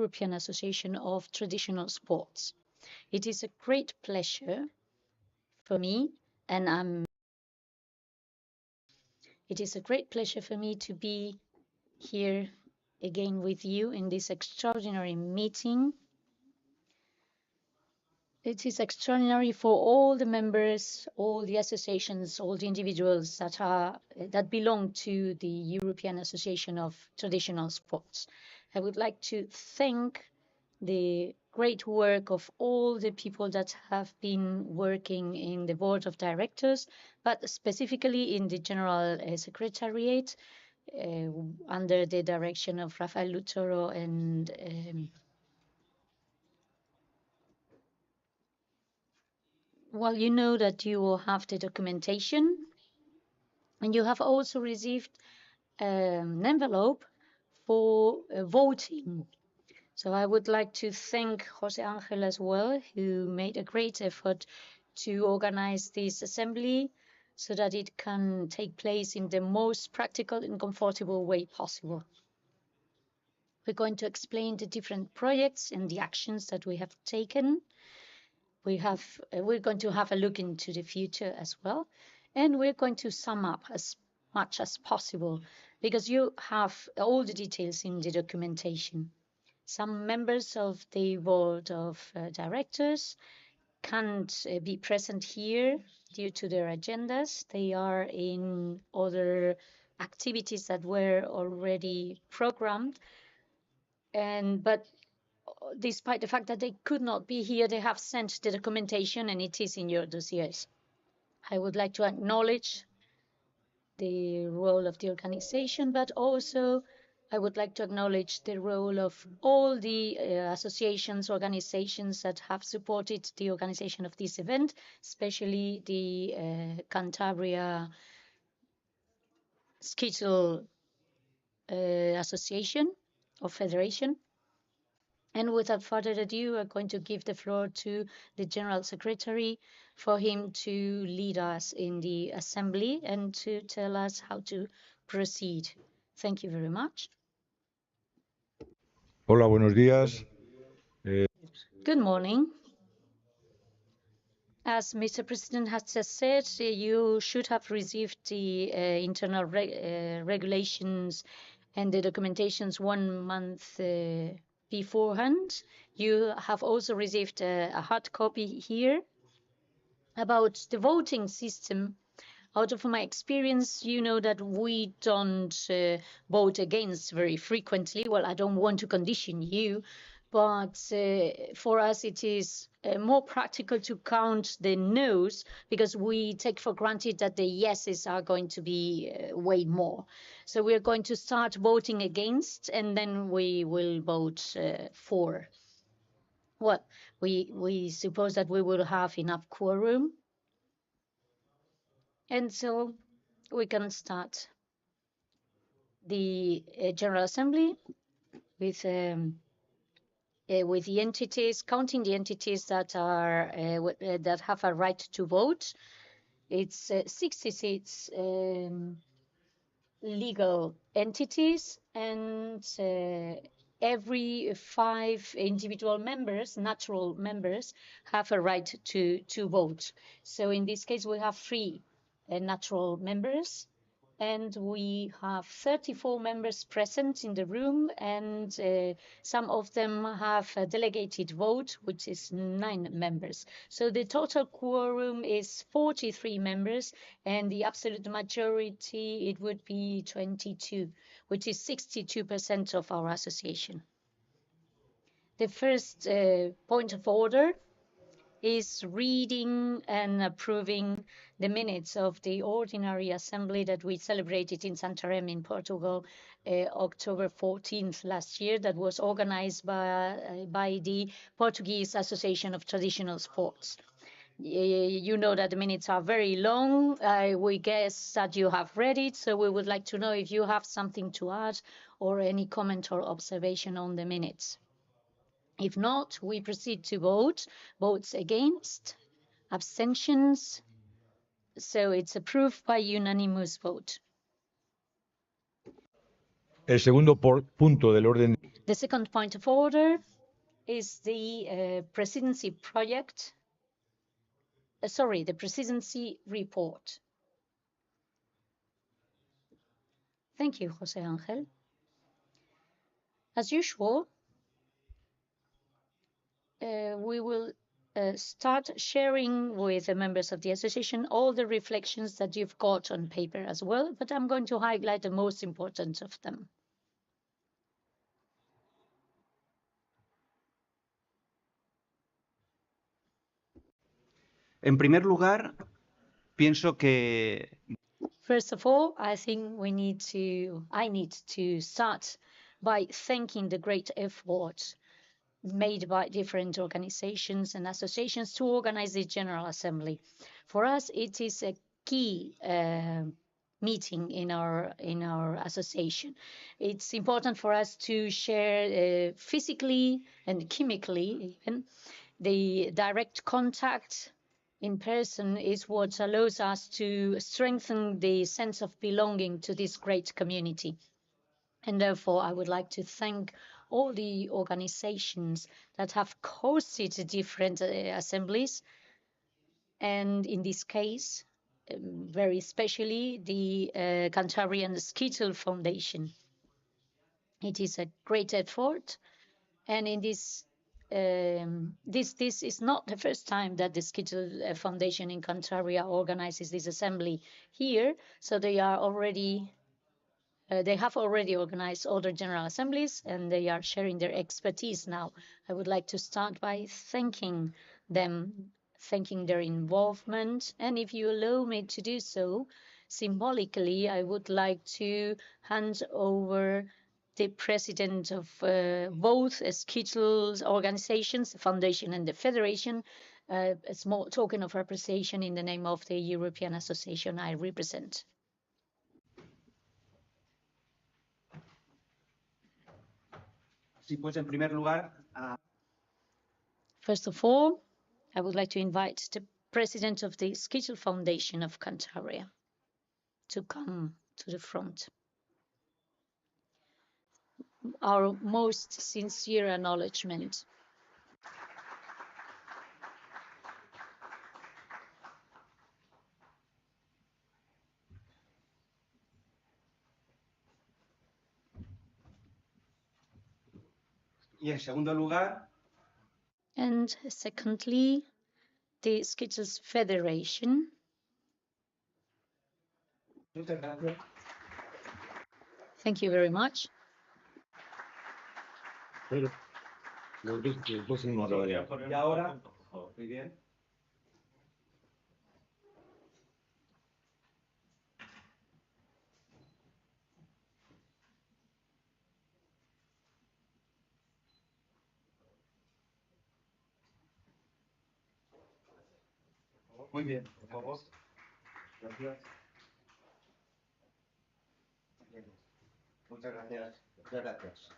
European Association of Traditional Sports. It is a great pleasure for me, it is a great pleasure for me to be here again with you in this extraordinary meeting. It is extraordinary for all the members, all the associations, all the individuals that belong to the European Association of Traditional Sports. I would like to thank the great work of all the people that have been working in the board of directors, but specifically in the general secretariat under the direction of Rafael Lutoro and well, you know that you will have the documentation, and you have also received an envelope for voting. So I would like to thank Jose Angel as well, who made a great effort to organize this assembly so that it can take place in the most practical and comfortable way possible. We're going to explain the different projects and the actions that we have taken. We're going to have a look into the future as well, and we're going to sum up as much as possible because you have all the details in the documentation. Some members of the board of directors can't be present here due to their agendas. They are in other activities that were already programmed, but despite the fact that they could not be here, they have sent the documentation and it is in your dossiers. I would like to acknowledge the role of the organization, but also I would like to acknowledge the role of all the associations, organizations that have supported the organization of this event, especially the Cantabria Xxiii Association or Federation. And without further ado, I'm going to give the floor to the General Secretary for him to lead us in the assembly and to tell us how to proceed. Thank you very much. Hola, buenos días. Good morning. As Mr. President has just said, you should have received the internal regulations and the documentations 1 month beforehand. You have also received a hard copy here. About the voting system, out of my experience, you know that we don't vote against very frequently. Well, I don't want to condition you, but for us it is more practical to count the no's because we take for granted that the yeses are going to be way more. So we're going to start voting against and then we will vote for. Well, we suppose that we will have enough quorum. And so we can start the General Assembly with the entities, counting the entities that are that have a right to vote. It's 66 legal entities, and every 5 individual members, natural members, have a right to vote. So in this case, we have 3 natural members, and we have 34 members present in the room, and some of them have a delegated vote, which is 9 members. So the total quorum is 43 members, and the absolute majority, it would be 22, which is 62% of our association. The first point of order is reading and approving the minutes of the ordinary assembly that we celebrated in Santarém in Portugal, October 14th last year, that was organized by the Portuguese Association of Traditional Sports. You know that the minutes are very long. We guess that you have read it, so we would like to know if you have something to add or any comment or observation on the minutes. If not, we proceed to vote. Votes against, abstentions. So it's approved by unanimous vote. El segundo punto del orden. The second point of order is the presidency project, the presidency report. Thank you, José Ángel. As usual, we will start sharing with the members of the association all the reflections that you've got on paper as well, but I'm going to highlight the most important of them. En primer lugar, pienso que... First of all, I think I need to start by thanking the great effort made by different organizations and associations to organize the General Assembly. For us, it is a key meeting in our association. It's important for us to share physically and chemically even. The direct contact in person is what allows us to strengthen the sense of belonging to this great community. And therefore, I would like to thank all the organizations that have hosted different assemblies. And in this case, very especially the Cantabrian Xxiii Foundation. It is a great effort. And in this is not the first time that the Xxiii Foundation in Cantabria organizes this assembly here. So they have already organized other general assemblies, and they are sharing their expertise now. I would like to start by thanking them, thanking their involvement. And if you allow me to do so, symbolically, I would like to hand over the president of both Xxiii organizations, the foundation and the federation, a small token of appreciation in the name of the European Association I represent. Sí, pues en primer lugar, First of all, I would like to invite the president of the Xxiii Foundation of Cantabria to come to the front. Our most sincere acknowledgement. y en segundo lugar, And secondly, the Xxiii Federation. muchas gracias. Thank you very much. Y ahora, muy bien. Muy bien, por favor. Gracias. Bien. Muchas gracias. Muchas gracias.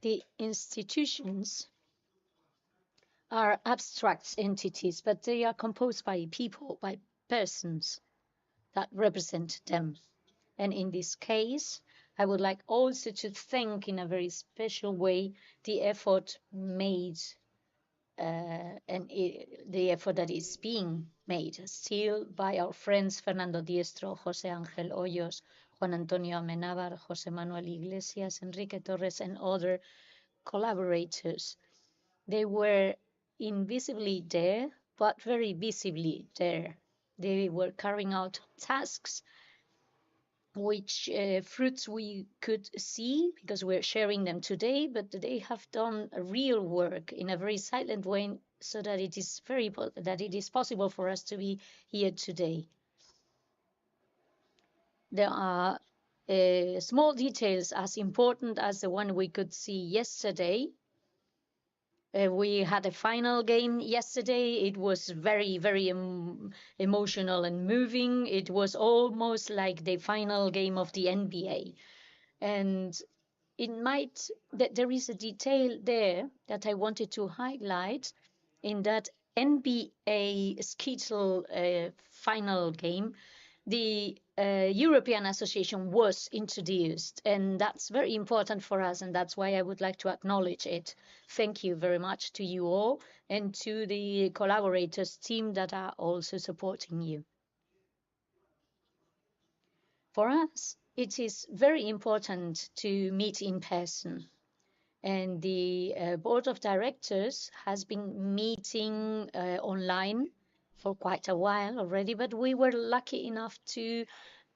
The institutions are abstract entities, but they are composed by people, by persons that represent them. And in this case, I would like also to thank in a very special way the effort made the effort that is being made still by our friends Fernando Diestro, José Ángel Hoyos, Juan Antonio Amenábar, José Manuel Iglesias, Enrique Torres, and other collaborators. They were invisibly there, but very visibly there. They were carrying out tasks which fruits we could see because we're sharing them today, but they have done a real work in a very silent way so that it is possible for us to be here today. There are small details as important as the one we could see yesterday. We had a final game yesterday. It was very, very emotional and moving. It was almost like the final game of the NBA. And there is a detail there that I wanted to highlight in that NBA Skittle final game. The European Association was introduced, and that's very important for us, and that's why I would like to acknowledge it. Thank you very much to you all and to the collaborators team that are also supporting you. For us, it is very important to meet in person. And the board of directors has been meeting online for quite a while already, but we were lucky enough to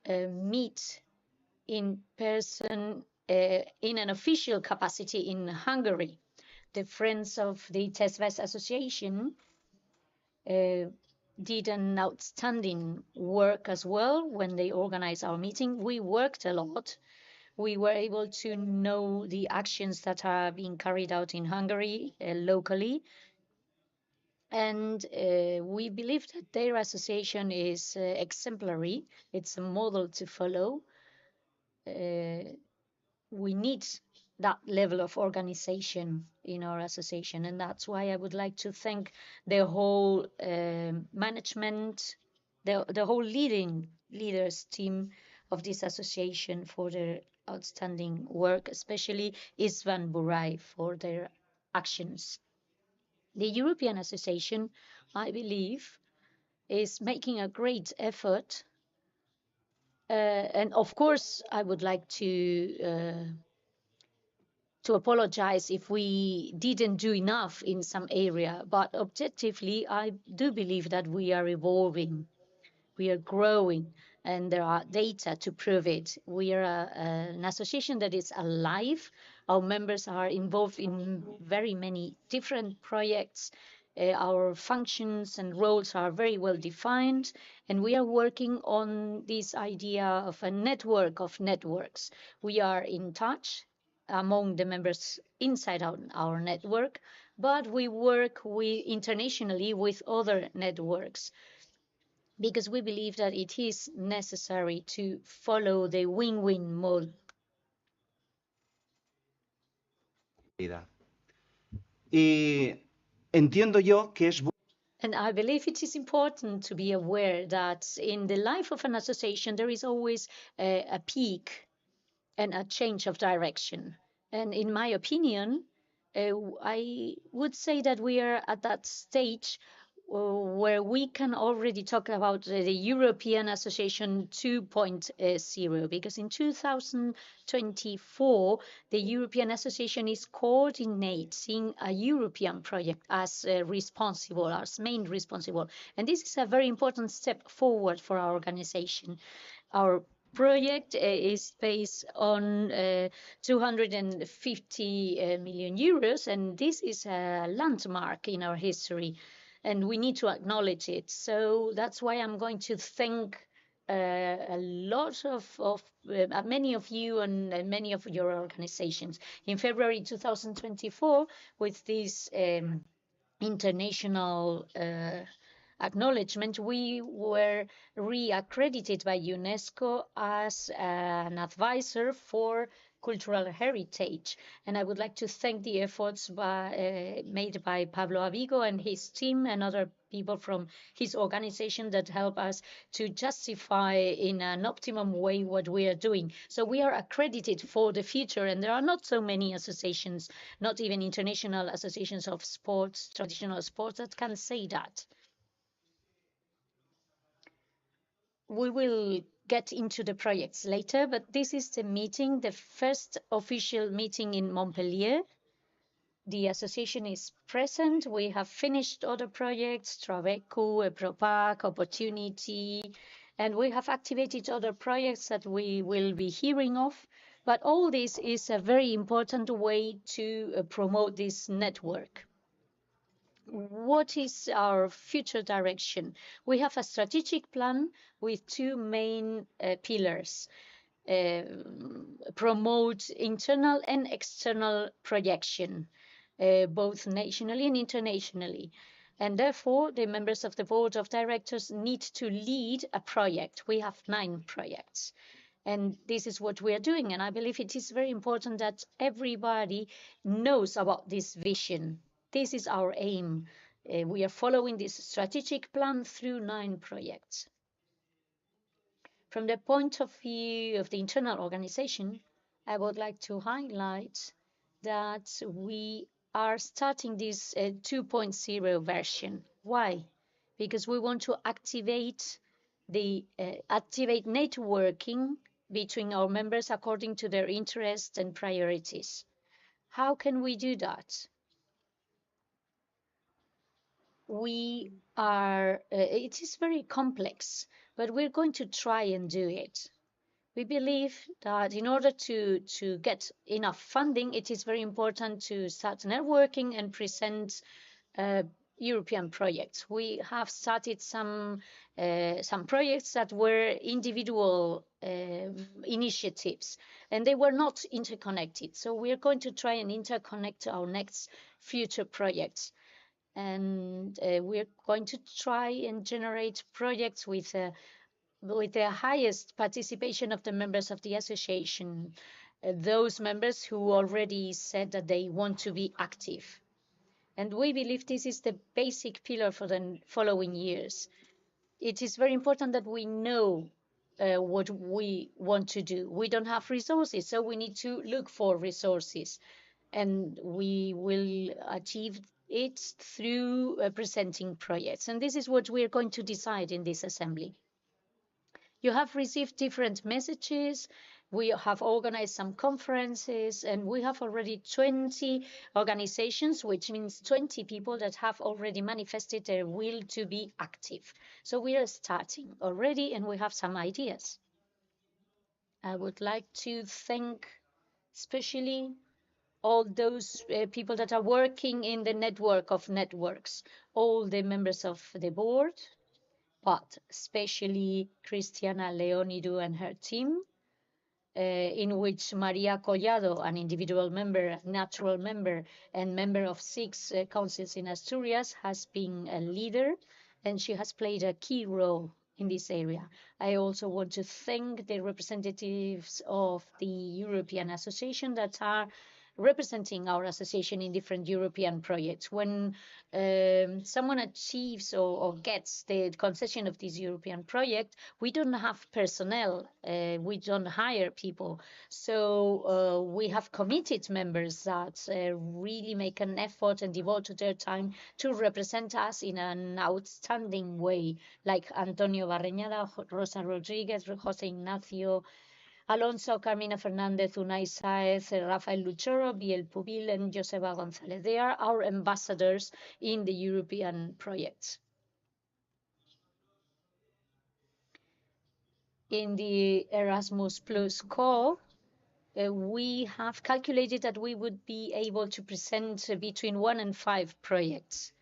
meet in person in an official capacity in Hungary. The Friends of the Test Association did an outstanding work as well when they organized our meeting. We worked a lot. We were able to know the actions that are being carried out in Hungary locally. And we believe that their association is exemplary. It's a model to follow. We need that level of organization in our association, and that's why I would like to thank the whole management, the whole leaders team of this association for their outstanding work, especially Isvan Burai for their actions. The European Association, I believe, is making a great effort. And of course, I would like to apologize if we didn't do enough in some area, but objectively, I do believe that we are evolving, we are growing, and there are data to prove it. We are an association that is alive. Our members are involved in very many different projects. Our functions and roles are very well defined, and we are working on this idea of a network of networks. We are in touch among the members inside our network, but we work internationally with other networks because we believe that it is necessary to follow the win-win model. Y entiendo yo que es And I believe it is important to be aware that in the life of an association, there is always a peak and a change of direction. And in my opinion, I would say that we are at that stage where we can already talk about the European Association 2.0, because in 2024, the European Association is coordinating a European project as responsible, as main responsible. And this is a very important step forward for our organization. Our project is based on 250 million euros, and this is a landmark in our history, and we need to acknowledge it. So that's why I'm going to thank a lot of many of you and many of your organizations. In February 2024, with this international acknowledgement, we were re-accredited by UNESCO as an advisor for cultural heritage. And I would like to thank the efforts made by Pablo Avigo and his team and other people from his organization that help us to justify in an optimum way what we are doing. So we are accredited for the future, and there are not so many associations, not even international associations of sports, traditional sports, that can say that. We will get into the projects later, but this is the meeting, the first official meeting in Montpellier. The association is present. We have finished other projects, Traveco, Propac, Opportunity, and we have activated other projects that we will be hearing of. But all this is a very important way to promote this network. What is our future direction? We have a strategic plan with two main pillars. Promote internal and external projection, both nationally and internationally. And therefore, the members of the board of directors need to lead a project. We have 9 projects. And this is what we are doing. And I believe it is very important that everybody knows about this vision. This is our aim. We are following this strategic plan through 9 projects. From the point of view of the internal organization, I would like to highlight that we are starting this 2.0 version. Why? Because we want to activate networking between our members according to their interests and priorities. How can we do that? It is very complex, but we're going to try and do it. We believe that in order to get enough funding, it is very important to start networking and present European projects. We have started some projects that were individual initiatives, and they were not interconnected. So we are going to try and interconnect our next future projects. And we're going to try and generate projects with the highest participation of the members of the association, those members who already said that they want to be active. And we believe this is the basic pillar for the following years. It is very important that we know what we want to do. We don't have resources, so we need to look for resources. And we will achieve it through presenting projects. And this is what we are going to decide in this assembly. You have received different messages. We have organized some conferences, and we have already 20 organizations, which means 20 people that have already manifested their will to be active. So we are starting already, and we have some ideas. I would like to thank especially all those people that are working in the network of networks, all the members of the board, but especially Cristiana Leonidu and her team, in which Maria Collado, an individual member, natural member, and member of 6 councils in Asturias, has been a leader, and she has played a key role in this area. I also want to thank the representatives of the European Association that are representing our association in different European projects. When someone achieves or gets the concession of this European project, we don't have personnel, we don't hire people. So we have committed members that really make an effort and devote their time to represent us in an outstanding way, like Antonio Barreñada, Rosa Rodriguez, Jose Ignacio, Alonso, Carmina Fernandez, Unai Saez, Rafael Luchoro, Biel Pubil, and Joseba González. They are our ambassadors in the European projects. In the Erasmus Plus call, we have calculated that we would be able to present between 1 and 5 projects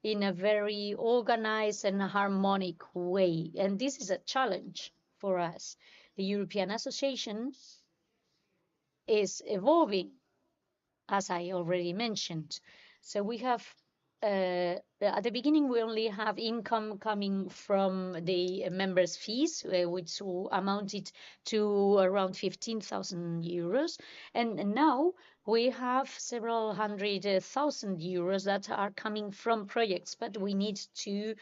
in a very organized and harmonic way. And this is a challenge for us. The European Association is evolving, as I already mentioned. So we have, at the beginning, we only have income coming from the members' fees, which amounted to around 15,000 euros. And now we have several hundred thousand euros that are coming from projects, but we need to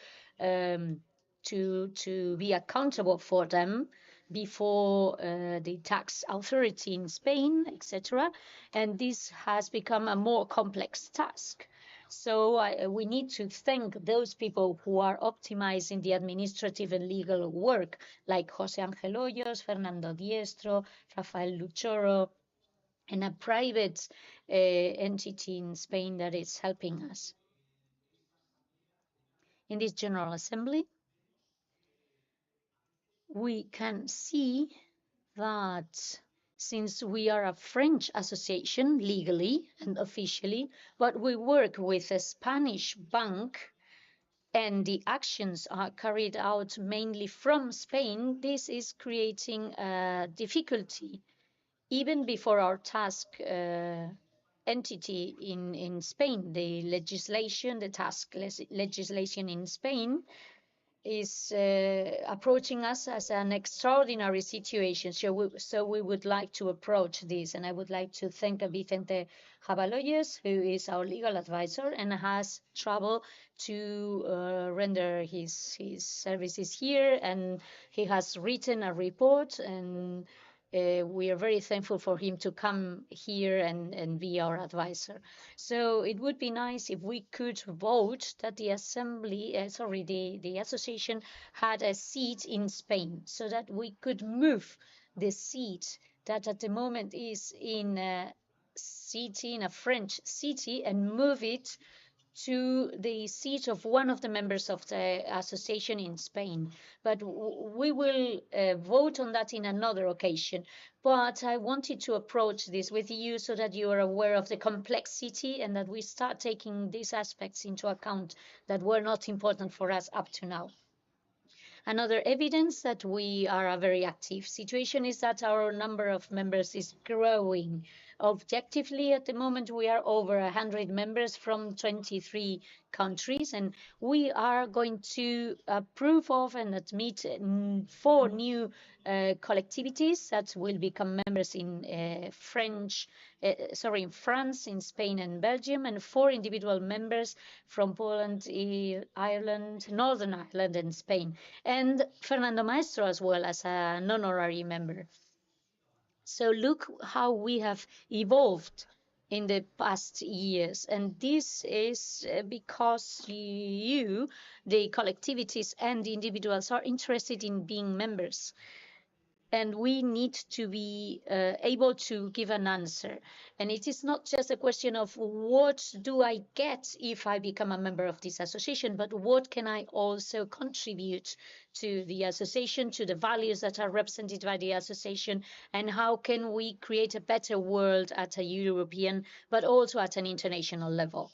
be accountable for them before the tax authority in Spain, etc. And this has become a more complex task. So we need to thank those people who are optimizing the administrative and legal work, like José Ángel Hoyos, Fernando Diestro, Rafael Luchoro, and a private entity in Spain that is helping us. In this General Assembly, we can see that since we are a French association legally and officially, but we work with a Spanish bank and the actions are carried out mainly from Spain, this is creating a difficulty even before our task entity in Spain, the task legislation in Spain is approaching us as an extraordinary situation. So we would like to approach this, and I would like to thank Vicente Jabaloyes, who is our legal advisor and has traveled to render his services here, and he has written a report, and we are very thankful for him to come here and be our advisor. So it would be nice if we could vote that the assembly, the association had a seat in Spain, so that we could move the seat that at the moment is in a city, in a French city, and move it to the seat of one of the members of the association in Spain. But we will vote on that in another occasion. But I wanted to approach this with you so that you are aware of the complexity and that we start taking these aspects into account that were not important for us up to now. Another evidence that we are a very active situation is that our number of members is growing. Objectively, at the moment, we are over 100 members from 23 countries, and we are going to approve of and admit 4 new collectivities that will become members in in France, in Spain, and Belgium, and 4 individual members from Poland, Ireland, Northern Ireland, and Spain, and Fernando Maestro as well as an honorary member. So look how we have evolved in the past years. And this is because you, the collectivities and the individuals, are interested in being members. And we need to be able to give an answer. And it is not just a question of what do I get if I become a member of this association, but what can I also contribute to the association, to the values that are represented by the association, and how can we create a better world at a European, but also at an international level.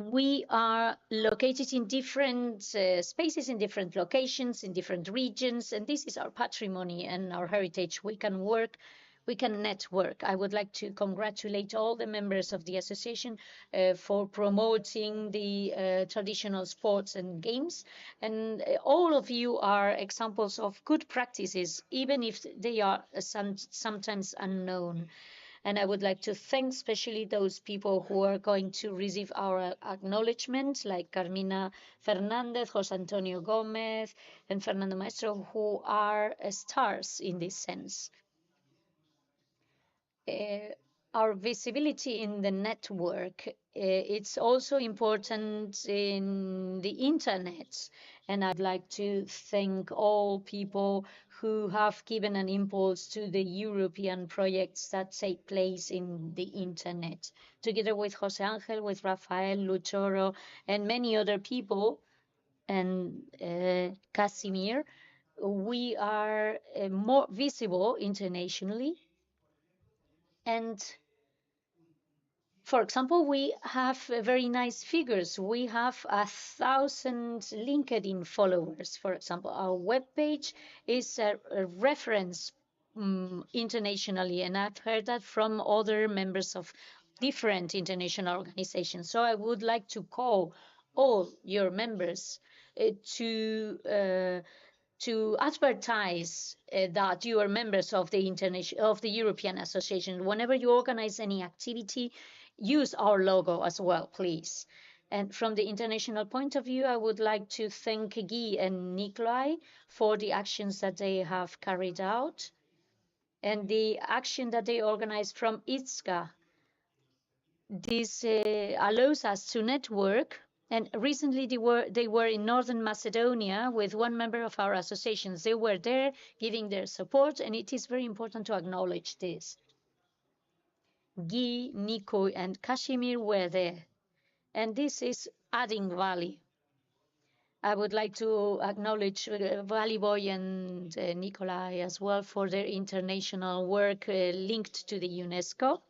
We are located in different spaces, in different locations, in different regions, and this is our patrimony and our heritage. We can work, we can network. I would like to congratulate all the members of the association for promoting the traditional sports and games. And all of you are examples of good practices, even if they are sometimes unknown. And I would like to thank especially those people who are going to receive our acknowledgement, like Carmina Fernandez, José Antonio Gomez, and Fernando Maestro, who are stars in this sense. Uh, our visibility in the network, it's also important in the internet. And I'd like to thank all people who have given an impulse to the European projects that take place in the internet, together with Jose Angel, with Rafael Luchoro, and many other people, and Casimir. We are more visible internationally. And for example, we have very nice figures. We have 1,000 LinkedIn followers, for example. Our webpage is a reference internationally, and I've heard that from other members of different international organizations. So I would like to call all your members to advertise that you are members of the European Association. Whenever you organize any activity, use our logo as well, please. And from the international point of view, I would like to thank Guy and Nikolai for the actions that they have carried out and the action that they organized from ITSCA. This allows us to network. And recently they were in Northern Macedonia with one member of our associations. They were there giving their support, and it is very important to acknowledge this. Guy, Nico, and Kashmir were there, and this is adding value. I would like to acknowledge Valley Boy and Nikolai as well for their international work linked to the UNESCO.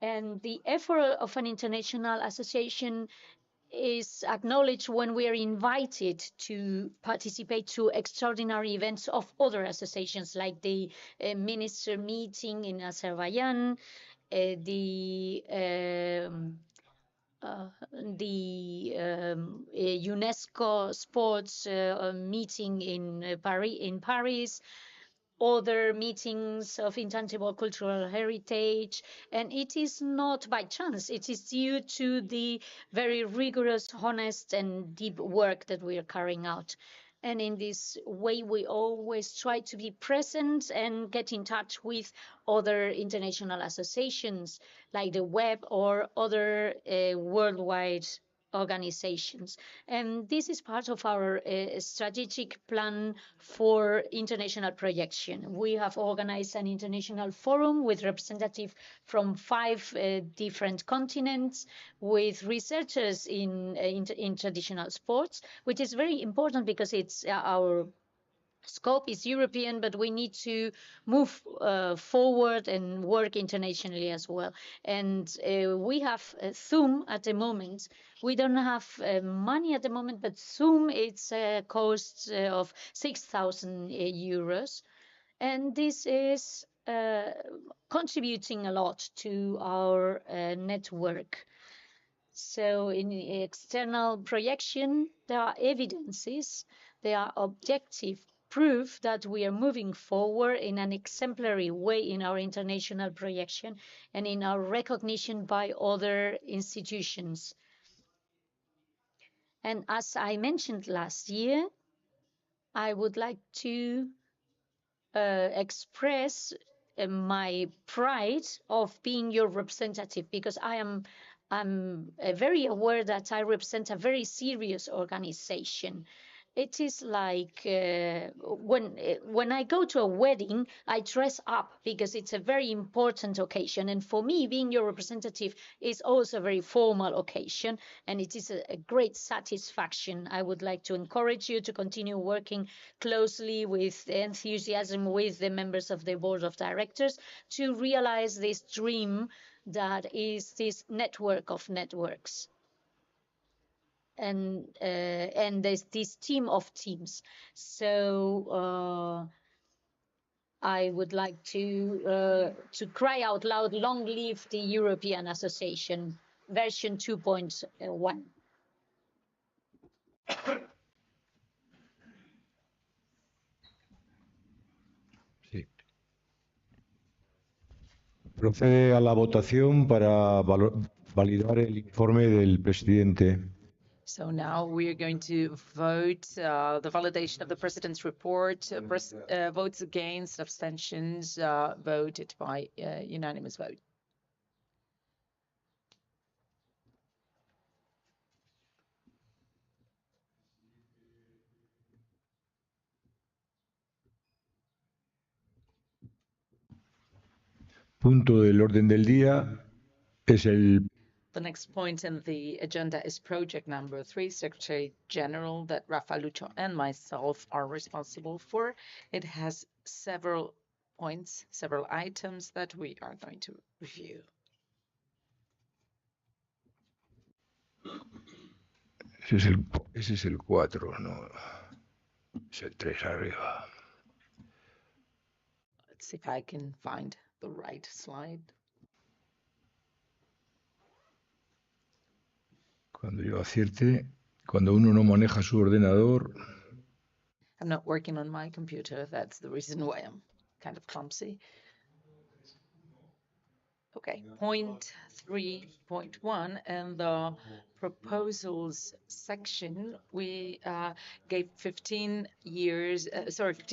And the effort of an international association is acknowledged when we are invited to participate to extraordinary events of other associations, like the minister meeting in Azerbaijan, the the UNESCO sports meeting in Paris, other meetings of intangible cultural heritage, and it is not by chance. It is due to the very rigorous, honest, and deep work that we are carrying out. And in this way, we always try to be present and get in touch with other international associations like the web or other worldwide organizations. And this is part of our strategic plan for international projection. We have organized an international forum with representatives from 5 different continents, with researchers in traditional sports, which is very important because it's our scope is European, but we need to move forward and work internationally as well. And we have Zoom at the moment. We don't have money at the moment, but Zoom it's a cost of 6,000 euros, and this is contributing a lot to our network. So in the external projection, there are evidences, there are objective proof that we are moving forward in an exemplary way in our international projection and in our recognition by other institutions. And as I mentioned last year, I would like to express my pride of being your representative, because I'm very aware that I represent a very serious organization. It is like when I go to a wedding, I dress up because it's a very important occasion. And for me, being your representative is also a very formal occasion, and it is a great satisfaction. I would like to encourage you to continue working closely with enthusiasm with the members of the board of directors to realize this dream that is this network of networks, and there's this team of teams. So I would like to cry out loud, long live the European Association version 2.1. Sí. Procede a la votación para validar el informe del presidente. So now we are going to vote the validation of the president's report. Votes against, abstentions voted by unanimous vote. Punto del orden del día es el. The next point in the agenda is project number 3, Secretary General, that Rafa Lucho and myself are responsible for. It has several points, several items that we are going to review. Ese es el 4, no. Es el 3 arriba. Let's see if I can find the right slide. Cuando yo acierte, cuando uno no maneja su ordenador. I'm not working on my computer. That's the reason why I'm kind of clumsy. Okay, point 3.1 and the proposals section, we gave 15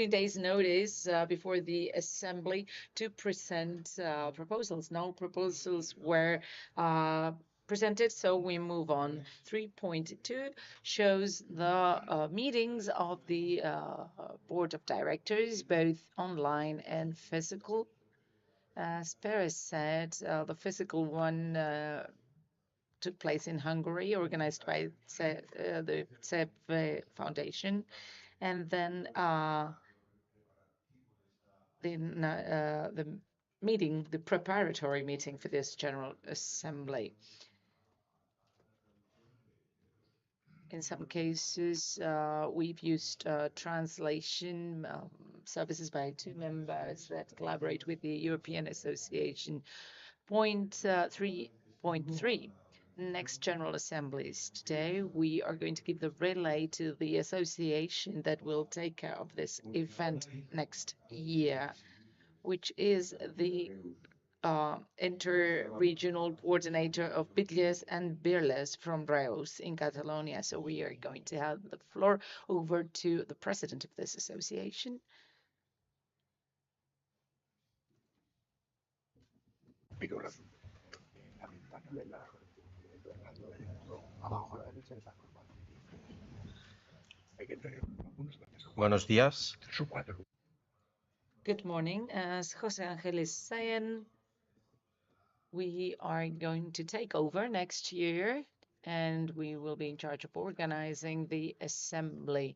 days notice before the Assembly to present proposals. No proposals were presented, so we move on. 3.2 shows the meetings of the board of directors, both online and physical. As Perez said, the physical one took place in Hungary, organized by the Xxiii Foundation, and then the meeting, the preparatory meeting for this General Assembly. In some cases, we've used translation services by 2 members that collaborate with the European Association. Point 3.3. next General Assemblies. Today, we are going to give the relay to the association that will take care of this event next year, which is the inter-regional coordinator of Bitlles and Birles from Reus in Catalonia. So we are going to have the floor over to the president of this association. Buenos días. Good morning. As Jose Angel is saying, we are going to take over next year and we will be in charge of organizing the assembly.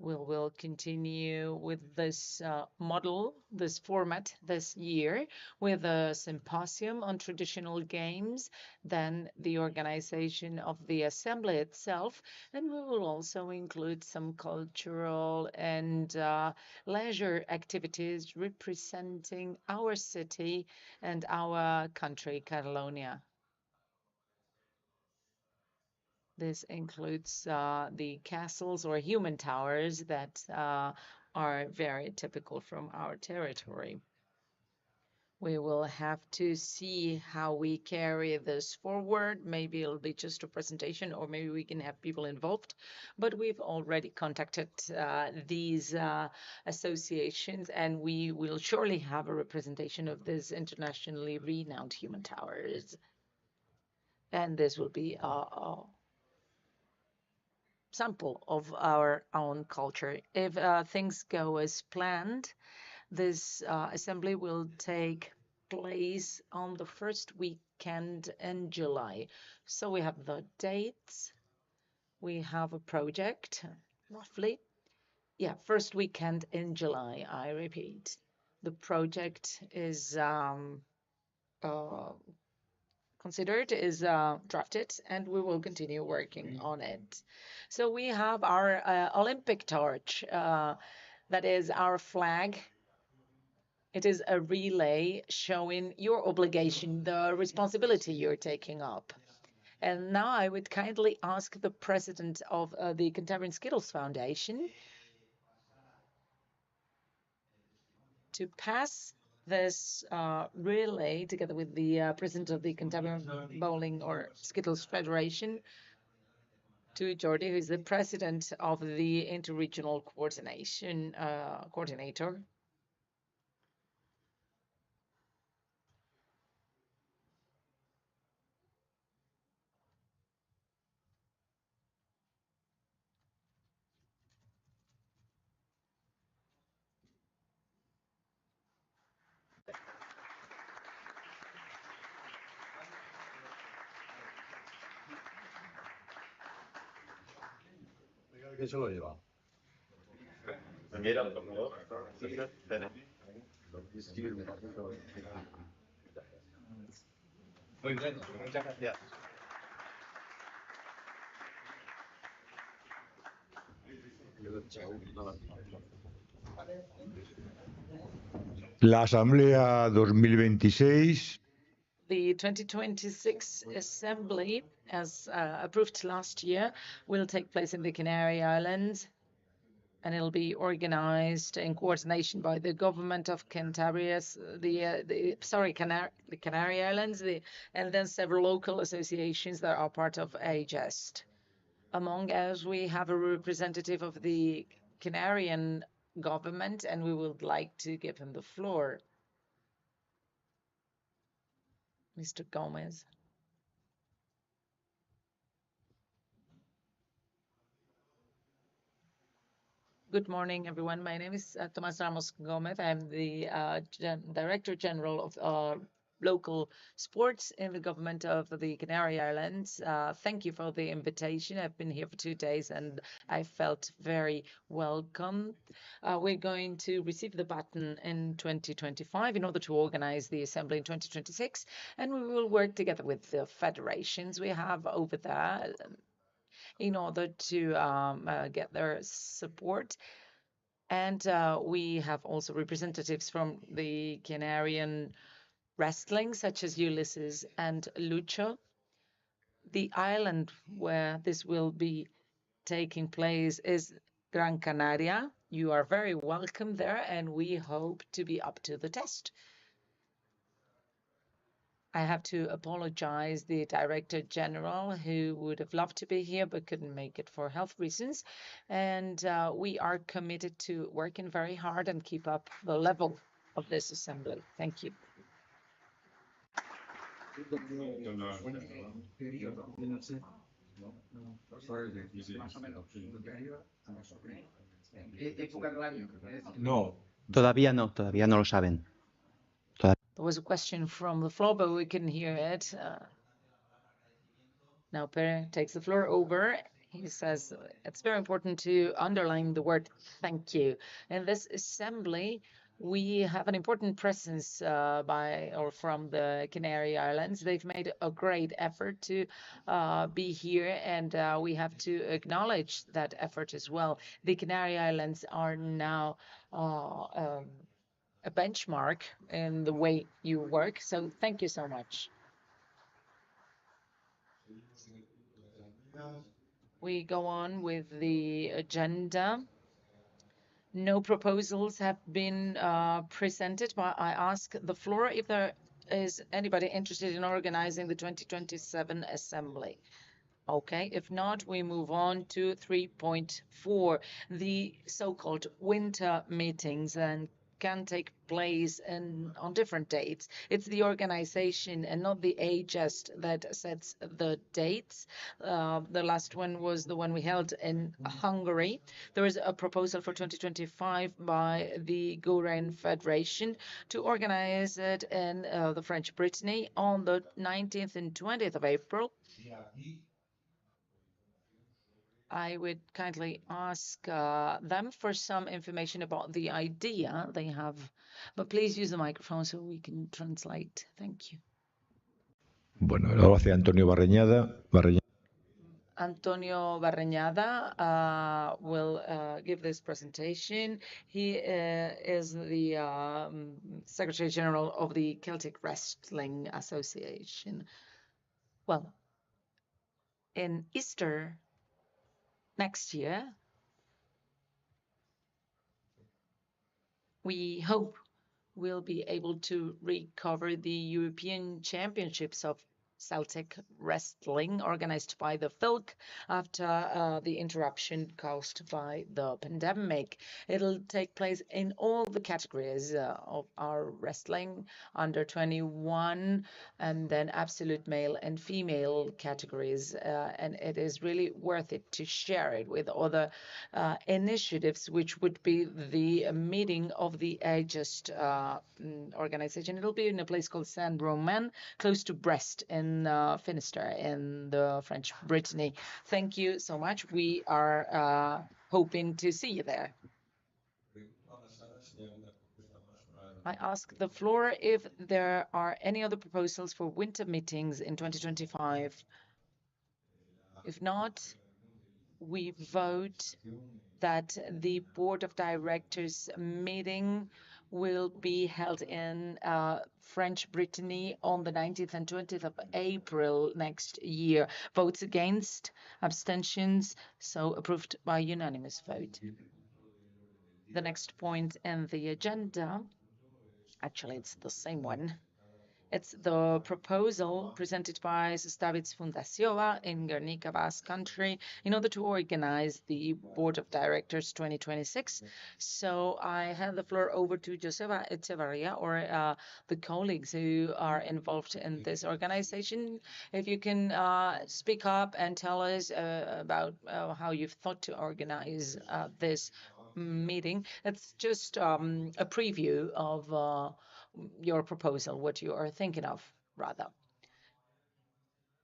We will continue with this model, this format this year with a symposium on traditional games, then the organization of the assembly itself, and we will also include some cultural and leisure activities representing our city and our country, Catalonia. This includes the castles or human towers that are very typical from our territory. We will have to see how we carry this forward. Maybe it'll be just a presentation, or maybe we can have people involved. But we've already contacted these associations, and we will surely have a representation of these internationally renowned human towers. And this will be a sample of our own culture. If things go as planned, this assembly will take place on the first weekend in July. So we have the dates, we have a project, roughly. Yeah, first weekend in July, I repeat. The project is considered, is drafted, and we will continue working on it. So we have our Olympic torch, that is our flag. It is a relay showing your obligation, the responsibility you're taking up. And now I would kindly ask the president of the Cantabrian Skittles Foundation to pass this relay together with the president of the Cantabrian Bowling or Skittles Federation to Jordi, who is the president of the interregional coordination coordinator. ¿Qué se lo lleva? Muy bien, muchas gracias. La Asamblea 2026. The 2026 Assembly, as approved last year, will take place in the Canary Islands, and it'll be organized in coordination by the government of Cantabria, the Canary Islands, and then several local associations that are part of AGEST. Among us, we have a representative of the Canarian government, and we would like to give him the floor. Mr. Gomez. Good morning, everyone. My name is Tomás Ramos Gomez. I'm the Director General of local sports in the government of the Canary Islands. Thank you for the invitation. I've been here for 2 days and I felt very welcome. We're going to receive the baton in 2025 in order to organize the assembly in 2026, and we will work together with the federations we have over there in order to get their support. And we have also representatives from the Canarian wrestling, such as Ulysses and Lucho. The island where this will be taking place is Gran Canaria. You are very welcome there, and we hope to be up to the test. I have to apologize the Director General, who would have loved to be here but couldn't make it for health reasons. And we are committed to working very hard and keep up the level of this assembly. Thank you. No. Todavía no lo saben. There was a question from the floor, but we couldn't hear it. Now Pere takes the floor over. He says it's very important to underline the word thank you. In this assembly, we have an important presence from the Canary Islands. They've made a great effort to be here, and we have to acknowledge that effort as well. The Canary Islands are now a benchmark in the way you work. So thank you so much. We go on with the agenda. No proposals have been presented, but I ask the floor if there is anybody interested in organizing the 2027 Assembly. Okay, if not, we move on to 3.4, the so-called winter meetings, and can take place on different dates. It's the organization and not the AGEST that sets the dates. The last one was the one we held in Hungary. There is a proposal for 2025 by the Guren Federation to organize it in the French Brittany on the 19th and 20th of April. I would kindly ask them for some information about the idea they have, but please use the microphone so we can translate. Thank you. Bueno, lo hace Antonio Barreñada. Antonio Barreñada will give this presentation. He is the Secretary General of the Celtic Wrestling Association. Well, in Easter next year, we hope we'll be able to recover the European Championships of Celtic wrestling organized by the FILC after the interruption caused by the pandemic. It'll take place in all the categories of our wrestling, under 21, and then absolute male and female categories. And it is really worth it to share it with other initiatives, which would be the meeting of the AGEST organization. It'll be in a place called Saint-Romain, close to Brest in Finisterre in the French Brittany. Thank you so much. We are hoping to see you there. I ask the floor if there are any other proposals for winter meetings in 2025. If not, we vote that the Board of Directors meeting will be held in French Brittany on the 19th and 20th of April next year. Votes against, abstentions, so approved by unanimous vote. The next point in the agenda, actually it's the same one. It's the proposal presented by Xxiii Fundazioa in Guernica, Basque Country, in order to organize the Board of Directors 2026. So I hand the floor over to Joseba Echevarria, or the colleagues who are involved in this organization. If you can speak up and tell us about how you've thought to organize this meeting. It's just a preview of your proposal, what you are thinking of, rather.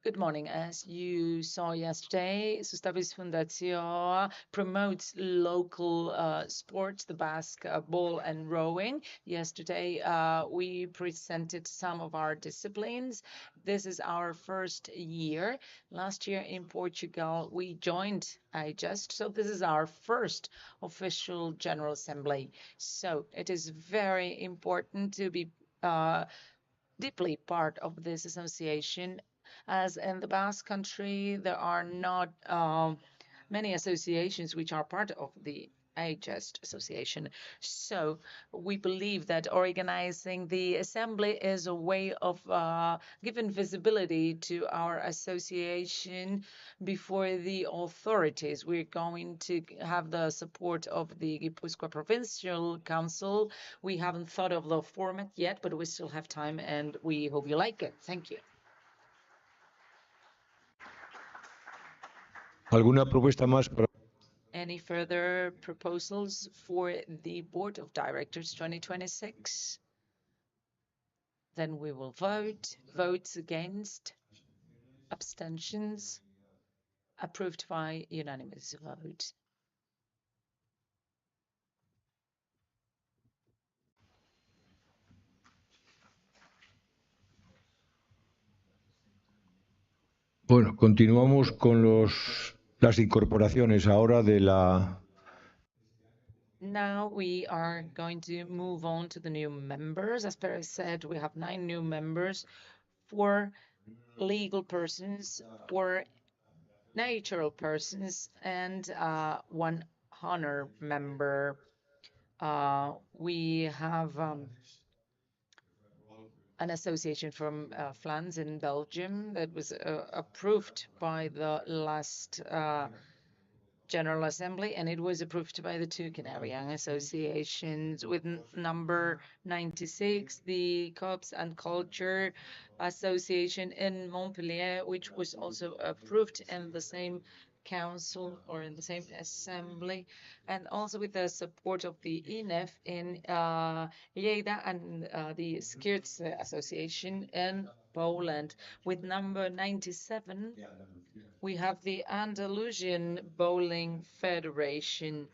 Good morning. As you saw yesterday, Xxiii Fundazioa promotes local sports, the basketball and rowing. Yesterday, we presented some of our disciplines. This is our first year. Last year in Portugal, we joined AGEST, so this is our first official General Assembly. So it is very important to be deeply part of this association As in the Basque Country, there are not many associations which are part of the AGEST association. So we believe that organizing the assembly is a way of giving visibility to our association before the authorities. We're going to have the support of the Guipúzcoa Provincial Council. We haven't thought of the format yet, but we still have time, and we hope you like it. Thank you. ¿Alguna propuesta más para... Any further proposals for the Board of Directors 2026? Then we will vote. Votes against, abstentions, approved by unanimous vote. Bueno, continuamos con las incorporaciones ahora de la... Now we are going to move on to the new members. As Perez said, we have 9 new members, 4 legal persons, 4 natural persons, and 1 honor member. We have an association from Flans in Belgium that was approved by the last General Assembly, and it was approved by the 2 Canarian associations. With number 96, the Cops and Culture Association in Montpellier, which was also approved in the same council or in the same assembly, and also with the support of the INEF in Lleida and the Skirts Association in Poland. With number 97, we have the Andalusian Bowling Federation,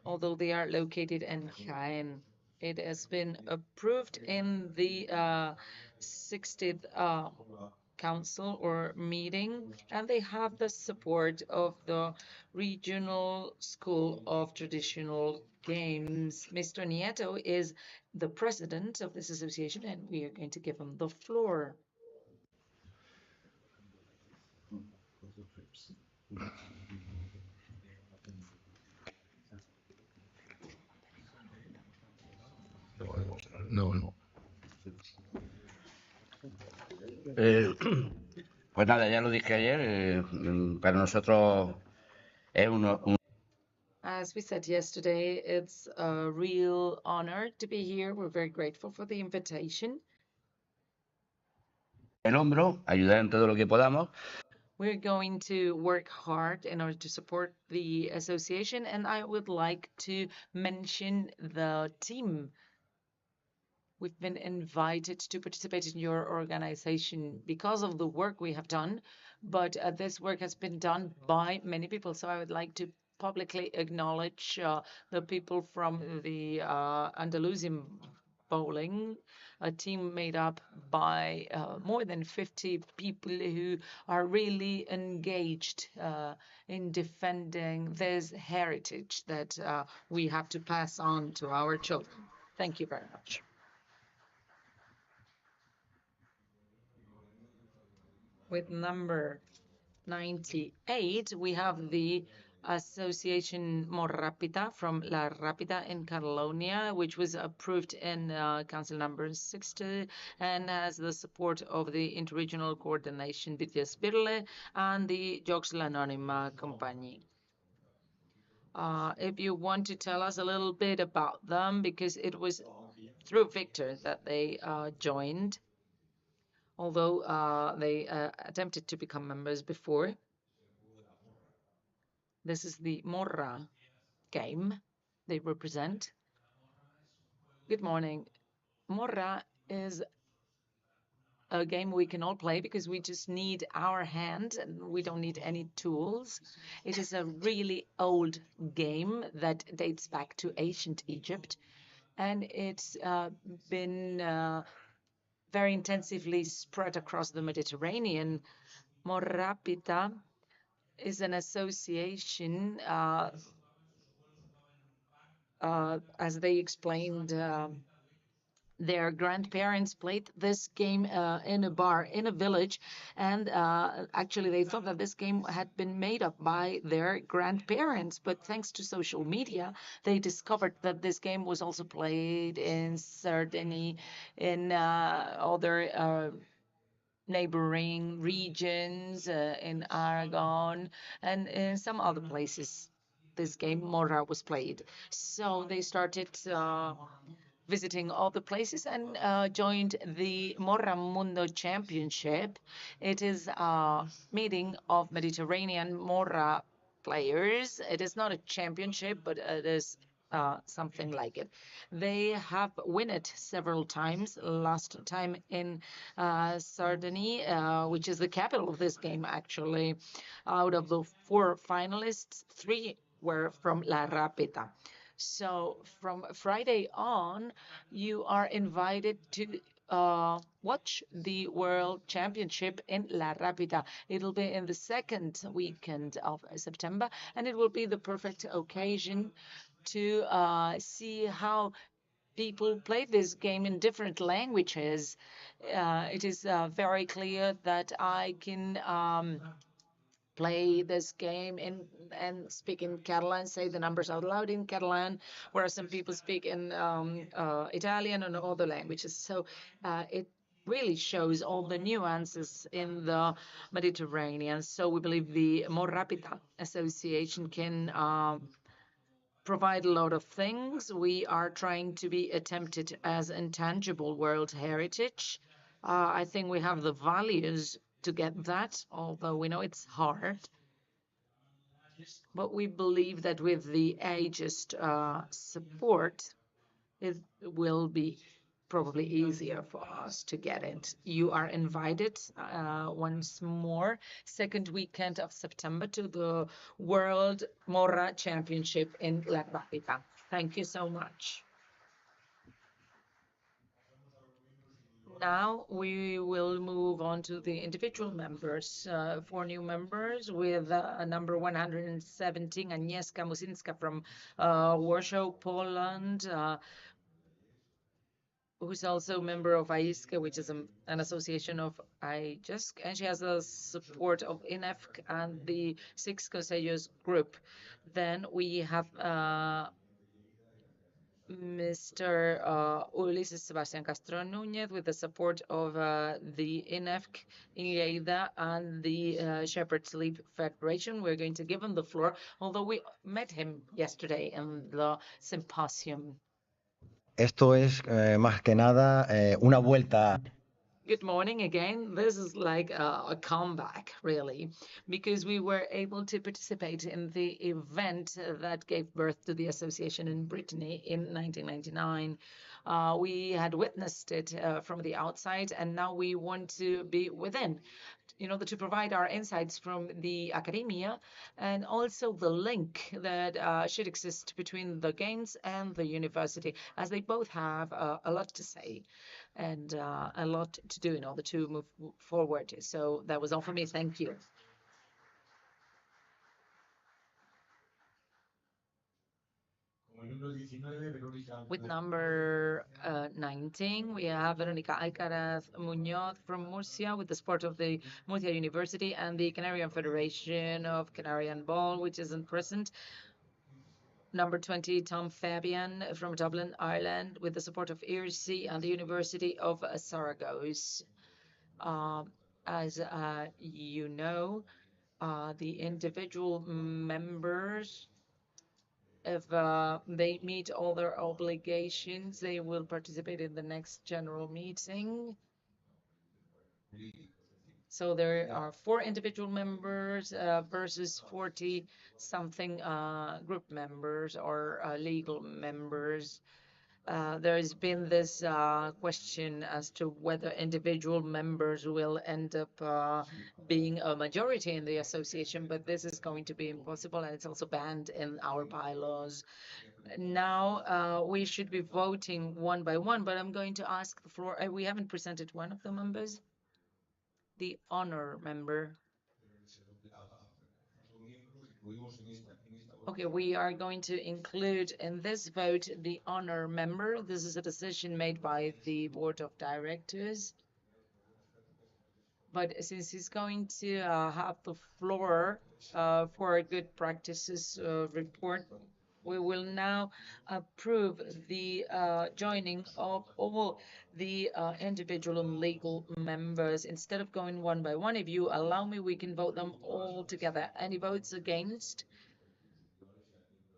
although they are located in Jaén. It has been approved in the 60th council or meeting, and they have the support of the Regional School of Traditional Games. Mr. Nieto is the president of this association, and we are going to give him the floor. No. Pues nada, ya lo dije ayer, para nosotros es As we said yesterday, it's a real honor to be here. We're very grateful for the invitation. el hombro, ayudar en todo lo que podamos. We're going to work hard in order to support the association, and I would like to mention the team. We've been invited to participate in your organization because of the work we have done, but this work has been done by many people, so I would like to publicly acknowledge the people from the Andalusian Bowling, a team made up by more than 50 people who are really engaged in defending this heritage that we have to pass on to our children. Thank you very much. With number 98, we have the Association More Rápida from La Rápida in Catalonia, which was approved in Council number 60 and has the support of the Interregional Coordination Vitespirle and the Jocs L'Anònima Company. If you want to tell us a little bit about them, because it was through Victor that they joined, although they attempted to become members before. This is the Morra game they represent. Good morning. Morra is a game we can all play because we just need our hand and we don't need any tools. It is a really old game that dates back to ancient Egypt, and it's been very intensively spread across the Mediterranean. Morrapita is an association, as they explained their grandparents played this game in a bar in a village, and actually they thought that this game had been made up by their grandparents, but thanks to social media they discovered that this game was also played in Sardinia, in other neighboring regions, in Aragon, and in some other places this game Morra was played. So they started visiting all the places and joined the Morra Mundo Championship. It is a meeting of Mediterranean Morra players. It is not a championship, but it is something like it. They have won it several times. Last time in Sardinia, which is the capital of this game, actually. Out of the 4 finalists, 3 were from La Rápita. So from Friday on, you are invited to watch the World Championship in La Rápita. It'll be in the second weekend of September, and it will be the perfect occasion to see how people play this game in different languages. It is very clear that I can play this game and speak in Catalan, say the numbers out loud in Catalan, whereas some people speak in Italian and other languages. So it really shows all the nuances in the Mediterranean. So we believe the More Rapida Association can provide a lot of things. We are trying to be attempted as intangible world heritage. I think we have the values to get that, although we know it's hard. But we believe that with the ageist support, it will be probably easier for us to get it. You are invited once more, second weekend of September, to the World Morra Championship in La Rápita. Thank you so much. Now we will move on to the individual members. 4 new members with number 117, Agnieszka Musinska from Warsaw, Poland, who's also a member of AISCA, which is an association of IJESC, and she has the support of INEFC and the Six Consejos group. Then we have Mr. Ulises Sebastian Castro Núñez with the support of the INEFC in Lleida and the Shepherd Sleep Federation. We're going to give him the floor, although we met him yesterday in the symposium. Esto es más que nada una vuelta. Good morning again. This is like a comeback, really, because we were able to participate in the event that gave birth to the association in Brittany in 1999. We had witnessed it from the outside, and now we want to be within in order to provide our insights from the academia and also the link that should exist between the games and the university, as they both have a lot to say and a lot to do in order to move forward. So that was all for me. Thank you. With number 19, we have Veronica Alcaraz Muñoz from Murcia with the support of the Murcia University and the Canarian Federation of Canarian Ball, which isn't present. Number 20, Tom Fabian from Dublin, Ireland, with the support of IRSI and the University of Saragossa. As you know, the individual members, if they meet all their obligations, they will participate in the next general meeting. So there are 4 individual members versus 40-something group members or legal members. There's been this question as to whether individual members will end up being a majority in the association, but this is going to be impossible, and it's also banned in our bylaws. Now we should be voting one by one, but I'm going to ask the floor. We haven't presented one of the members, the honor member. Okay, we are going to include in this vote the honor member. This is a decision made by the board of directors. But since he's going to have the floor for a good practices report, we will now approve the joining of all the individual and legal members. Instead of going one by one, if you allow me, we can vote them all together. Any votes against?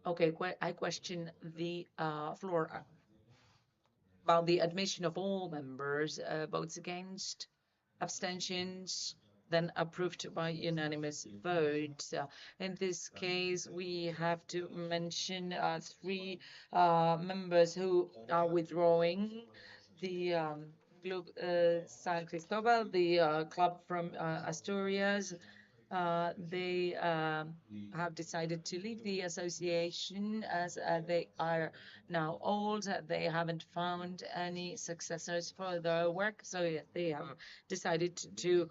Okay, I question the floor about the admission of all members. Votes against? Abstentions? Then approved by unanimous vote. In this case, we have to mention three members who are withdrawing. The Club San Cristobal, the club from Asturias, they have decided to leave the association as they are now old. They haven't found any successors for their work, so they have decided to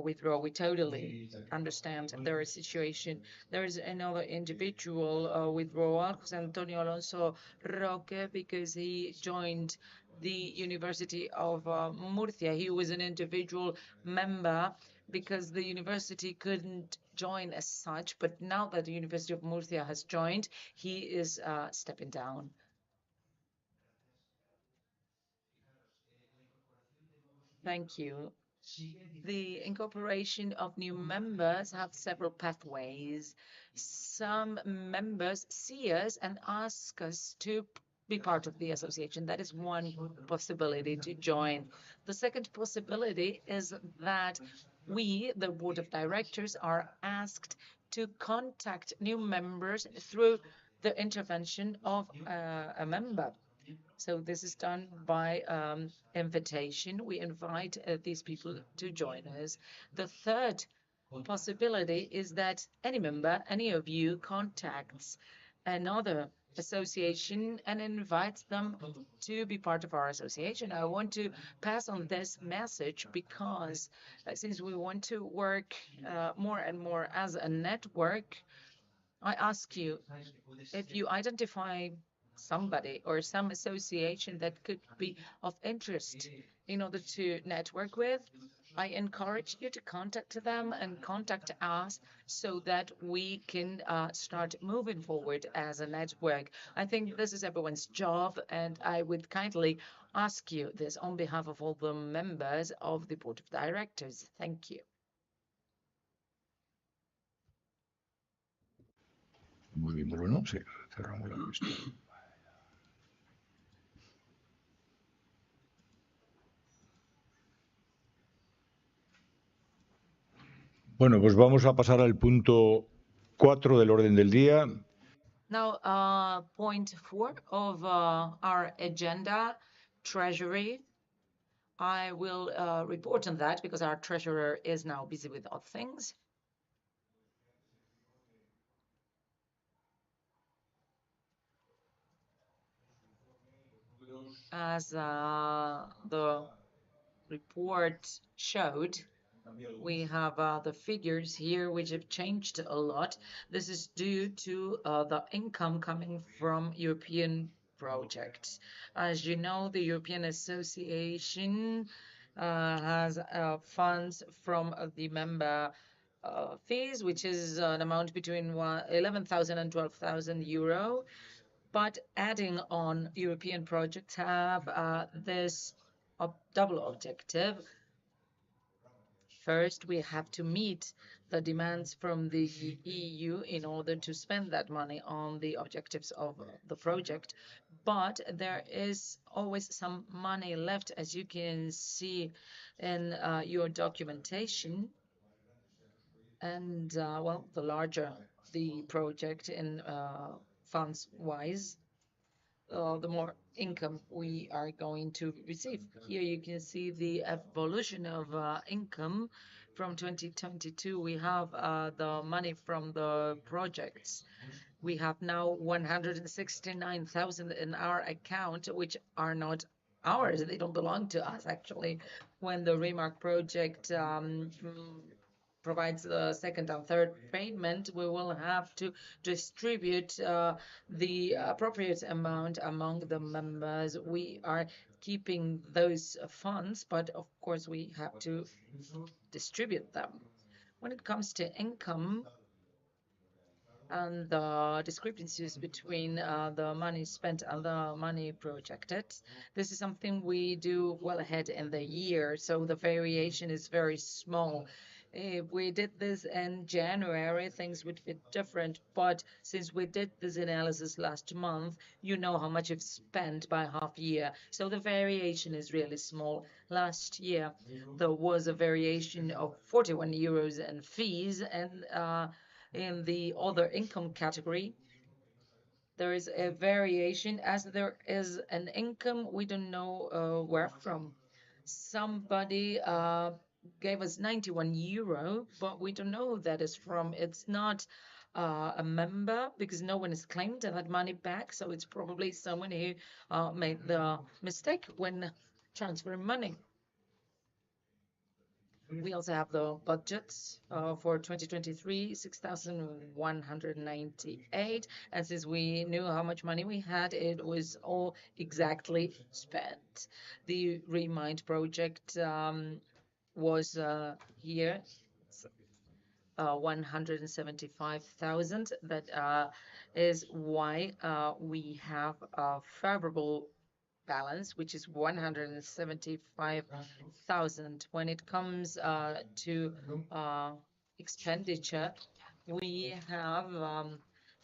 withdraw. We totally understand their situation. There is another individual withdrawal, José Antonio Alonso Roque, because he joined the University of Murcia. He was an individual member because the university couldn't join as such, but now that the University of Murcia has joined, he is stepping down. Thank you. The incorporation of new members have several pathways. Some members see us and ask us to be part of the association. That is one possibility to join. The second possibility is that we, the board of directors, are asked to contact new members through the intervention of a member. So this is done by invitation. We invite these people to join us. The third possibility is that any member, any of you, contacts another association and invites them to be part of our association. I want to pass on this message because since we want to work more and more as a network, I ask you, if you identify somebody or some association that could be of interest in order to network with, I encourage you to contact them and contact us so that we can start moving forward as a network. I think this is everyone's job, and I would kindly ask you this on behalf of all the members of the board of directors. Thank you. Muy bien, Bruno. Sí, cerramos la cuestión. Bueno, pues vamos a pasar al punto 4 del orden del día. Now, point 4 of our agenda, Treasury. I will report on that because our treasurer is now busy with other things. As the report showed, we have the figures here which have changed a lot. This is due to the income coming from European projects. As you know, the European Association has funds from the member fees, which is an amount between 11,000 and 12,000 euro. But adding on European projects have this double objective. First, we have to meet the demands from the EU in order to spend that money on the objectives of the project. But there is always some money left, as you can see in your documentation. And well, the larger the project in funds-wise, the more income we are going to receive. Here you can see the evolution of income from 2022. We have the money from the projects. We have now 169,000 in our account, which are not ours. They don't belong to us, actually. When the Remark project provides the second and third payment, we will have to distribute the appropriate amount among the members. We are keeping those funds, but of course we have to distribute them. When it comes to income and the discrepancies between the money spent and the money projected, this is something we do well ahead in the year, so the variation is very small. If we did this in January, things would be different, but since we did this analysis last month, you know how much you've spent by half year, so the variation is really small. Last year, there was a variation of 41 euros in fees, and in the other income category, there is a variation as there is an income we don't know where from. Somebody gave us 91 euro, but we don't know who that is from. It's not a member because no one has claimed that money back, so it's probably someone who made the mistake when transferring money. We also have the budgets for 2023, 6,198. And since we knew how much money we had, it was all exactly spent. The Remind project was here. 175,000. That is why we have a favorable balance, which is 175,000. When it comes to expenditure, we have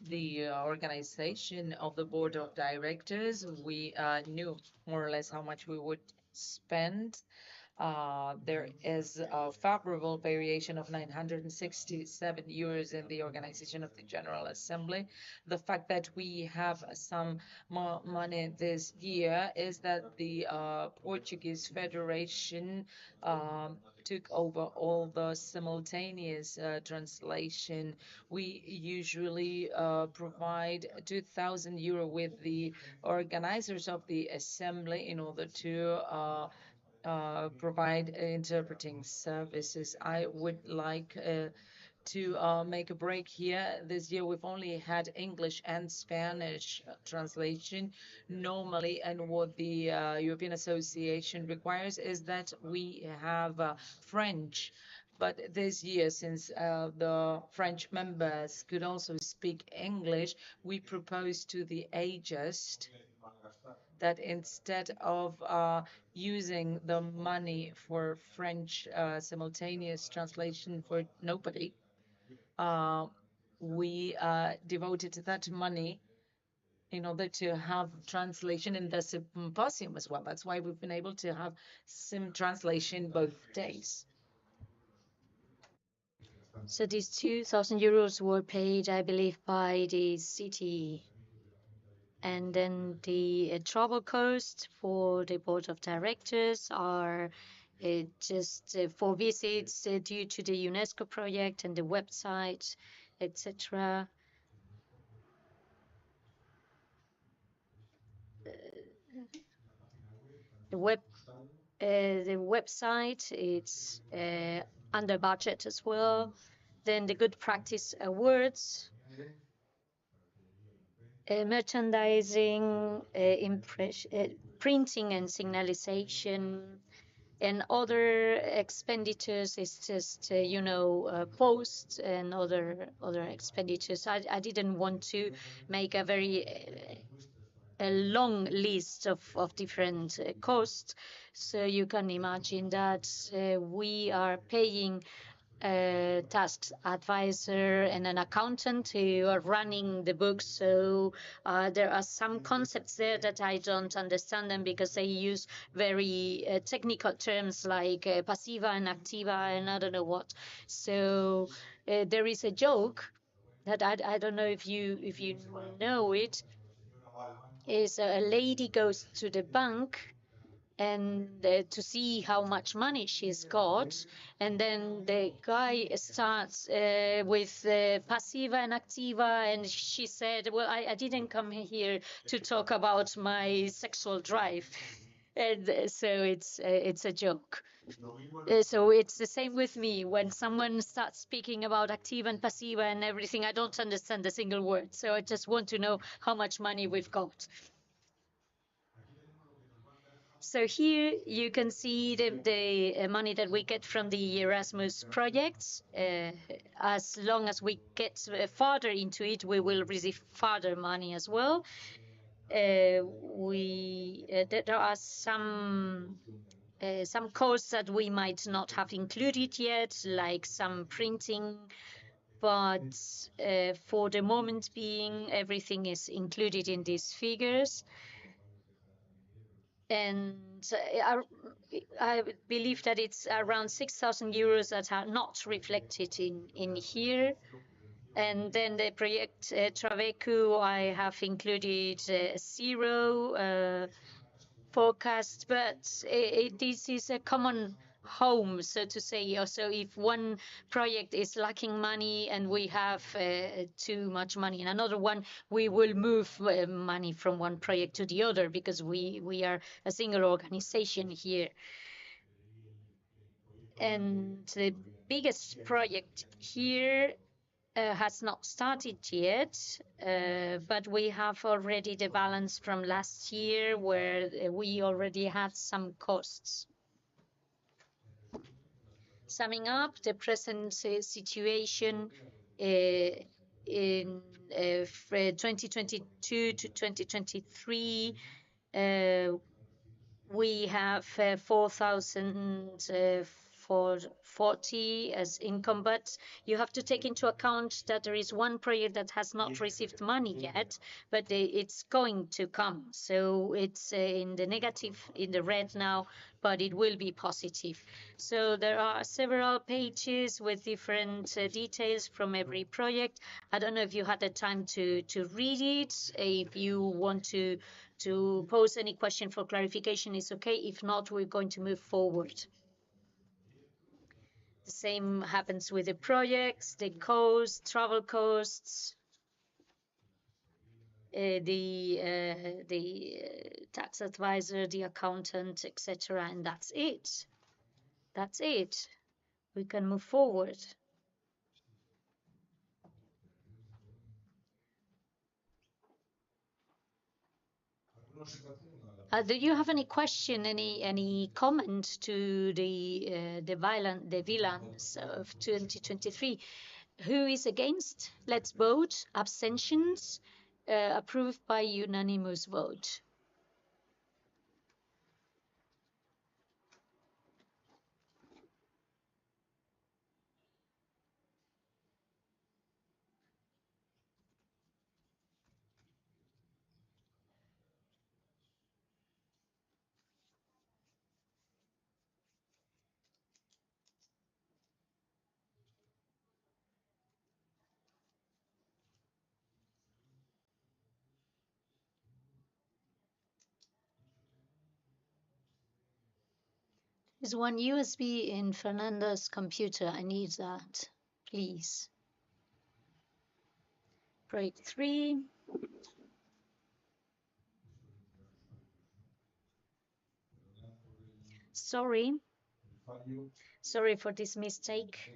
the organization of the board of directors. We knew more or less how much we would spend. There is a favorable variation of 967 euros in the organization of the General Assembly. The fact that we have some more money this year is that the Portuguese Federation took over all the simultaneous translation. We usually provide 2,000 euro with the organizers of the assembly in order to provide interpreting services. I would like to make a break here. This year we've only had English and Spanish translation normally, and what the European Association requires is that we have French. But this year, since the French members could also speak English, we propose to the AGEST that instead of using the money for French simultaneous translation for nobody, we devoted that money in order to have translation in the symposium as well. That's why we've been able to have sim translation both days. So these 2,000 euros were paid, I believe, by the city. And then the travel costs for the board of directors are just for visits due to the UNESCO project and the website, etc. The website it's under budget as well. Then the good practice awards, merchandising, printing and signalization, and other expenditures is just posts and other expenditures. I didn't want to make a very a long list of different costs, so you can imagine that we are paying a tax advisor and an accountant who are running the books. So there are some concepts there that I don't understand them because they use very technical terms like pasiva and activa and I don't know what. So there is a joke that I don't know if you know it. Is a lady goes to the bank and to see how much money she's got, and then the guy starts with passiva and activa, and she said, well, I didn't come here to talk about my sexual drive. And so it's a joke. So it's the same with me. When someone starts speaking about activa and passiva and everything, I don't understand a single word. So I just want to know how much money we've got. So here you can see the money that we get from the Erasmus projects. As long as we get further into it, we will receive further money as well. There are some costs that we might not have included yet, like some printing, but for the moment being, everything is included in these figures. And I believe that it's around 6,000 euros that are not reflected in here. And then the project Travecu, I have included 0 forecast, but this is a common home, so to say. Also, if one project is lacking money and we have too much money in another one, we will move money from one project to the other, because we are a single organization here. And the biggest project here has not started yet, but we have already the balance from last year, where we already had some costs. Summing up the present situation in 2022 to 2023, we have 4,440 as income, but you have to take into account that there is one project that has not received money yet, but it's going to come. So it's in the negative, in the red now, but it will be positive. So there are several pages with different details from every project. I don't know if you had the time to read it. If you want to pose any question for clarification, is okay. If not, we're going to move forward. The same happens with the projects, the costs, travel costs, the tax advisor, the accountant, etc. And that's it. That's it. We can move forward. Do you have any question, any comment to the balance of 2023? Who is against? Let's vote. Abstentions? Approved by unanimous vote. There's one USB in Fernanda's computer. I need that, please. Project 3. Sorry for this mistake.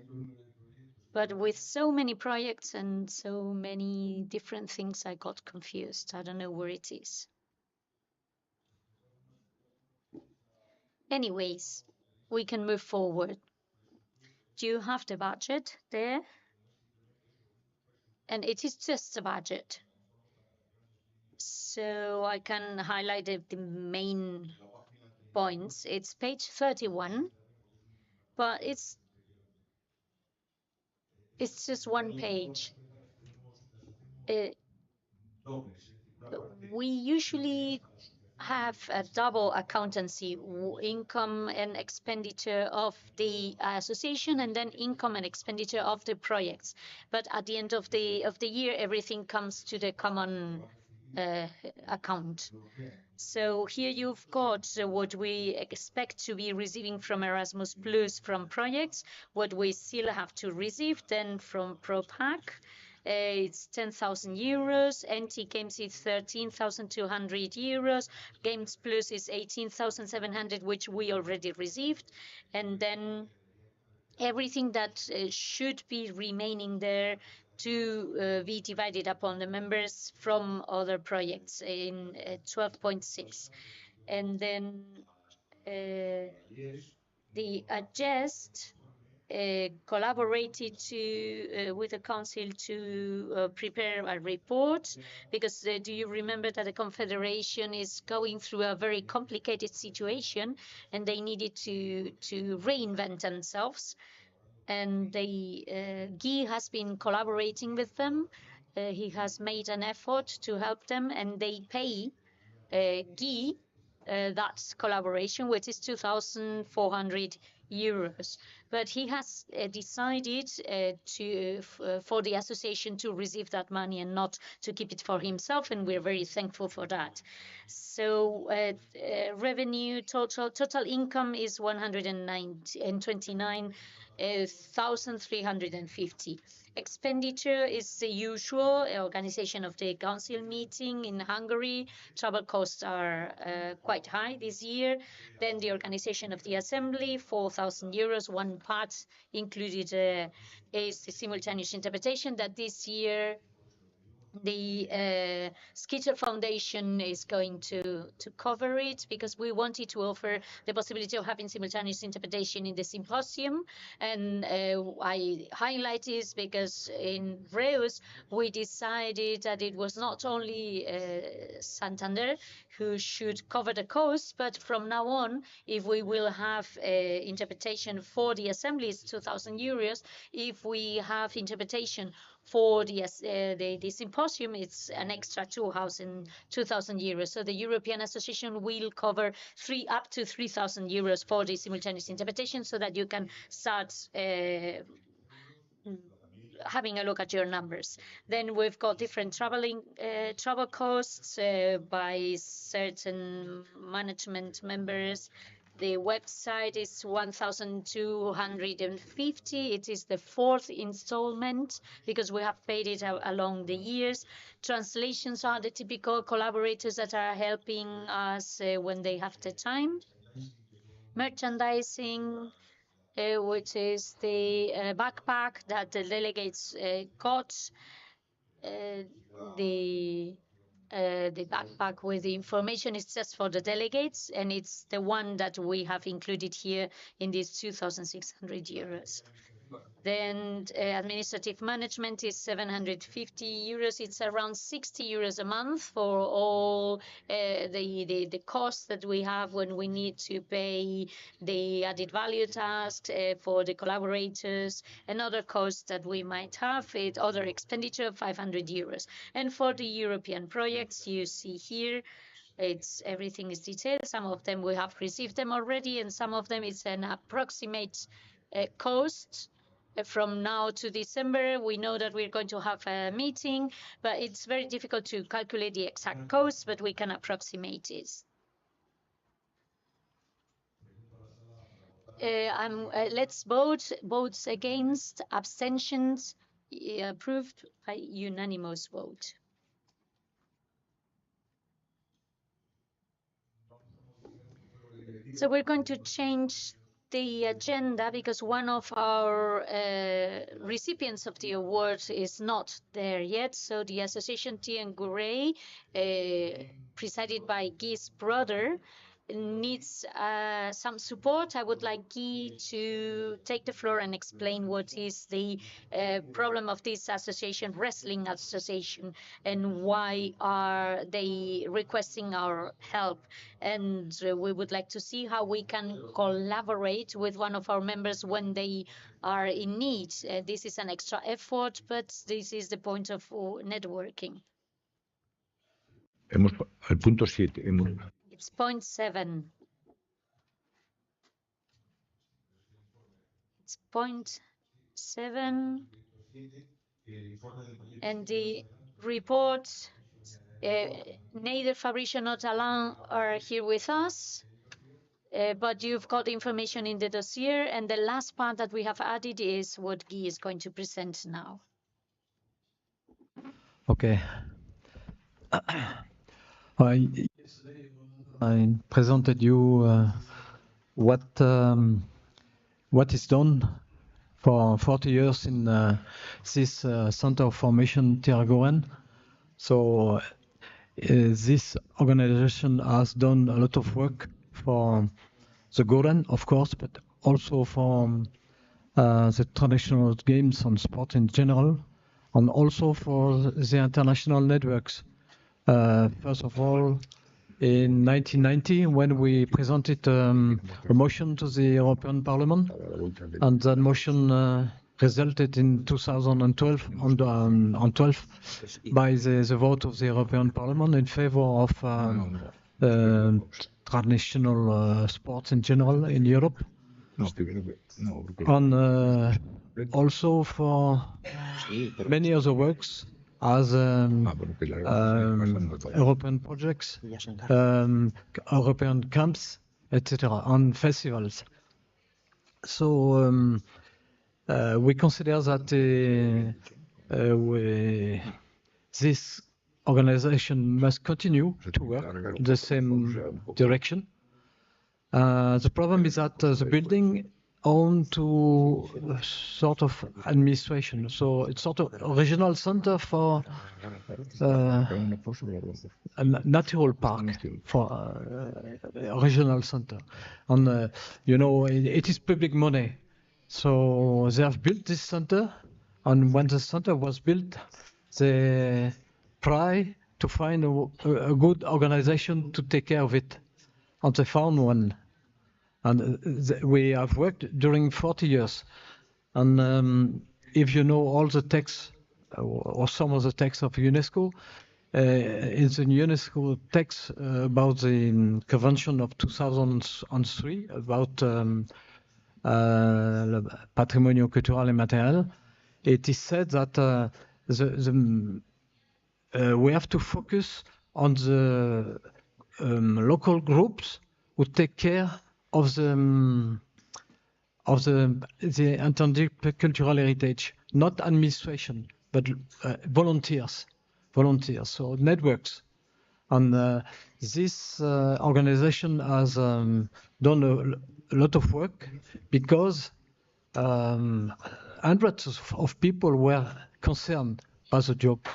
But with so many projects and so many different things, I got confused. I don't know where it is. Anyways, we can move forward. Do you have the budget there? And it is just a budget. So I can highlight the main points. It's page 31, but it's just one page. We usually have a double accountancy, income and expenditure of the association, and then income and expenditure of the projects. But at the end of the year, everything comes to the common account. So here you've got what we expect to be receiving from Erasmus Plus from projects, what we still have to receive then from ProPac, it's 10,000 euros. NT Games is 13,200 euros. Games Plus is 18,700, which we already received. And then everything that should be remaining there to be divided upon the members from other projects in 12.6. And then the adjust collaborated with the council to prepare a report, because do you remember that the confederation is going through a very complicated situation and they needed to reinvent themselves, and Guy has been collaborating with them. He has made an effort to help them, and they pay Guy that collaboration, which is 2,400 euros. But he has decided for the association to receive that money and not to keep it for himself, and we're very thankful for that. So revenue total income is 129,350. Expenditure is the usual organization of the council meeting in Hungary. Travel costs are quite high this year. Then the organization of the assembly, 4,000 euros. One part included is the simultaneous interpretation that this year the Xxiii Foundation is going to cover it, because we wanted to offer the possibility of having simultaneous interpretation in the symposium. And I highlight this because in Reus we decided that it was not only Santander who should cover the cost, but from now on, if we will have interpretation for the assembly, it's 2,000 euros. If we have interpretation for the symposium, it's an extra 2,000 euros. So the European Association will cover up to 3,000 euros for the simultaneous interpretation, so that you can start having a look at your numbers. Then we've got different travel costs by certain management members. The website is 1,250. It is the fourth installment because we have paid it along the years. Translations are the typical collaborators that are helping us when they have the time. Merchandising, which is the backpack that the delegates got. The backpack with the information is just for the delegates, and it's the one that we have included here in these 2,600 euros. Then administrative management is 750 euros. It's around 60 euros a month for all the costs that we have when we need to pay the added value task for the collaborators, and other costs that we might have, other expenditure of 500 euros. And for the European projects, you see here, everything is detailed. Some of them we have received them already, and some of them it's an approximate cost. From now to December, we know that we're going to have a meeting, but it's very difficult to calculate the exact cost, but we can approximate it. Let's vote. Votes against, abstentions, approved by unanimous vote. So we're going to change the agenda because one of our recipients of the award is not there yet. So the Association Tea and Gouret, presided by Guy's brother, needs some support. I would like Guy to take the floor and explain what is the problem of this association, wrestling association, and why are they requesting our help. And we would like to see how we can collaborate with one of our members when they are in need. This is an extra effort, but this is the point of networking. Al punto 7. It's point 7. It's point 7. And the report, neither Fabricio nor Alain are here with us, but you've got information in the dossier. And the last part that we have added is what Guy is going to present now. Okay. Yesterday I presented you what is done for 40 years in this Center of Formation Tiragoren. So this organization has done a lot of work for the Goren, of course, but also for the traditional games and sport in general, and also for the international networks. First of all, in 1990, when we presented a motion to the European Parliament, and that motion resulted in 2012 on 12 by the vote of the European Parliament in favor of traditional sports in general in Europe. And also for many other works as European projects, European camps, etc., and festivals. So we consider that this organization must continue to work in the same direction. The problem is that the building owned to sort of administration, so it's sort of a regional center for a natural park for a regional center, and you know it is public money. So they have built this center, and when the center was built, they try to find a good organization to take care of it, and they found one. And we have worked during 40 years. And if you know all the texts, or some of the texts of UNESCO, in the UNESCO text about the Convention of 2003 about Patrimonio Cultural et Material, it is said that we have to focus on the local groups who take care of the intended cultural heritage, not administration, but volunteers, so networks. And this organization has done a lot of work because hundreds of people were concerned by the job,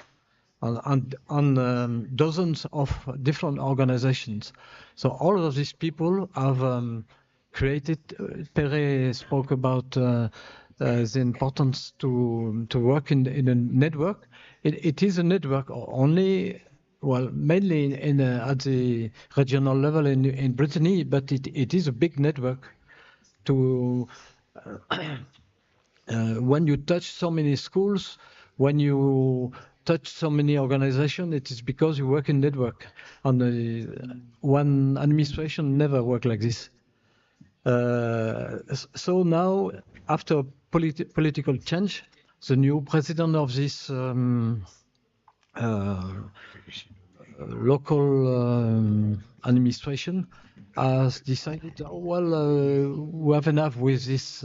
and dozens of different organizations. So all of these people have created. Pere spoke about the importance to work in a network. It is a network only, well, mainly at the regional level in Brittany, but it is a big network. To when you touch so many schools, when you touch so many organizations, it is because you work in network. And one administration never work like this. So now, after political change, the new president of this local administration has decided, well, we have enough with this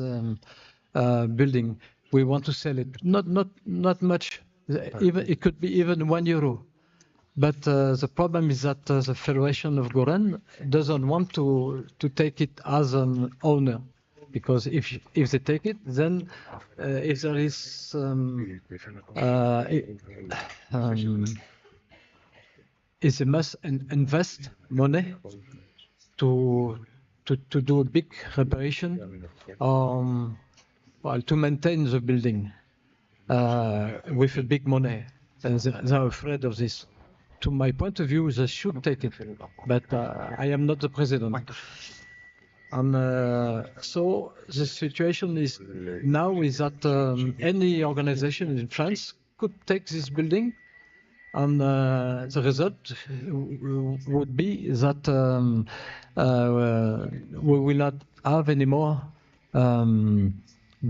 building. We want to sell it. Not much. Even it could be even €1. But the problem is that the Federation of Goren doesn't want to take it as an owner, because if they take it, then if there is if they must invest money to do a big reparation, well, to maintain the building with a big money, and they're afraid of this. To my point of view, they should take it, but I am not the president. And so the situation is now is that any organization in France could take this building, and the result would be that we will not have any more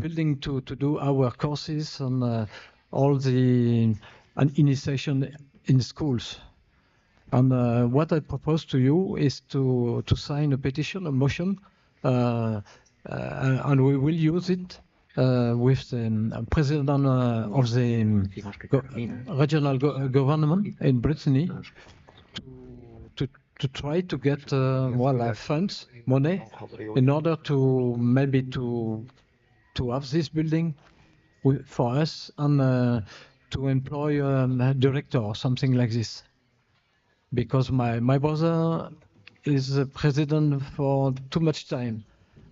building to do our courses and all the initiation in schools. And what I propose to you is to sign a petition, a motion, and we will use it with the president of the regional government in Brittany to try to get funds, money, in order to maybe to have this building for us and to employ a director or something like this. Because my brother is a president for too much time,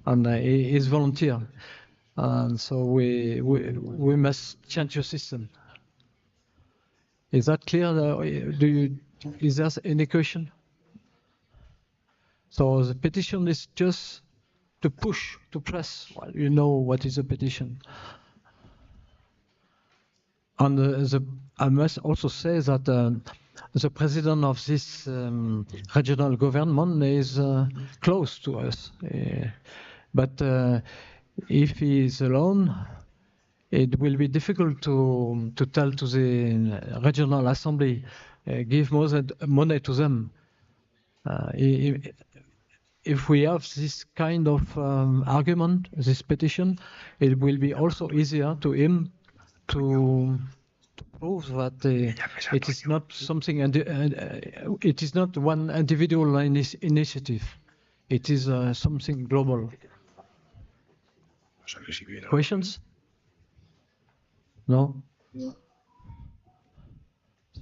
and he is volunteer, and so we must change the system. Is that clear? Is there any question? So the petition is just to push, to press. Well, you know what is a petition. And I must also say that the president of this regional government is close to us. But if he is alone, it will be difficult to tell to the regional assembly, give money to them. If we have this kind of argument, this petition, it will be also easier to him to prove that it is not something, it is not one individual initiative. It is something global. Questions? No?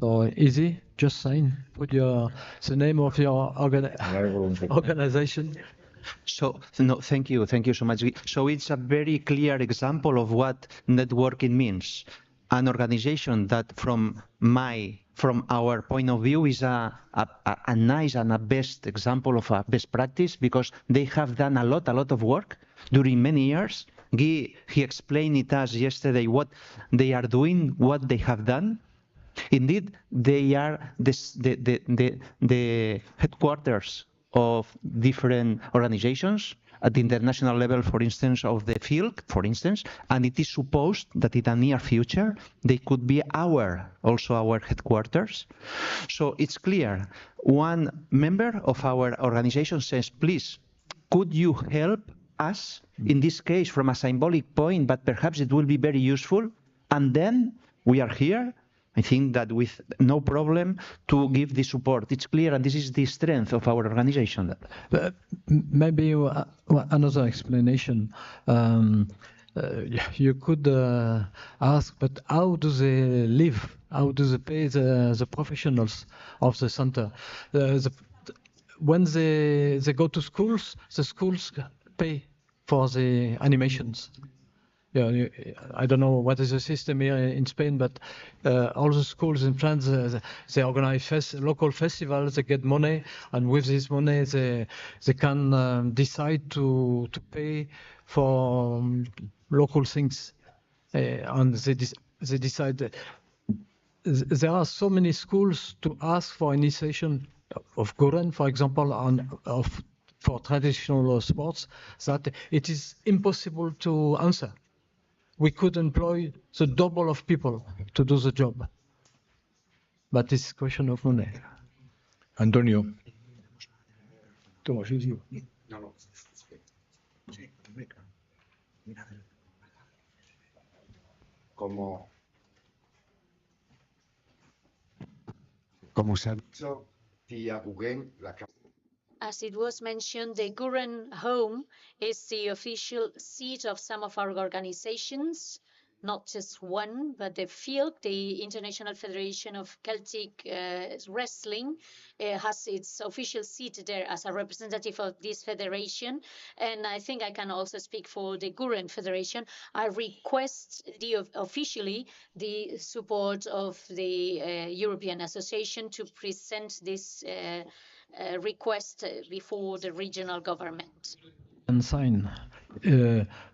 So easy, just sign. Put the name of your organization. So, no, thank you so much. So it's a very clear example of what networking means. An organization that from our point of view is a nice and a best example of a best practice, because they have done a lot of work during many years. Guy, he explained it us yesterday what they are doing, what they have done. Indeed, they are the headquarters of different organizations at the international level, for instance, of the field, for instance, and it is supposed that in the near future they could be also our headquarters. So it's clear. One member of our organization says, please, could you help us in this case from a symbolic point, but perhaps it will be very useful, and then we are here. I think that with no problem to give the support. It's clear, and this is the strength of our organization. Maybe another explanation. You could ask, but how do they live? How do they pay the professionals of the center? When they go to schools, the schools pay for the animations. Yeah, I don't know what is the system here in Spain, but all the schools in France, they organize local festivals, they get money, and with this money they can decide to pay for local things, and they decide. There are so many schools to ask for initiation of Goren, for example, for traditional sports, that it is impossible to answer. We could employ the double of people to do the job. But it's a question of money. Antonio. Como se ha dicho, Tia Guggen, la As it was mentioned, the Guren home is the official seat of some of our organizations, not just one, but the field, the International Federation of Celtic Wrestling, has its official seat there as a representative of this federation. And I think I can also speak for the Guren Federation. I request officially the support of the European Association to present this request before the regional government. And sign.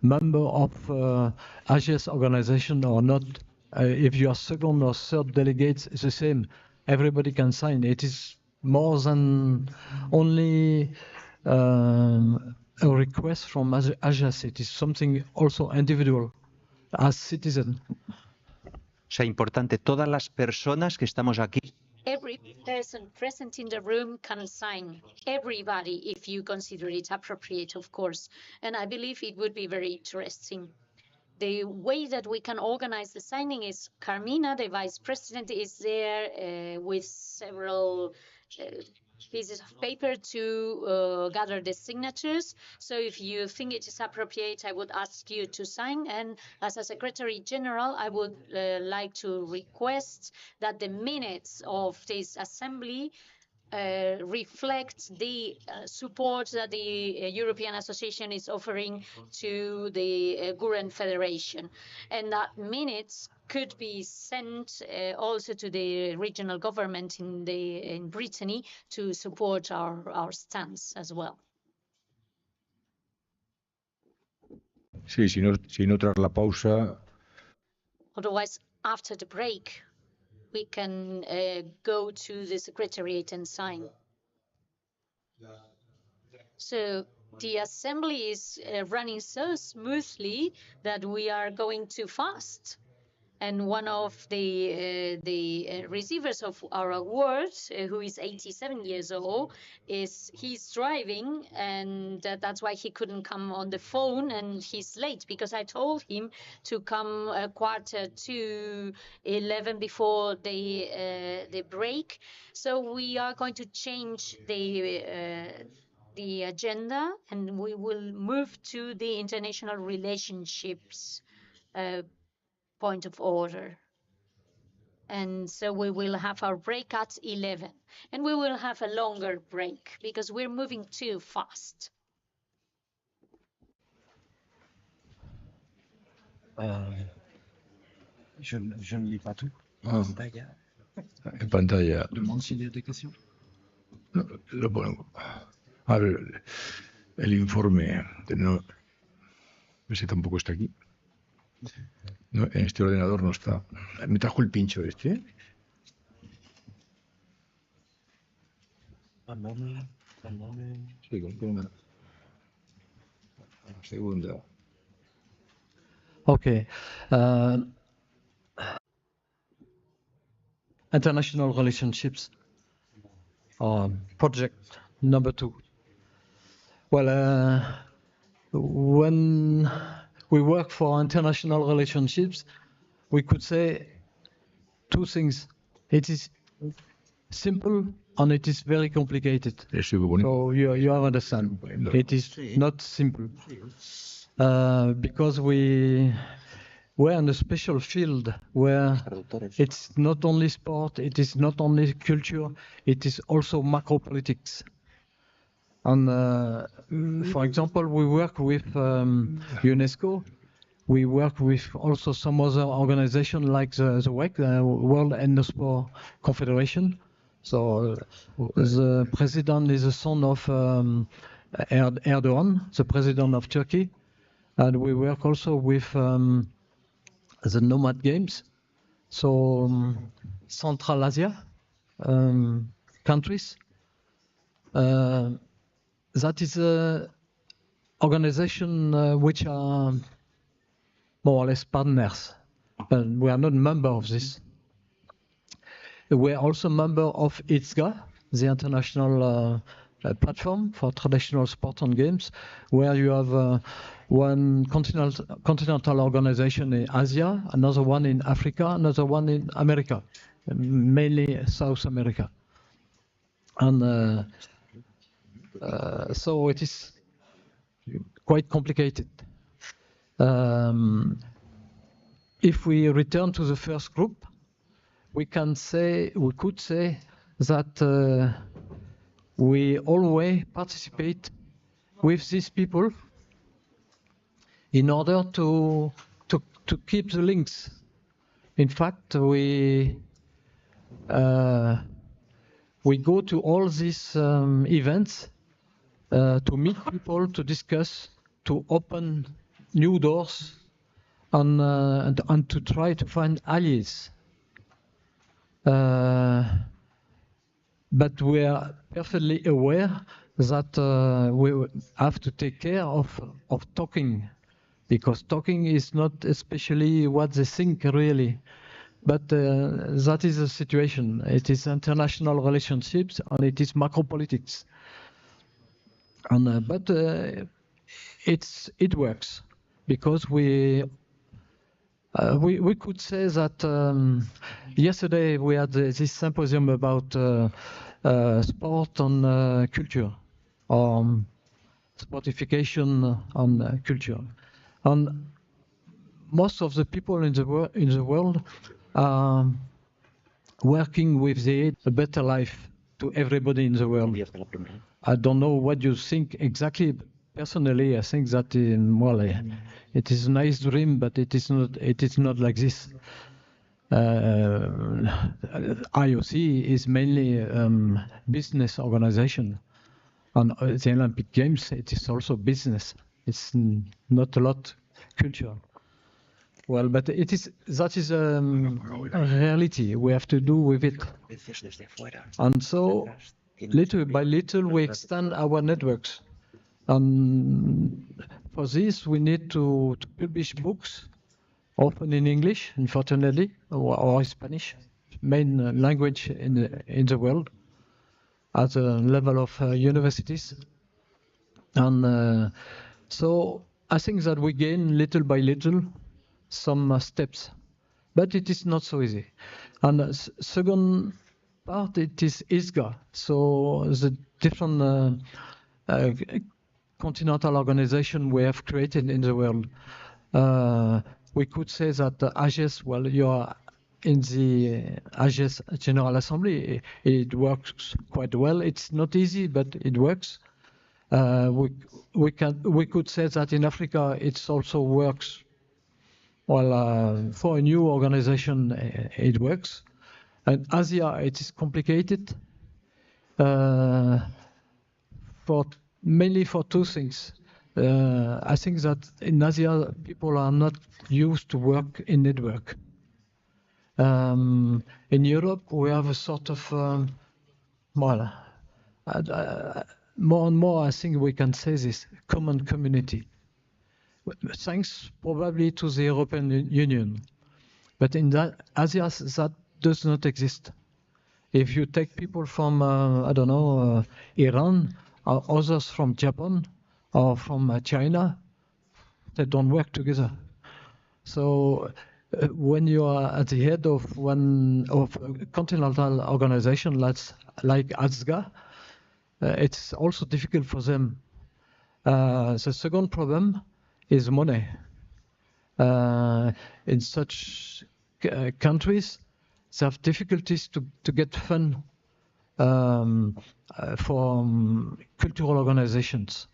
Member of AGS organization or not, if you are second or third delegates, it's the same. Everybody can sign. It is more than only a request from AGS. It is something also individual as citizen. O sea, importante, todas las personas que estamos aquí. Every person present in the room can sign. Everybody, if you consider it appropriate, of course. And I believe it would be very interesting. the way that we can organize the signing is Carmina, the vice president, is there with several pieces of paper to gather the signatures. So if you think it is appropriate, I would ask you to sign. And as a Secretary General, I would like to request that the minutes of this assembly reflect the support that the European Association is offering to the Guren Federation, and that minutes could be sent also to the regional government in Brittany to support our stance as well. Sí, si no tras la pausa. Otherwise, after the break, we can go to the Secretariat and sign. So the assembly is running so smoothly that we are going too fast. And one of the receivers of our awards, who is 87 years old, he's driving, and that's why he couldn't come on the phone, and he's late because I told him to come 11:15 before the break. So we are going to change the agenda, and we will move to the international relationships point of order. And so we will have our break at 11, and we will have a longer break because we're moving too fast. Je ne lis pas tout. En pantalla. Demande s'il y a des questions. No, lo pongo. A ver, el informe. No, ese tampoco está aquí. No, en este ordenador no está. Me trajo el pincho este. Sí, con una segunda. Okay. International relationships. Project number 2. Well, when we work for international relationships, we could say two things. It is simple and it is very complicated. So you understand. It is not simple. Because we're in a special field where it's not only sport, it is not only culture, it is also macro politics. And for example, we work with UNESCO. We work with also some other organization like the WEC, the World Endosport Confederation. So the president is the son of Erdogan, the president of Turkey. And we work also with the Nomad Games. So Central Asia countries. That is an organization which are more or less partners. And we are not a member of this. We are also a member of Xxiii, the international platform for traditional sport and games, where you have one continental organization in Asia, another one in Africa, another one in America, mainly South America. And so it is quite complicated. If we return to the first group, we could say that we always participate with these people in order to keep the links. In fact, we go to all these events to meet people, to discuss, to open new doors, and to try to find allies. But we are perfectly aware that we have to take care of talking, because talking is not especially what they think really. But that is the situation. It is international relationships and it is macro politics. And but it works because we we could say that yesterday we had this symposium about sport and culture, or sportification and culture, and most of the people in the world are working with a better life to everybody in the world. I don't know what you think exactly. Personally, I think that it is a nice dream, but it is not. It is not like this. IOC is mainly business organization, and the Olympic Games, it is also business. It's not a lot culture. Well, but that is a reality. We have to do with it. And so, little by little, we extend our networks. And for this, we need to publish books, often in English, unfortunately, or Spanish, main language in the world, at the level of universities. And so I think that we gain little by little some steps, but it is not so easy. And the second part, it is ISGA, so the different continental organization we have created in the world. We could say that AGES, well, you are in the AGES General Assembly. It works quite well. It's not easy, but it works. We could say that in Africa it also works. Well, for a new organization, it works. And Asia, it is complicated. Mainly for two things. I think that in Asia, people are not used to work in network. In Europe, we have a sort of, more and more, I think we can say this, common community. Thanks probably to the European Union. But in Asia, that does not exist. If you take people from, Iran, or others from Japan, or from China, they don't work together. So when you are at the head of a continental organization like ASGA, it's also difficult for them. The second problem is money. In such countries, they have difficulties to get fund for cultural organizations.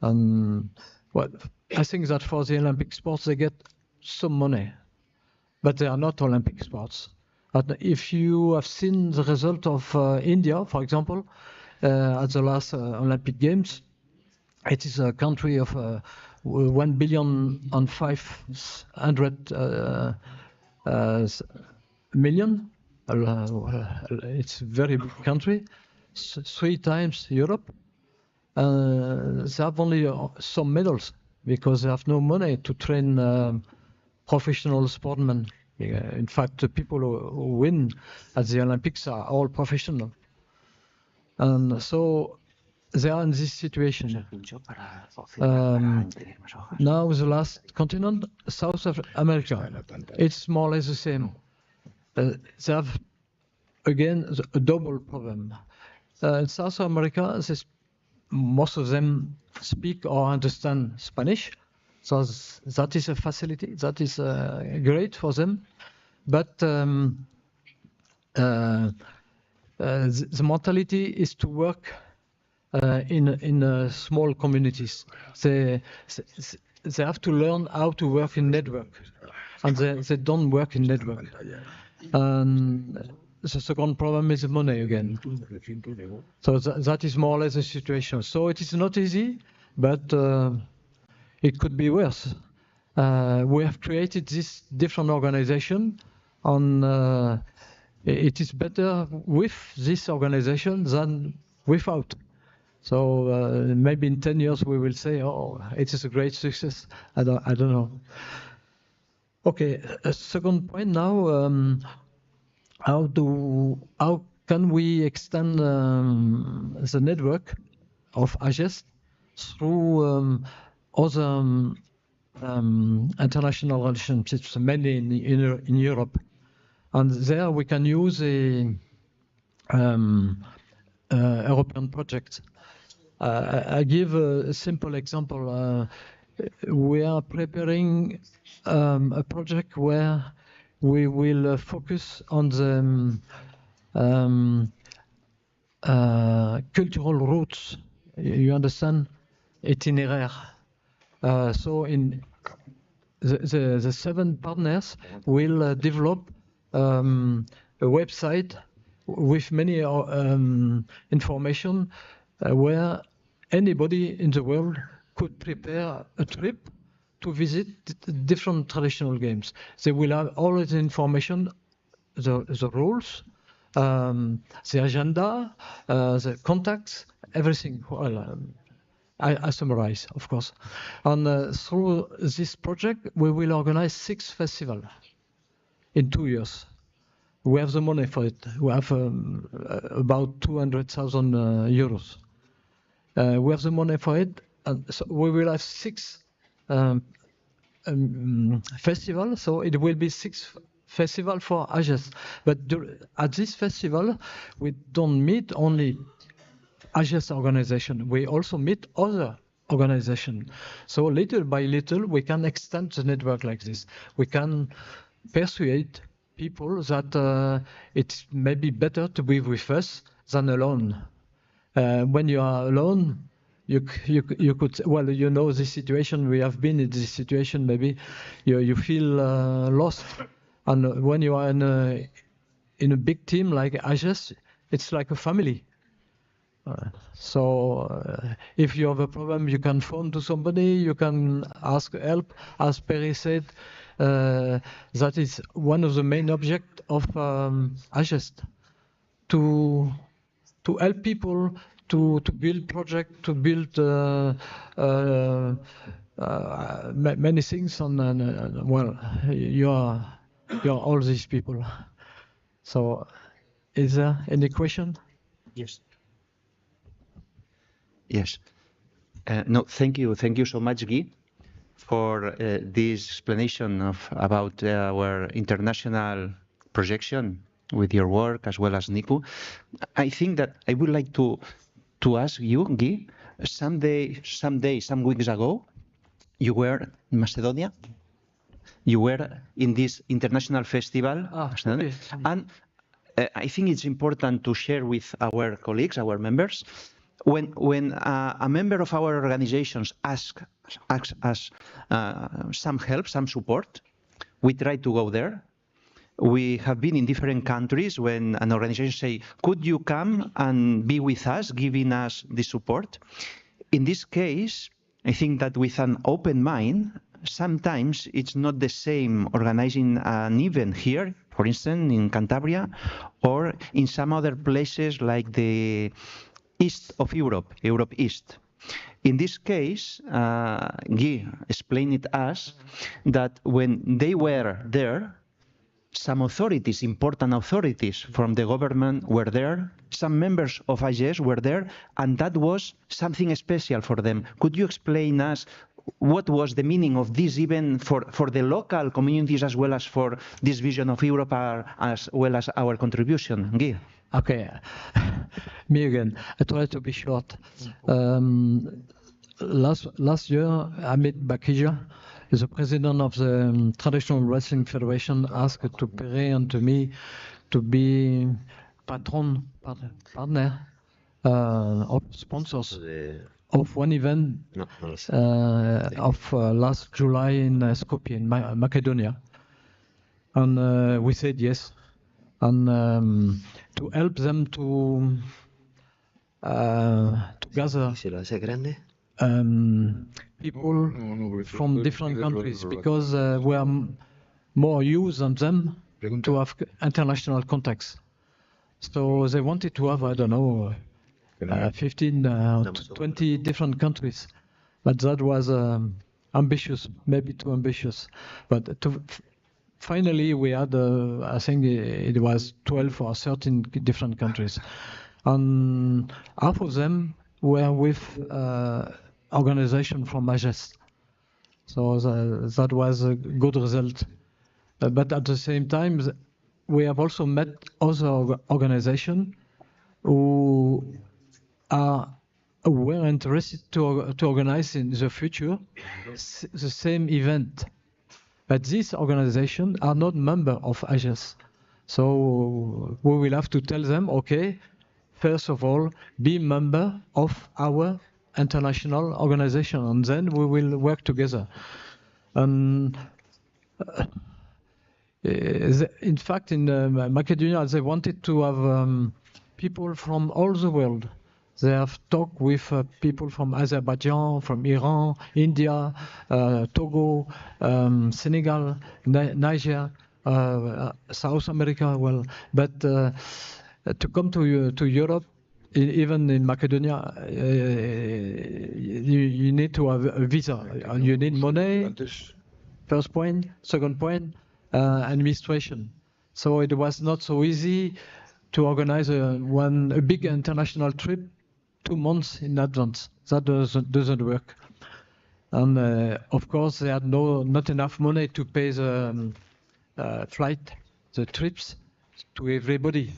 Well, I think that for the Olympic sports, they get some money, but they are not Olympic sports. And if you have seen the result of India, for example, at the last Olympic Games, it is a country of 1 billion and 500 million. It's a very big country, 3 times Europe. They have only some medals because they have no money to train professional sportsmen. In fact, the people who win at the Olympics are all professional. And so they are in this situation. Now the last continent, South America, it's more or less the same. They have, again, a double problem. In South America, most of them speak or understand Spanish, so that is a facility, that is great for them. But the mentality is to work in small communities. They have to learn how to work in network, and they don't work in network. And the second problem is money again. So that is more or less the situation. So it is not easy, but it could be worse. We have created this different organization, and it is better with this organization than without. So maybe in 10 years we will say, oh, it is a great success. I don't know. Okay, a second point now. How can we extend the network of AGES through other international relationships, mainly in Europe. And there we can use a European project. I give a simple example. We are preparing a project where we will focus on the cultural roots. You understand? Itinéraire. So in the 7 partners will develop a website with many information where anybody in the world could prepare a trip to visit different traditional games. They will have all the information, the rules, the agenda, the contacts, everything. Well, I summarize, of course. And through this project, we will organize 6 festivals in 2 years. We have the money for it. We have about 200,000 euros. We have the money for it, and so we will have 6 festivals. So it will be 6 festivals for Ages. But at this festival, we don't meet only Ages organization. We also meet other organizations. So little by little, we can extend the network like this. We can persuade people that it may be better to be with us than alone. When you are alone, you could, well, you know the situation. We have been in this situation. Maybe you feel lost. And when you are in a big team like Ages, it's like a family. So if you have a problem, you can phone to somebody, you can ask help. As Perry said, that is one of the main objects of Ages, to help people to build projects, to build many things. And well, you are all these people. So is there any question? Yes. Yes. No, thank you. Thank you so much, Guy, for this explanation about our international projection with your work as well as Niku. I think that I would like to ask you, Guy, some weeks ago, you were in Macedonia. You were in this international festival, Okay. and I think it's important to share with our colleagues, our members, when a member of our organizations asks us some help, some support, we try to go there. We have been in different countries when an organization say, could you come and be with us, giving us the support? In this case, I think that with an open mind, sometimes it's not the same organizing an event here, for instance, in Cantabria, or in some other places like the east of Europe, Europe East. In this case, Guy explained it us that when they were there, some authorities, important authorities from the government were there, some members of IGS were there, and that was something special for them. Could you explain us what was the meaning of this event for the local communities as well as for this vision of Europe as well as our contribution? Guy? Okay, me again. I try to be short. Last year, Amit Bakija, the president of the Traditional Wrestling Federation, asked to Perret and to me to be partner of sponsors of one event of last July in Skopje, in Macedonia. And we said yes. And to help them to gather people from different countries, because we are more used than them to have international contacts. So they wanted to have, I don't know, 15 to 20 different countries. But that was ambitious, maybe too ambitious. But finally, we had, I think it was 12 or 13 different countries. And half of them were with organization from Ages. So that was a good result. But at the same time, we have also met other organizations who were interested to organize in the future the same event. But these organizations are not members of AGES. So we will have to tell them, okay, first of all, be member of our international organization, and then we will work together. And in fact, in Macedonia, they wanted to have people from all the world. They have talked with people from Azerbaijan, from Iran, India, Togo, Senegal, Niger, South America. Well, but to come to Europe, even in Macedonia, you need to have a visa, and you need money. First point. Second point, administration. So it was not so easy to organize a big international trip 2 months in advance. That doesn't work. And of course, they had not enough money to pay the flight, the trips to everybody.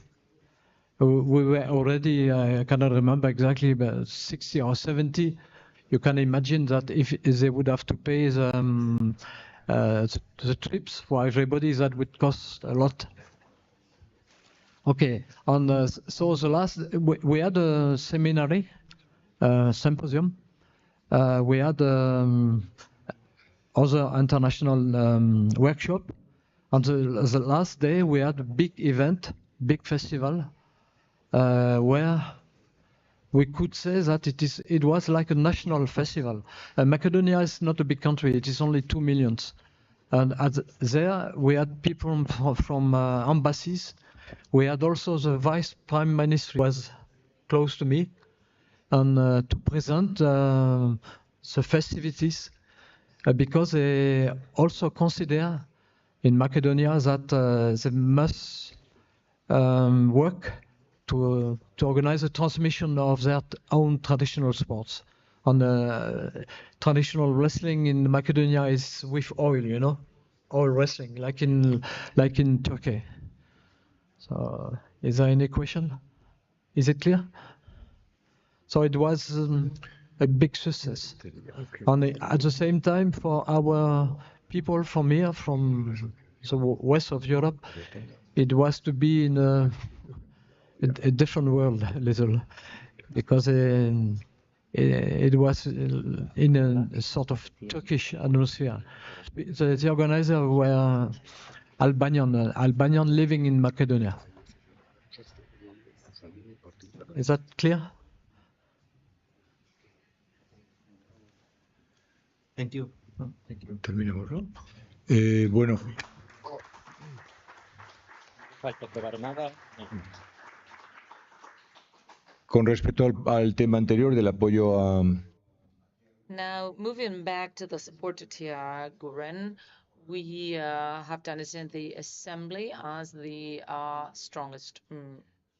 We were already, I cannot remember exactly, but 60 or 70. You can imagine that if they would have to pay the trips for everybody, that would cost a lot. Okay, so the last, we had a seminary, symposium. We had other international workshop. On the last day, we had a big event, big festival, where we could say that it was like a national festival. Macedonia is not a big country; it is only 2 million. And there we had people from embassies. We had also the vice prime minister was close to me, and to present the festivities, because they also consider in Macedonia that they must work to organize a transmission of their own traditional sports. And traditional wrestling in Macedonia is with oil, oil wrestling, like in Turkey. So, is there any question? Is it clear? So it was a big success. And at the same time, for our people from here, from the west of Europe, it was to be in a different world a little, because it was in a sort of Turkish atmosphere. The organizers were Albanian living in Macedonia. Is that clear? Thank you. Terminamos, ¿no? Bueno. Con respecto al tema anterior del apoyo a... Now, moving back to the support to Guren, we have done it in the Assembly as the strongest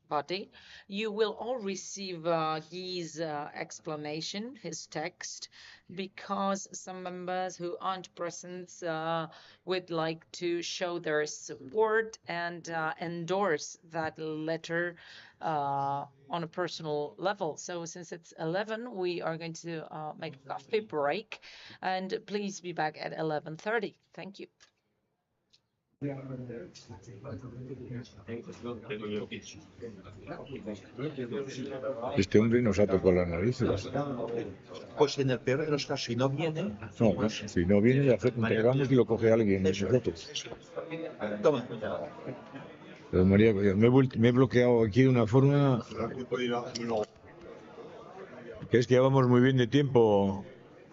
body. You will all receive Guy's explanation, his text, because some members who aren't present would like to show their support and endorse that letter on a personal level. So since it's 11, we are going to make a coffee break, and please be back at 11:30. Thank you. Este hombre nos ha tocado las narices. Pues en el peor de los casos, si no viene... No, si no viene, le entregamos y lo coge alguien. Toma. Pero María, me he bloqueado aquí de una forma que es que ya vamos muy bien de tiempo.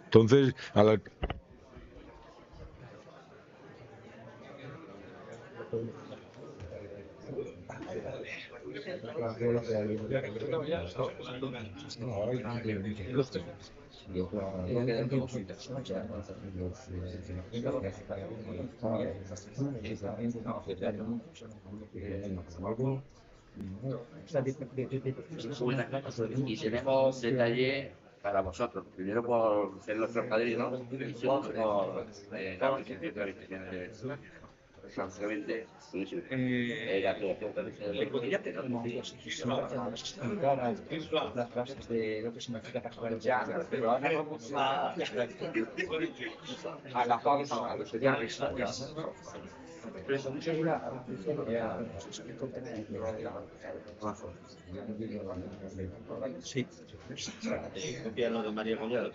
Entonces, a la... Y tenemos detalle para vosotros. Primero por ser nuestros padrinos y segundo por la organización tradicionales. Básicamente, la creación explicar las bases de lo que significa jugar el jazz, pero ahora vamos a la pausa, a los señales. Muchas gracias. Sí. Piano de María Goñado.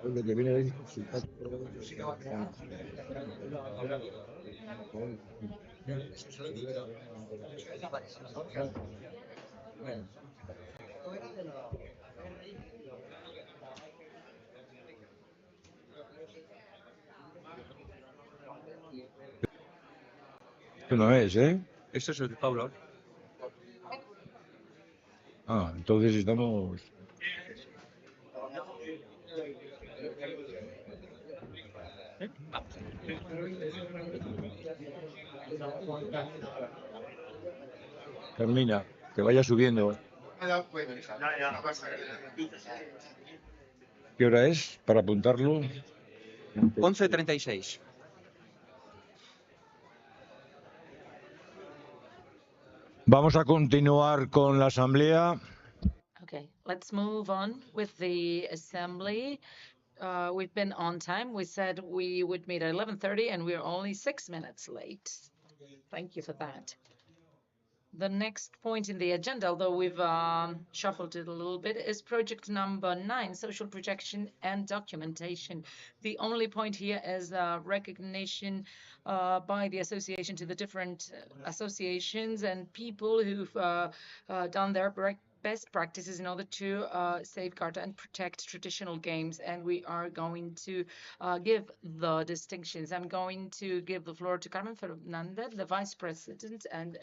Lo que viene es consultar. Esto no es, ¿eh? Esto es el de Pablo. Ah, entonces estamos. Termina, que vaya subiendo. ¿Qué hora es para apuntarlo? 11:36. Vamos a continuar con la asamblea. Okay, let's move on with the assembly. We've been on time. We said we would meet at 11:30 and we're only 6 minutes late. Thank you for that. The next point in the agenda, although we've shuffled it a little bit, is project number 9, social projection and documentation. The only point here is recognition by the association to the different associations and people who've done their best practices in order to safeguard and protect traditional games. And we are going to give the distinctions. I'm going to give the floor to Carmen Fernandez, the Vice President and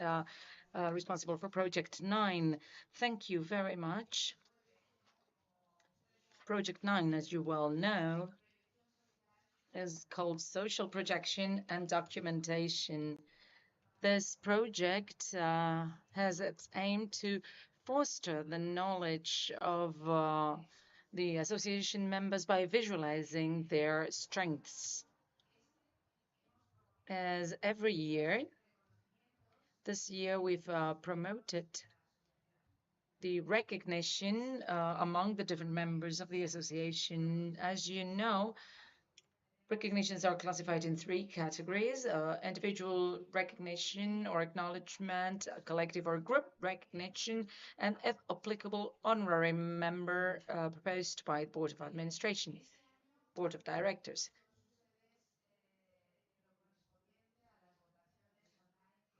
responsible for Project 9. Thank you very much. Project 9, as you well know, is called Social Projection and Documentation. This project has its aim to foster the knowledge of the association members by visualizing their strengths. As every year, this year we've promoted the recognition among the different members of the association. As you know, recognitions are classified in 3 categories: individual recognition or acknowledgement, collective or group recognition, and, if applicable, honorary member proposed by the Board of Administration, Board of Directors.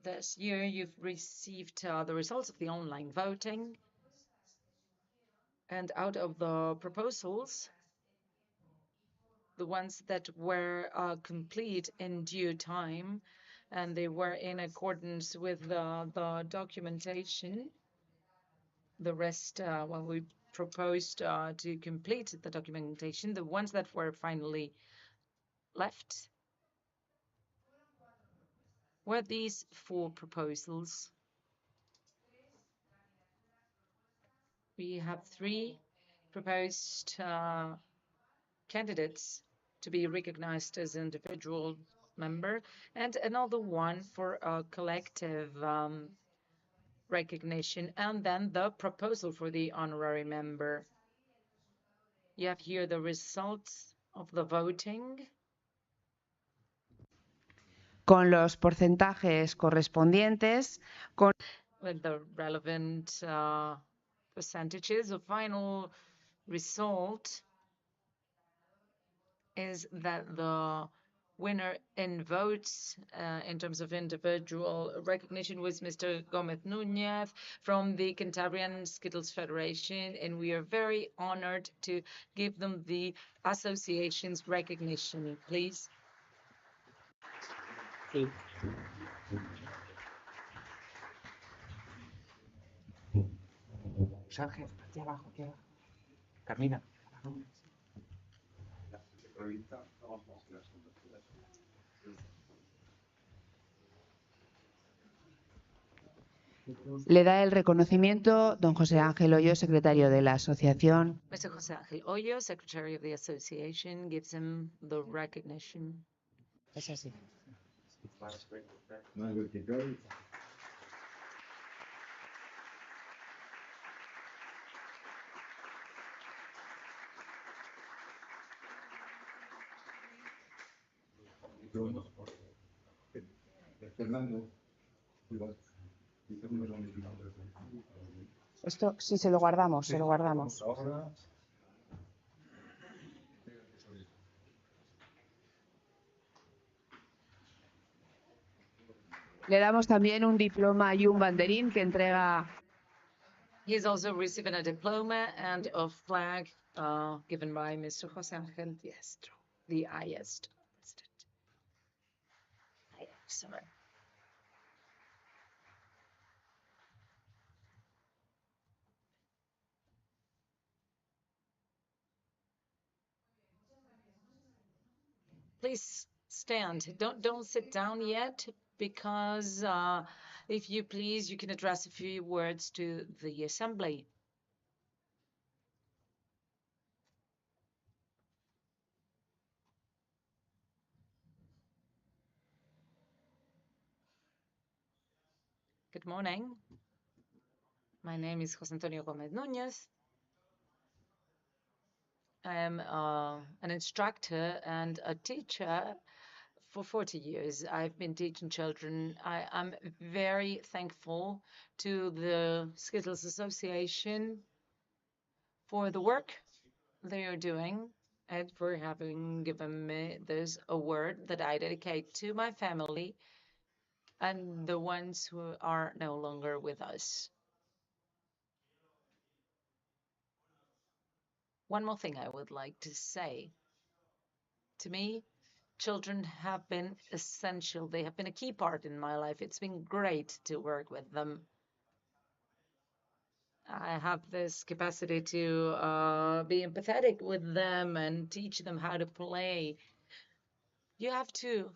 This year, you've received the results of the online voting. And out of the proposals, the ones that were complete in due time, and they were in accordance with the documentation. The rest, well, we proposed to complete the documentation. The ones that were finally left were these 4 proposals. We have 3 proposed candidates to be recognized as individual member, and another one for a collective recognition, and then the proposal for the honorary member. You have here the results of the voting. Con los porcentajes correspondientes, with the relevant percentages. The final result is that the winner in votes in terms of individual recognition was Mr. Gomez Nunez from the Cantabrian Skittles Federation, and we are very honored to give them the association's recognition. Please. Sánchez, aquí abajo, aquí abajo. Carmina. Le da el reconocimiento don José Ángel Hoyo, secretario de la asociación. Mr. José Ángel Hoyo, Secretary of the Association, gives him the recognition. Es así. Esto sí se lo guardamos, se lo guardamos. Le damos también un diploma y un banderín que entrega. He's also receiving a diploma and a flag given by Mr. José Ángel Diestro, the highest president. Sorry. Please stand. Don't sit down yet, because if you please, you can address a few words to the Assembly. Good morning. My name is José Antonio Gómez Núñez. I am an instructor and a teacher for 40 years. I've been teaching children. I'm very thankful to the Skittles Association for the work they are doing and for having given me this award that I dedicate to my family and the ones who are no longer with us. One more thing I would like to say. To me, children have been essential. They have been a key part in my life. It's been great to work with them. I have this capacity to be empathetic with them and teach them how to play. You have to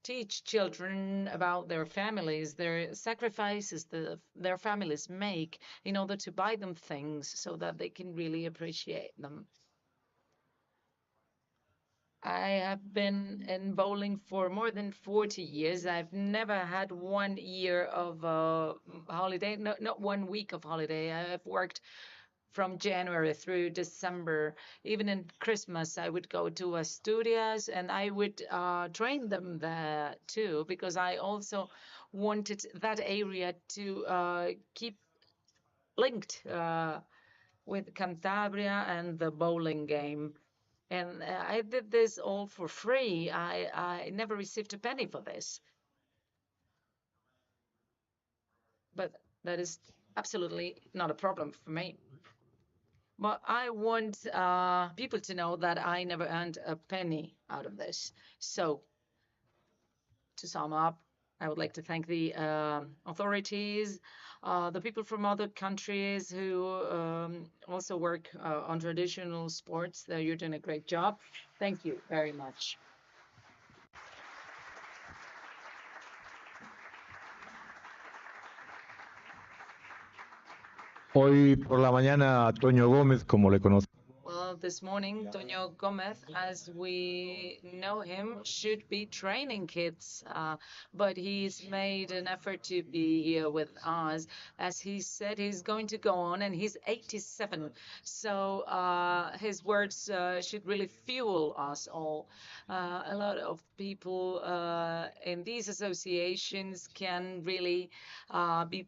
teach children about their families, their sacrifices their families make in order to buy them things so that they can really appreciate them. I have been in bowling for more than 40 years. I've never had 1 year of holiday, not 1 week of holiday. I've worked from January through December. Even in Christmas, I would go to Asturias and I would train them there too, because I also wanted that area to keep linked with Cantabria and the bowling game. And I did this all for free. I never received a penny for this. But that is absolutely not a problem for me. But I want people to know that I never earned a penny out of this. So, to sum up, I would like to thank the authorities, the people from other countries who also work on traditional sports. You're doing a great job. Thank you very much. Hoy por la mañana, Toño Gómez, como le conozco. Well, this morning, Toño Gómez, as we know him, should be training kids, but he's made an effort to be here with us. As he said, he's going to go on, and he's 87. So his words should really fuel us all. A lot of people in these associations can really be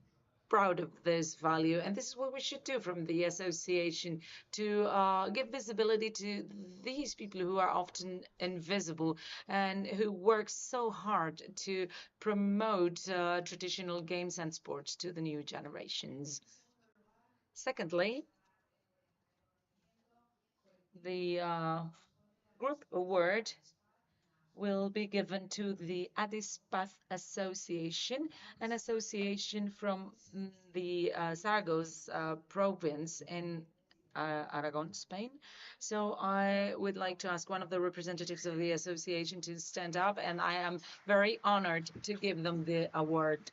proud of this value, and this is what we should do from the association, to give visibility to these people who are often invisible and who work so hard to promote traditional games and sports to the new generations. Secondly, the group award will be given to the Addis Path Association, an association from the Zaragoza province in Aragon, Spain. So I would like to ask one of the representatives of the association to stand up, and I am very honored to give them the award.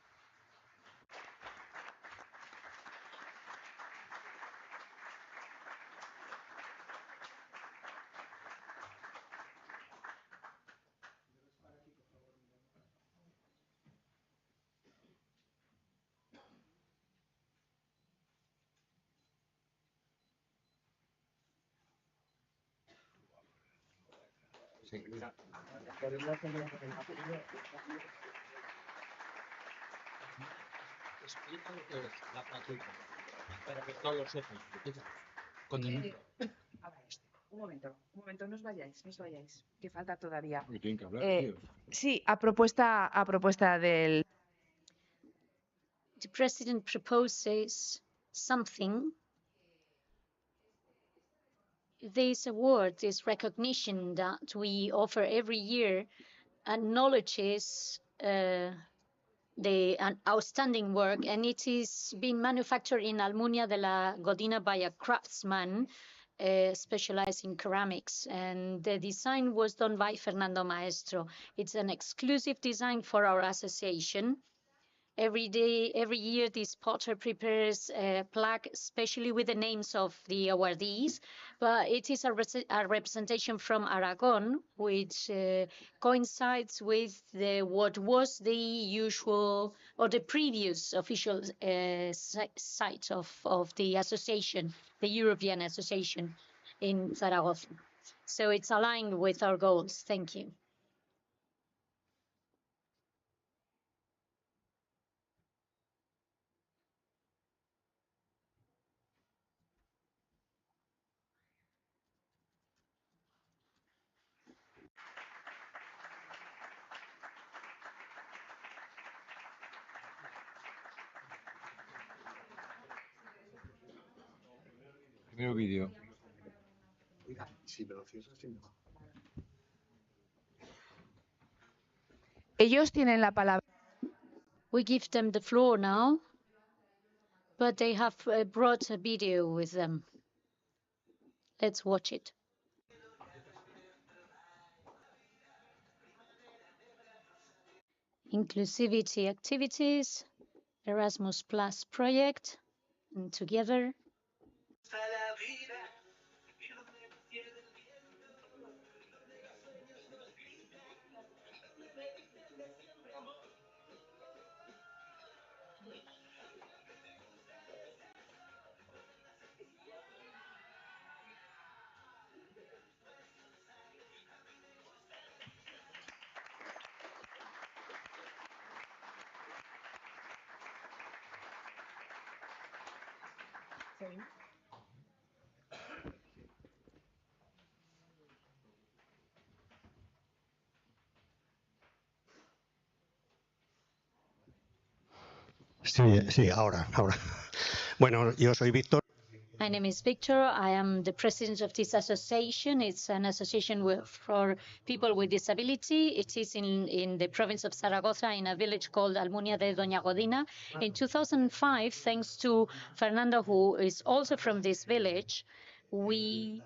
Explica lo que es la patrulla, para que todos lo sepan. Con el... Un momento, no os vayáis, que falta todavía. Porque tienen que hablar, tío. Sí, a propuesta del... The president proposes something. This award, this recognition that we offer every year, acknowledges the outstanding work, and it is being manufactured in Almunia de la Godina by a craftsman specialized in ceramics, and the design was done by Fernando Maestro. It's an exclusive design for our association. Every year, this potter prepares a plaque, especially with the names of the awardees, but it is a representation from Aragon, which coincides with what was the usual or the previous official site of the association, the European Association in Zaragoza. So it's aligned with our goals. Thank you. Primero vídeo. Sí, pero sí, no. Ellos tienen la palabra. We give them the floor now, but they have brought a video with them. Let's watch it. Inclusivity activities, Erasmus Plus project, and together. Sí, ahora. Bueno, yo soy Víctor. My name is Victor. I am the president of this association. It's an association for people with disability. It is in the province of Zaragoza in a village called Almunia de Doña Godina. In 2005, thanks to Fernando, who is also from this village, we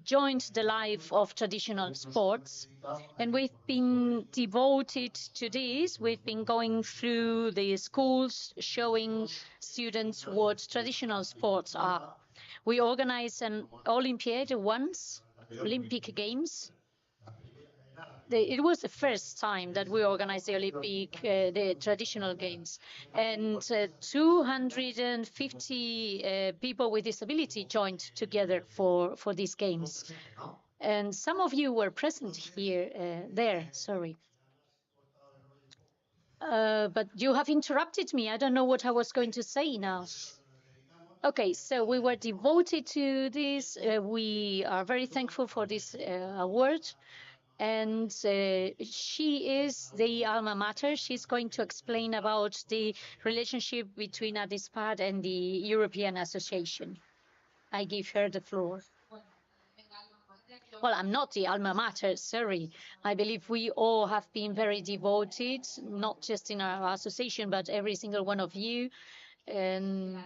joined the life of traditional sports, and we've been devoted to this. We've been going through the schools, showing students what traditional sports are. We organized an Olympiad once, Olympic Games. It was the first time that we organized the traditional games, and 250 people with disability joined together for these games. And some of you were present there, sorry. But you have interrupted me. I don't know what I was going to say now. Okay, so we were devoted to this. We are very thankful for this award. And she is the alma mater. She's going to explain about the relationship between ADISPAD and the European Association. I give her the floor. Well, I'm not the alma mater, sorry. I believe we all have been very devoted, not just in our association, but every single one of you. And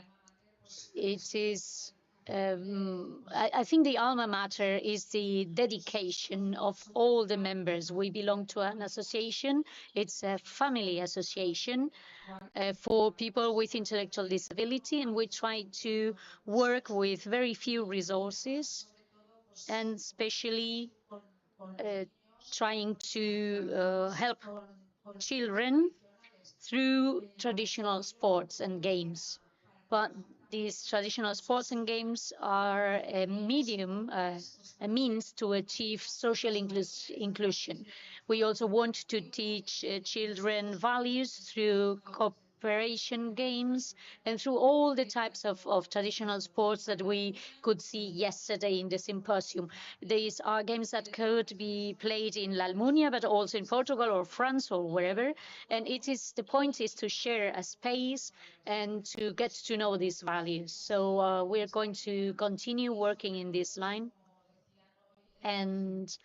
it is... I think the alma mater is the dedication of all the members. We belong to an association. It's a family association for people with intellectual disability, and we try to work with very few resources, and especially trying to help children through traditional sports and games. But these traditional sports and games are a medium, a means to achieve social inclusion. We also want to teach children values through cooperation games and through all the types of traditional sports that we could see yesterday in the symposium. These are games that could be played in La Almunia, but also in Portugal or France or wherever. And the point is to share a space and to get to know these values. So we're going to continue working in this line. And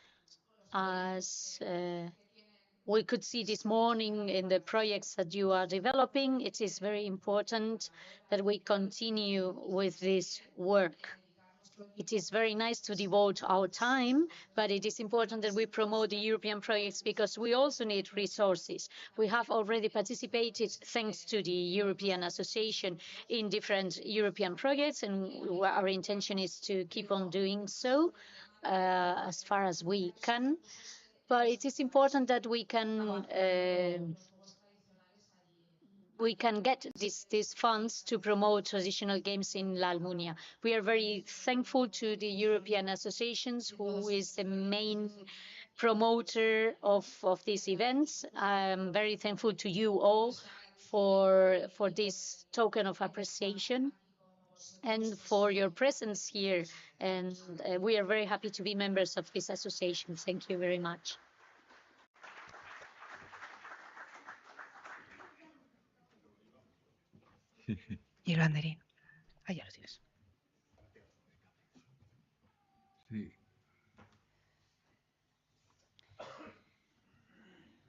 as we could see this morning in the projects that you are developing, it is very important that we continue with this work. It is very nice to devote our time, but it is important that we promote the European projects because we also need resources. We have already participated, thanks to the European Association, in different European projects, and our intention is to keep on doing so as far as we can. But it is important that we can get these funds to promote traditional games in La Almunia. We are very thankful to the European associations, who is the main promoter of these events. I'm very thankful to you all for this token of appreciation and for your presence here. And we are very happy to be members of this association. Thank you very much. Y el banderín. Ah, ya lo tienes. Sí.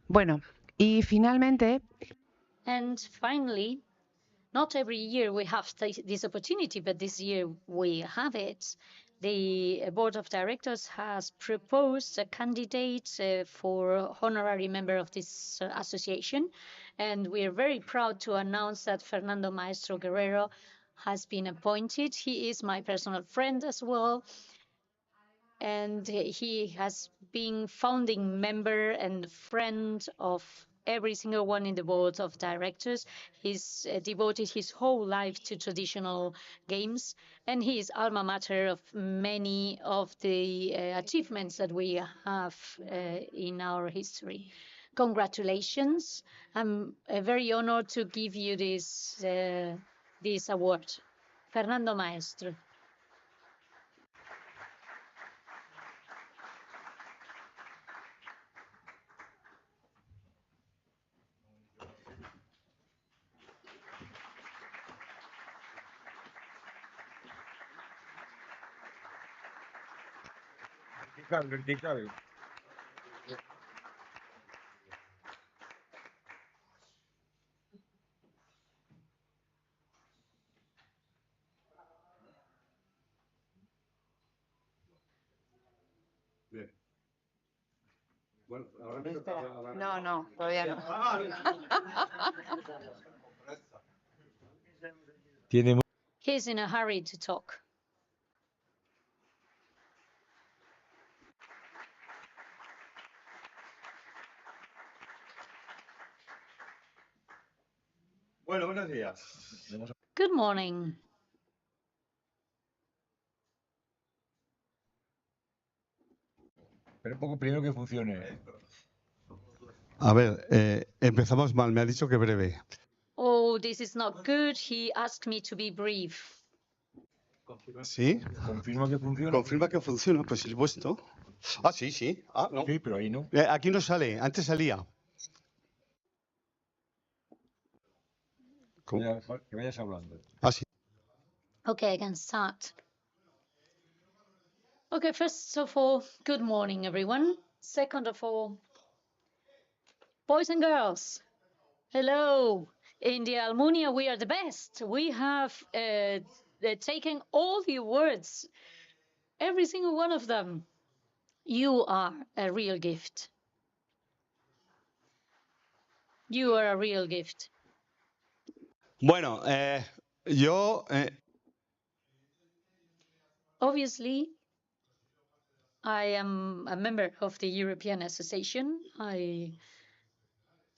Bueno, y finalmente. And finally, not every year we have this opportunity, but this year we have it. The board of directors has proposed a candidate for honorary member of this association, and we are very proud to announce that Fernando Maestro Guerrero has been appointed. He is my personal friend as well, and he has been founding member and friend of every single one in the board of directors. He's devoted his whole life to traditional games, and he is alma mater of many of the achievements that we have in our history. Congratulations. I'm very honored to give you this award. Fernando Maestro. Vertical. Bien. Bueno, ahora No, todavía no. He's in a hurry to talk. Bueno, buenos días. Good morning. Pero un poco primero que funcione. A ver, empezamos mal. Me ha dicho que breve. Oh, this is not good. He asked me to be brief. ¿Sí? ¿Confirma que funciona? Confirma que funciona, pues el puesto. Ah, sí, sí. Ah, no. Sí, pero ahí no. Aquí no sale. Antes salía. Que vayas hablando. Ah, sí. Okay, I can start. Okay, first of all, good morning, everyone. Second of all, boys and girls, hello. In the Almunia, we are the best. We have taken all the awards, every single one of them. You are a real gift. You are a real gift. Bueno, yo... Obviously, I am a member of the European Association. I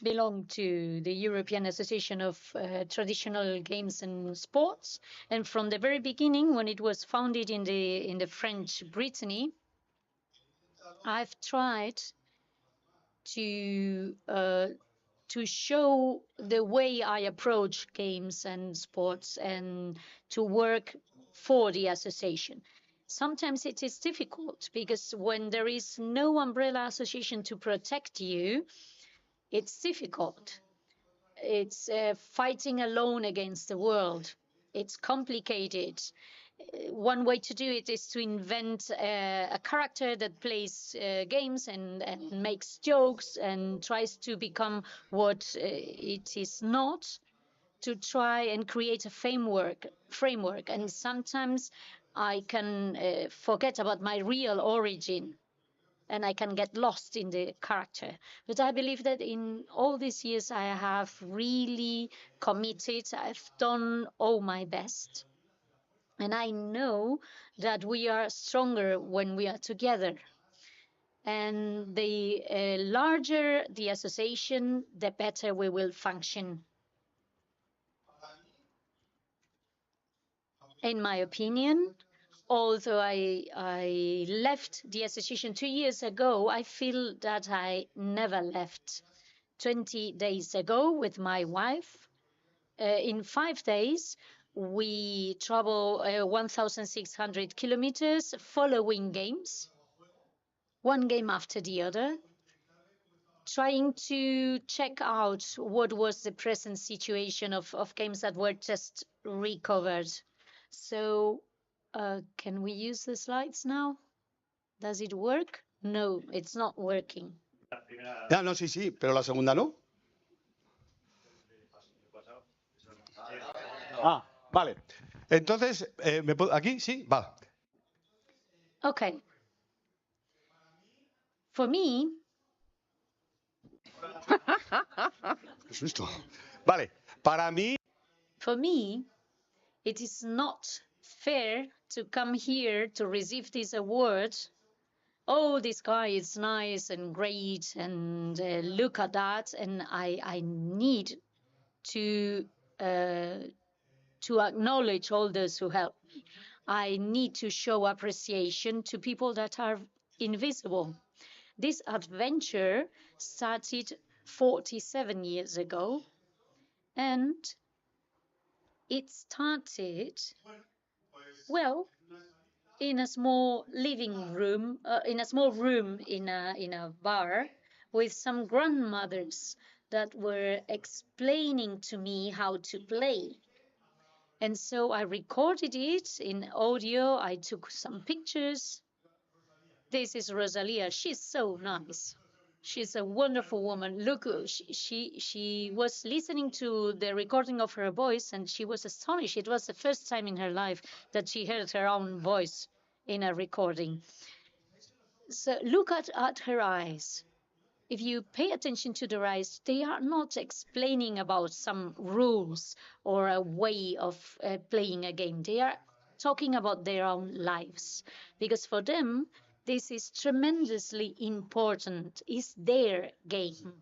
belong to the European Association of Traditional Games and Sports. And from the very beginning, when it was founded in the French Brittany, I've tried to show the way I approach games and sports and to work for the association. Sometimes it is difficult because when there is no umbrella association to protect you, it's difficult. It's fighting alone against the world. It's complicated. One way to do it is to invent a character that plays games and makes jokes and tries to become what it is not, to try and create a framework. And sometimes I can forget about my real origin and I can get lost in the character. But I believe that in all these years I have really committed. I've done all my best. And I know that we are stronger when we are together. And the larger the association, the better we will function. In my opinion, although I left the association 2 years ago, I feel that I never left. 20 days ago with my wife, in 5 days, we travel 1,600 kilometers following games, one game after the other, trying to check out what was the present situation of games that were just recovered. So, can we use the slides now? Does it work? No, it's not working. Ah, no, sí, sí, pero la segunda no. Ah, vale. Entonces, ¿aquí? Sí, va. Okay. For me, Qué susto. Vale, para mí. For me, it is not fair to come here to receive this award. Oh, this guy is nice and great, and look at that. And I need to acknowledge all those who help me. I need to show appreciation to people that are invisible. This adventure started 47 years ago, and it started, well, in a small living room, in a small room in a bar with some grandmothers that were explaining to me how to play. And so I recorded it in audio. I took some pictures. This is Rosalia. She's so nice. She's a wonderful woman. Look, she was listening to the recording of her voice and she was astonished. It was the first time in her life that she heard her own voice in a recording. So look at her eyes. If you pay attention to their eyes, they are not explaining about some rules or a way of playing a game. They are talking about their own lives, because for them, this is tremendously important. It's their game.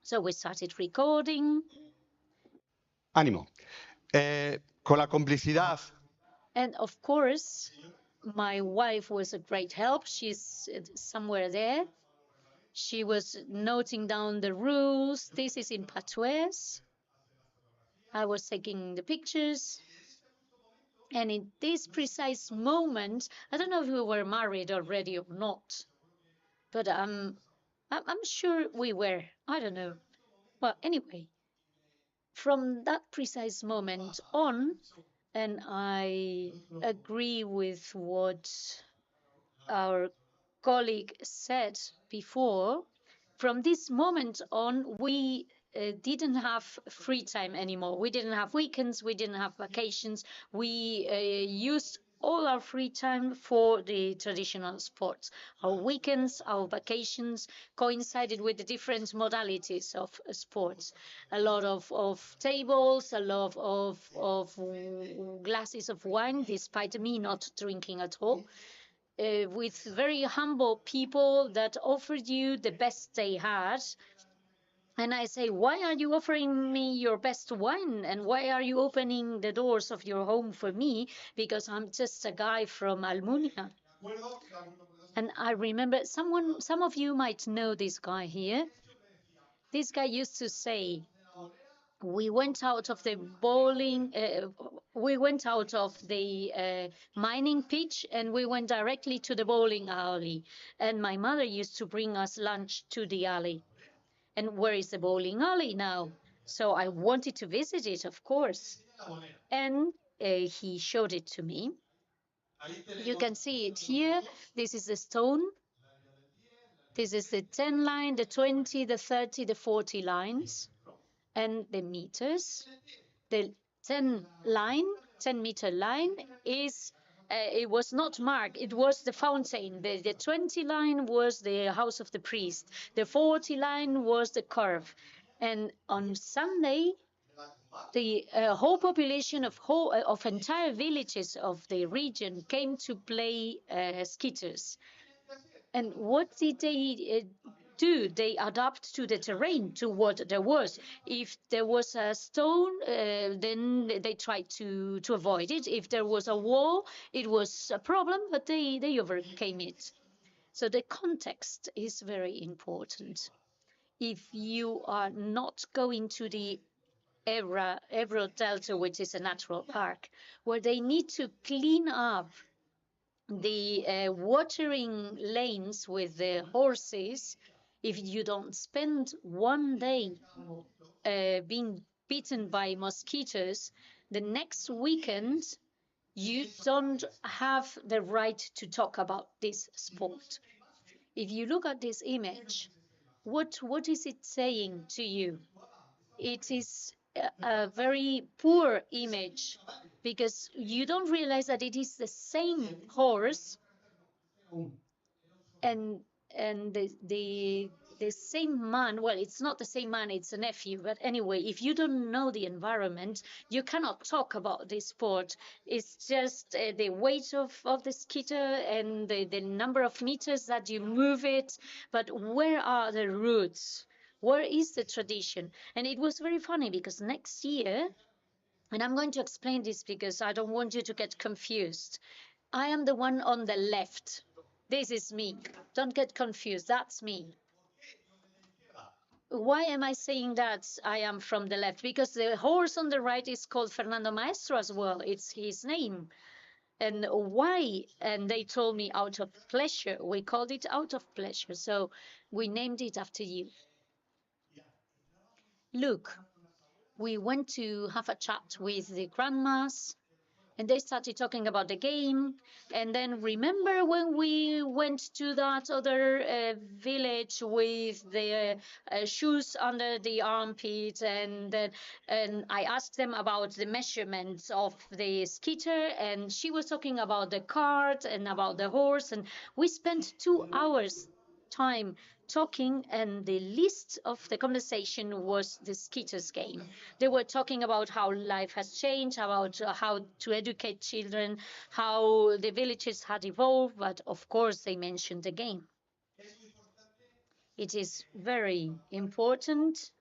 So we started recording. Ánimo. Con la complicidad. And of course, my wife was a great help. She's somewhere there. She was noting down the rules. This is in patois. I was taking the pictures. And in this precise moment, I don't know if we were married already or not, but I'm sure we were. I don't know. Well, anyway, from that precise moment on, and I agree with what our colleague said before, from this moment on, we didn't have free time anymore. We didn't have weekends. We didn't have vacations. We used all our free time for the traditional sports. Our weekends, our vacations coincided with the different modalities of sports. A lot of tables, a lot of glasses of wine, despite me not drinking at all. With very humble people that offered you the best they had. And I say, why are you offering me your best wine? And why are you opening the doors of your home for me? Because I'm just a guy from Almunia. And I remember some of you might know this guy here. This guy used to say, we went out of the mining pitch and we went directly to the bowling alley. And my mother used to bring us lunch to the alley. And where is the bowling alley now? So I wanted to visit it, of course. And he showed it to me. You can see it here. This is the stone. This is the 10 line, the 20, the 30, the 40 lines, and the meters. The 10 meter line is, it was not marked, it was the fountain. The 20 line was the house of the priest. The 40 line was the curve. And on Sunday, the whole population of entire villages of the region came to play skitters. And what did they do? They adapt to the terrain, to what there was. If there was a stone, then they tried to avoid it. If there was a wall, it was a problem, but they overcame it. So the context is very important. If you are not going to the Ebro Delta, which is a natural park, where they need to clean up the watering lanes with the horses, if you don't spend one day being bitten by mosquitoes, the next weekend you don't have the right to talk about this sport. If you look at this image, what is it saying to you? It is a very poor image because you don't realize that it is the same horse and the same man. Well, it's not the same man, it's a nephew, but anyway, if you don't know the environment, you cannot talk about this sport. It's just the weight of the skitter and the number of meters that you move it, but where are the roots? Where is the tradition? And it was very funny because next year, and I'm going to explain this because I don't want you to get confused. I am the one on the left. This is me. Don't get confused. That's me. Why am I saying that I am from the left? Because the horse on the right is called Fernando Maestro as well. It's his name. And why? And they told me out of pleasure. We called it out of pleasure. So we named it after you. Look, we went to have a chat with the grandmas. And they started talking about the game. And then remember when we went to that other village with the shoes under the armpit, and I asked them about the measurements of the skitter, and she was talking about the cart and about the horse, and we spent 2 hours time talking, and the list of the conversation was the skitters game. They were talking about how life has changed, about how to educate children, how the villages had evolved, but of course they mentioned the game. It is very important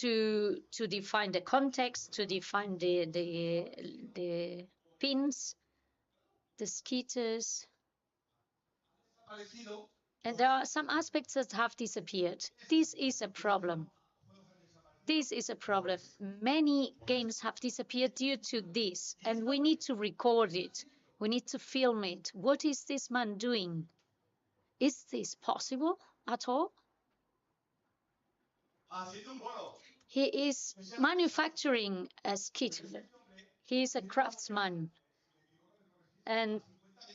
to define the context, to define the pins, the skitters. And there are some aspects that have disappeared. This is a problem. This is a problem. Many games have disappeared due to this, and we need to record it. We need to film it. What is this man doing? Is this possible at all? He is manufacturing a skitter. He is a craftsman. And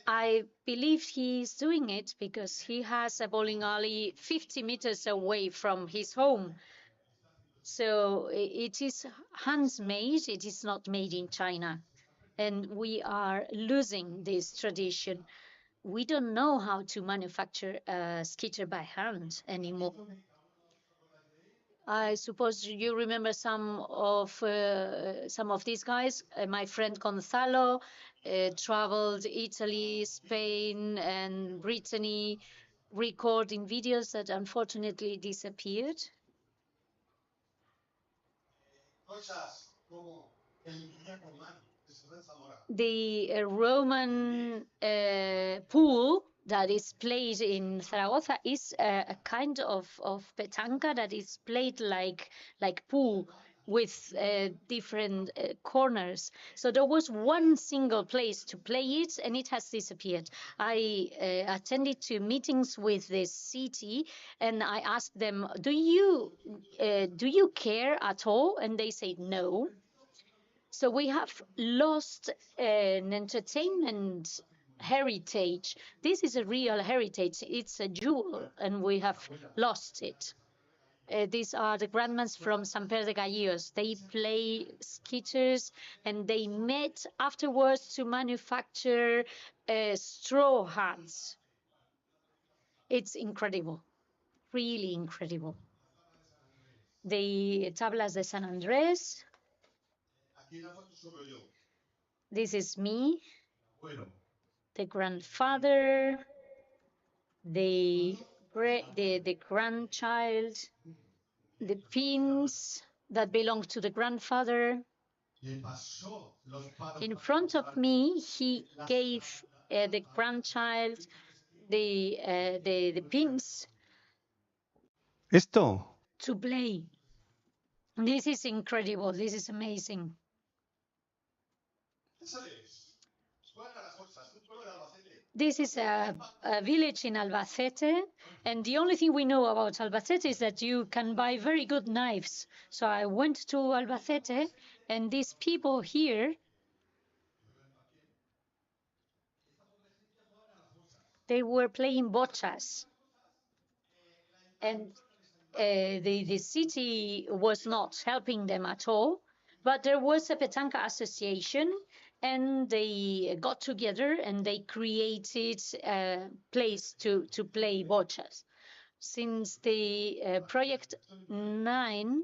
I believe he's doing it because he has a bowling alley 50 meters away from his home. So it is handmade, it is not made in China. And we are losing this tradition. We don't know how to manufacture a skitter by hand anymore. I suppose you remember some of these guys. My friend Gonzalo traveled Italy, Spain, and Brittany recording videos that unfortunately disappeared. The Roman pool that is played in Zaragoza is a kind of petanca that is played like pool with different corners. So there was one single place to play it, and it has disappeared. I attended to meetings with the city, and I asked them, do you care at all? And they said no. So we have lost an entertainment heritage. This is a real heritage. It's a jewel, and we have lost it. These are the grandmas from San Pedro de Gallos. They play skitters, and they met afterwards to manufacture straw hats. It's incredible, really incredible. The tablas de San Andrés. This is me, the grandfather, the grandchild, the pins that belong to the grandfather. In front of me, he gave the grandchild the pins Esto to play. This is incredible. This is amazing. This is a village in Albacete, and the only thing we know about Albacete is that you can buy very good knives. So I went to Albacete, and these people here, they were playing bochas. And the city was not helping them at all, but there was a petanca association, and they got together and they created a place to play bochas. Since the project 9,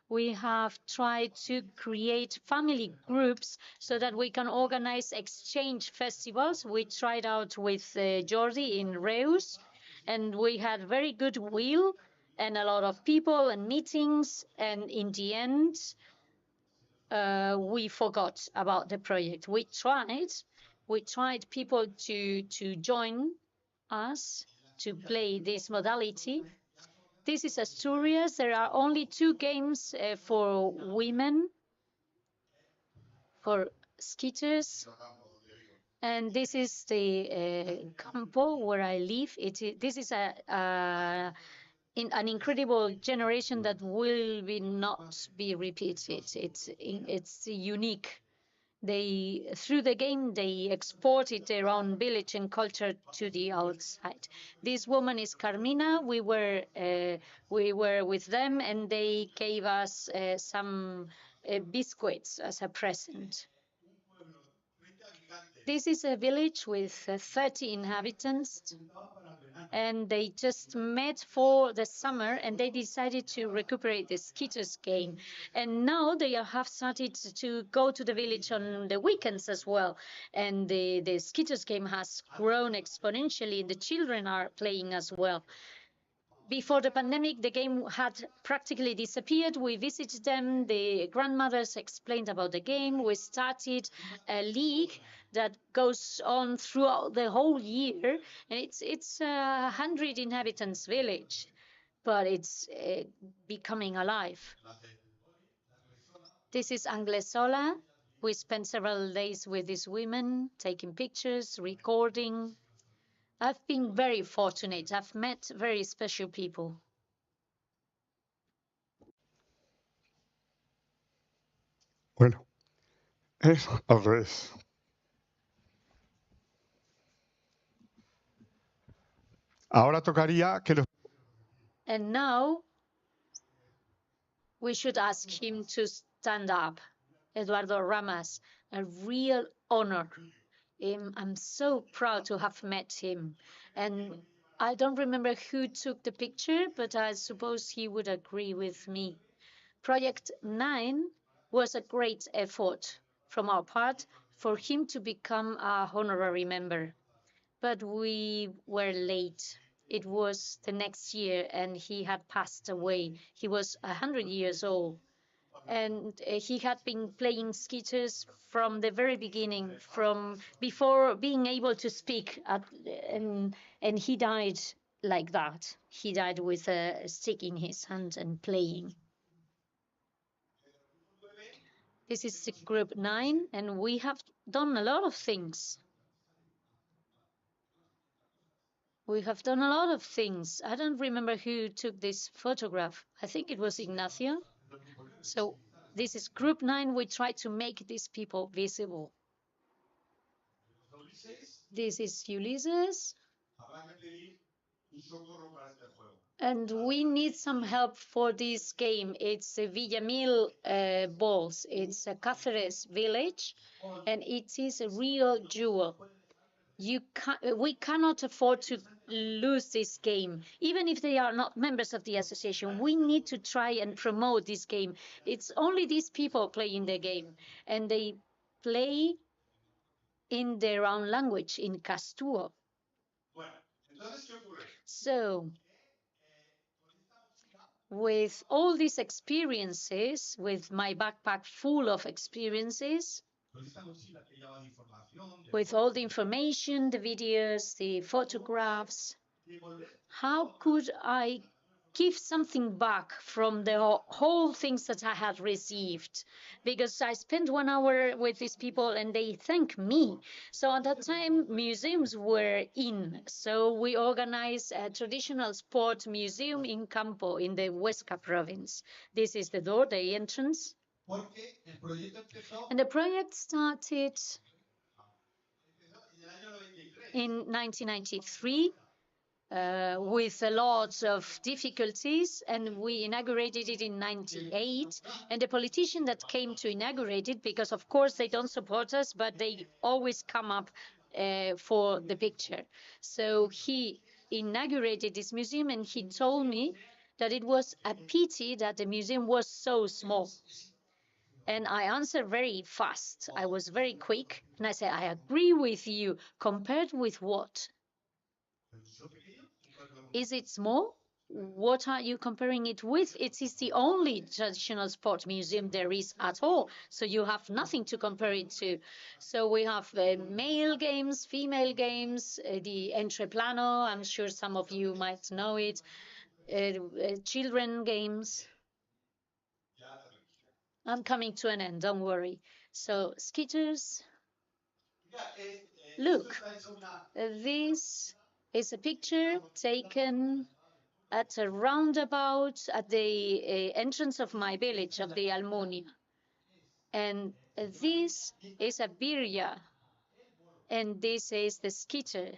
we have tried to create family groups so that we can organize exchange festivals. We tried out with Jordi in Reus, and we had very good will and a lot of people and meetings, and in the end we forgot about the project. We tried people to join us to play this modality. This is Asturias. There are only 2 games for women, for skitters. And this is the campo where I live. This is an incredible generation that will not be repeated. It's unique. Through the game, they exported their own village and culture to the outside. This woman is Carmina. We were with them, and they gave us some biscuits as a present. This is a village with 30 inhabitants, and they just met for the summer, and they decided to recuperate the skitters game. And now they have started to go to the village on the weekends as well. And the skitters game has grown exponentially, and the children are playing as well. Before the pandemic, the game had practically disappeared. We visited them. The grandmothers explained about the game. We started a league that goes on throughout the whole year. And it's a 100 inhabitants village, but it's becoming alive. This is Anglesola. We spent several days with these women, taking pictures, recording. I've been very fortunate. I've met very special people. Bueno, es al revés. Ahora tocaría que los... And now we should ask him to stand up. Eduardo Ramas, a real honor. I'm so proud to have met him. And I don't remember who took the picture, but I suppose he would agree with me. Project 9 was a great effort from our part for him to become a honorary member. But we were late. it was the next year, and he had passed away. He was 100 years old. And he had been playing skitters from the very beginning, from before being able to speak. And he died like that. He died with a stick in his hand and playing. This is group 9, and we have done a lot of things. We have done a lot of things. I don't remember who took this photograph. I think it was Ignacio. So this is group 9. We try to make these people visible. This is Ulysses. And we need some help for this game. It's a Villamil balls. It's a Cáceres village, and it is a real jewel. We cannot afford to lose this game. Even if they are not members of the association, we need to try and promote this game. It's only these people playing the game, and they play in their own language, in Castuo. So, with all these experiences, with my backpack full of experiences, with all the information, the videos, the photographs, how could I give something back from the whole things that I had received? Because I spent 1 hour with these people and they thank me. So at that time, museums were in. So we organized a traditional sport museum in Campo, in the Huesca province. This is the door, the entrance. And the project started in 1993. With a lot of difficulties, and we inaugurated it in 98. And the politician that came to inaugurate it, because of course they don't support us, but they always come up for the picture. So he inaugurated this museum, and he told me that it was a pity that the museum was so small. And I answered very fast. I was very quick, and I said, I agree with you. Compared with what? Is it small? What are you comparing it with? It is the only traditional sport museum there is at all. So you have nothing to compare it to. So we have male games, female games, the entreplano. I'm sure some of you might know it. Children games. I'm coming to an end, don't worry. So skitters. Look, this is a picture taken at a roundabout at the entrance of my village, of the Almunia. And this is a birria, and this is the skitter.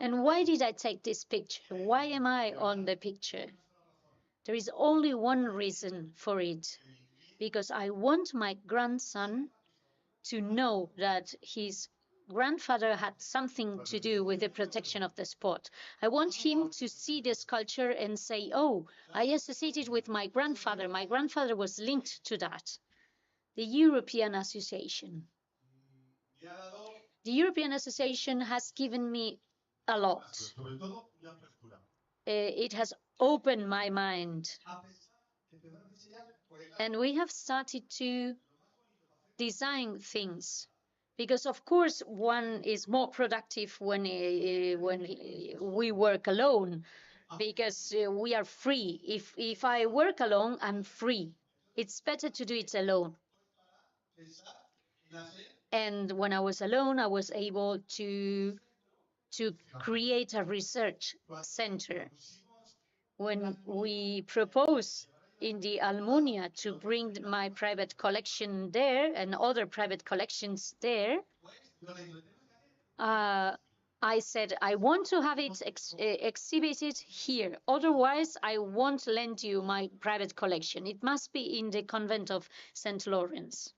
And why did I take this picture? Why am I on the picture? There is only one reason for it, because I want my grandson to know that his grandfather had something to do with the protection of the sport. I want him to see the sculpture and say, oh, I associated with my grandfather. My grandfather was linked to that. The European Association. The European Association has given me a lot. It has opened my mind. And we have started to design things. Because of course one is more productive when we work alone, because we are free. If I work alone, I'm free. It's better to do it alone. And when I was alone, I was able to create a research center. When we proposed in the Almunia to bring my private collection there and other private collections there, I said, I want to have it exhibited here. Otherwise, I won't lend you my private collection. It must be in the convent of St. Lawrence.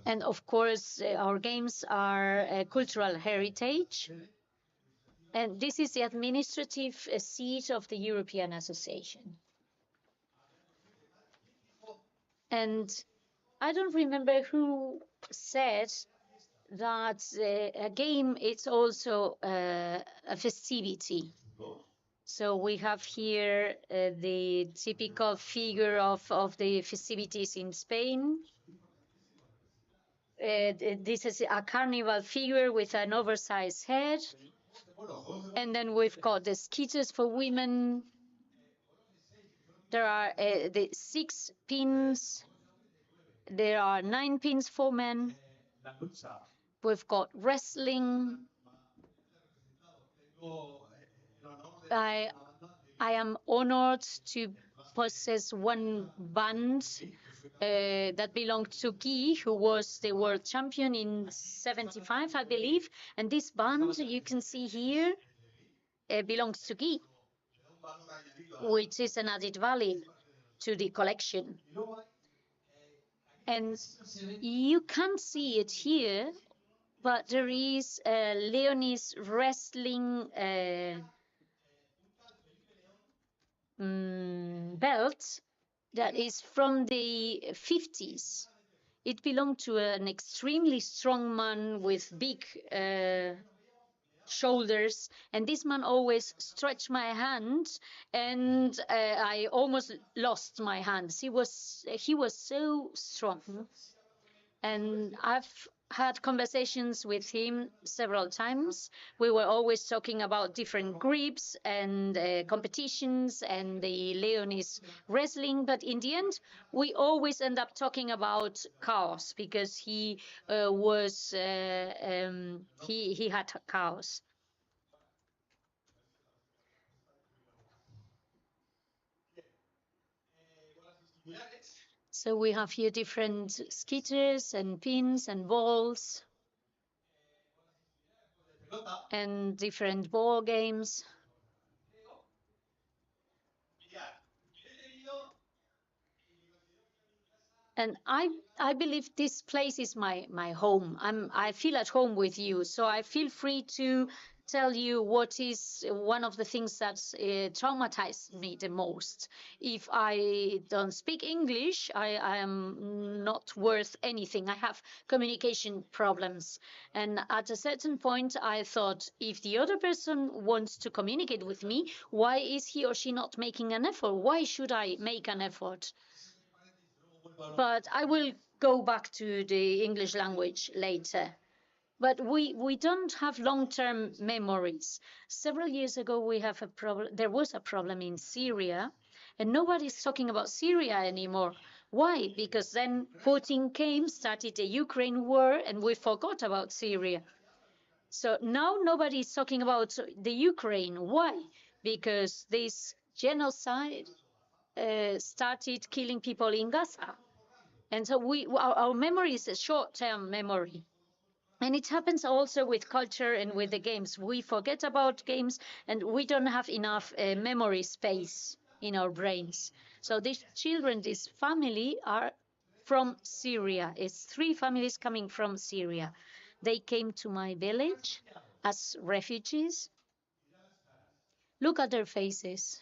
And of course, our games are a cultural heritage. And this is the administrative seat of the European Association. And I don't remember who said that a game is also a festivity. So we have here the typical figure of the festivities in Spain. This is a carnival figure with an oversized head. And then we've got the skitters for women. There are the 6 pins. There are 9 pins for men. We've got wrestling. I am honored to possess one band that belonged to Xxiii, who was the world champion in 75, I believe. And this band you can see here belongs to Xxiii, which is an added value to the collection. And you can't see it here, but there is a Leonese wrestling belt that is from the 50s. It belonged to an extremely strong man with big shoulders, and this man always stretched my hand, and I almost lost my hands. He was so strong, and I've had conversations with him several times. We were always talking about different grips and competitions and the Leonese wrestling, but in the end, we always end up talking about chaos because he had chaos. So we have here different skitters and pins and balls and different ball games. And I believe this place is my home. I feel at home with you, so I feel free to tell you what is one of the things that traumatized me the most. If I don't speak English, I am not worth anything. I have communication problems. And at a certain point, I thought, if the other person wants to communicate with me, why is he or she not making an effort? Why should I make an effort? But I will go back to the English language later. But we don't have long-term memories. Several years ago, we have a problem. There was a problem in Syria, and nobody's talking about Syria anymore. Why? Because then Putin came, started the Ukraine war, and we forgot about Syria. So now nobody's talking about the Ukraine. Why? Because this genocide started killing people in Gaza. And so our memory is a short-term memory. And it happens also with culture and with the games. We forget about games and we don't have enough memory space in our brains. So these children, this family are from Syria. It's 3 families coming from Syria. They came to my village as refugees. Look at their faces.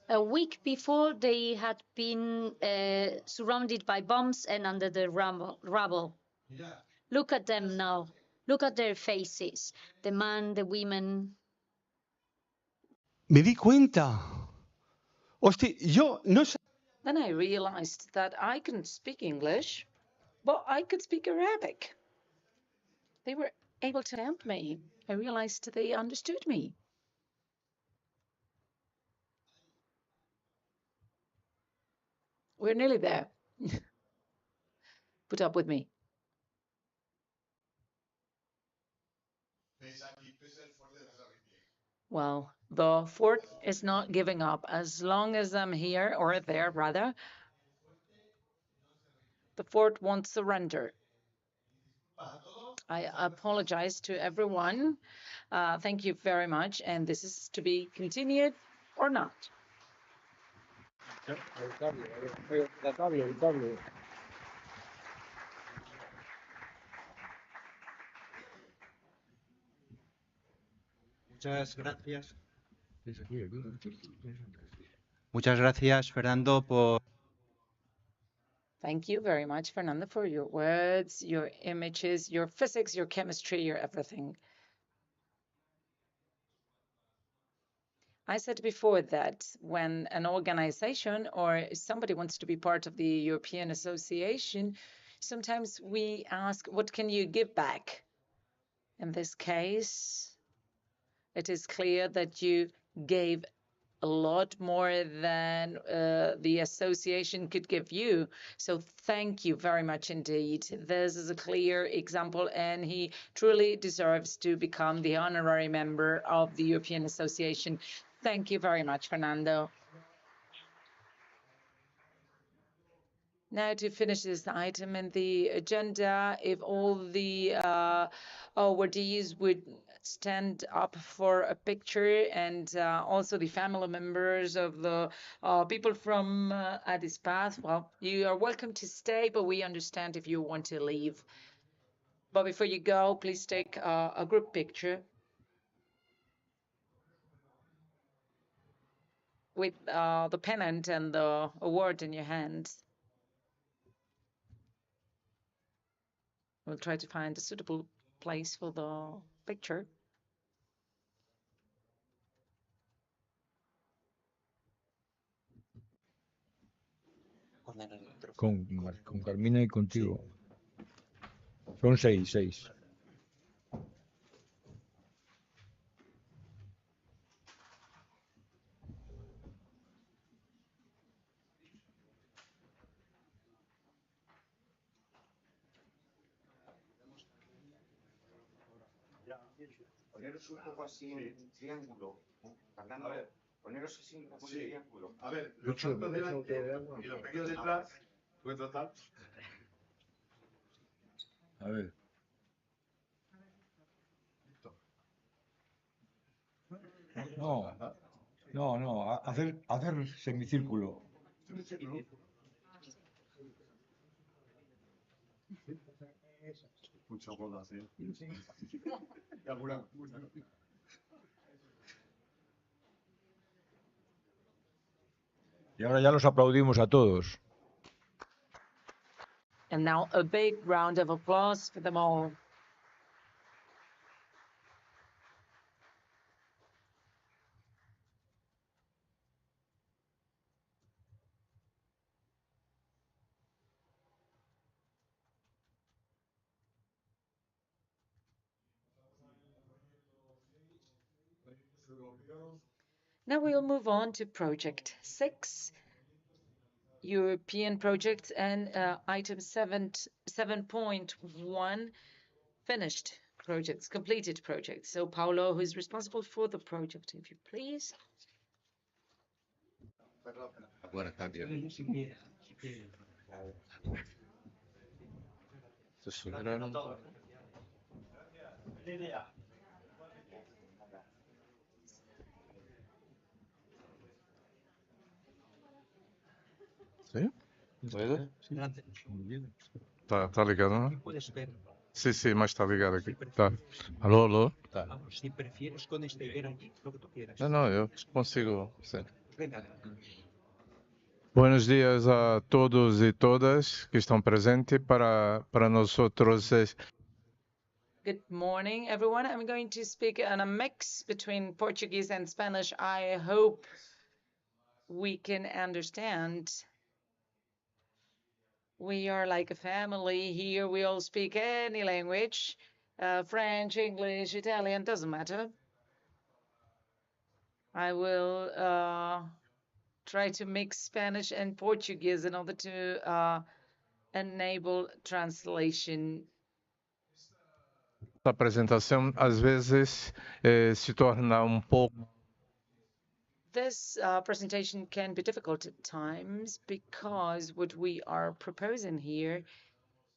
A week before, they had been surrounded by bombs and under the rubble. Look at them now. Look at their faces. The man, the women. Me di cuenta. Hostia, yo no sé. Then I realized that I couldn't speak English, but I could speak Arabic. They were able to help me. I realized they understood me. We're nearly there. Put up with me. Well, the fort is not giving up. As long as I'm here, or there rather, the fort won't surrender. I apologize to everyone. Thank you very much. And this is to be continued or not. Muchas gracias. Muchas gracias, Fernando, por. Thank you very much, Fernando, for your words, your images, your physics, your chemistry, your everything. I said before that when an organization or somebody wants to be part of the European Association, sometimes we ask, what can you give back? In this case, it is clear that you gave a lot more than the association could give you. So thank you very much indeed. This is a clear example, and he truly deserves to become the honorary member of the European Association. Thank you very much, Fernando. Now, to finish this item in the agenda, if all the awardees would stand up for a picture, and also the family members of the people from Addis Path, well, you are welcome to stay, but we understand if you want to leave. But before you go, please take a group picture with the pennant and the award in your hands. We'll try to find a suitable place for the picture. Con Carmina y contigo. Son seis. Poneros un poco así en triángulo. Fernando, a ver, poneros así un poco en triángulo. A ver, los altos delante y los pequeños detrás. Pues total. A ver. No, hacer semicírculo. Muchas bolas, ¿eh? Y ahora ya los aplaudimos a todos. And now a big round of applause for them all. Now we'll move on to Project 6, European projects, and item 7.1, finished projects, completed projects. So Paulo, who is responsible for the project, if you please. Buenas tardes. ¿Sí? ¿Puede? Está ligado, ¿no? Sí, mas está ligado aqui. Tá. Alô? Tá. Se prefieres con este ver allí, lo que tú quieras. Não, eu consigo. Sim. Buenos dias a todos e todas que estão presentes para nós outros. Good morning, everyone. I'm going to speak on a mix between Portuguese and Spanish. I hope we can understand. We are like a family here. We all speak any language, French, English, Italian, doesn't matter. I will try to mix Spanish and Portuguese in order to enable translation. A apresentação às vezes se torna pouco. This presentation can be difficult at times because what we are proposing here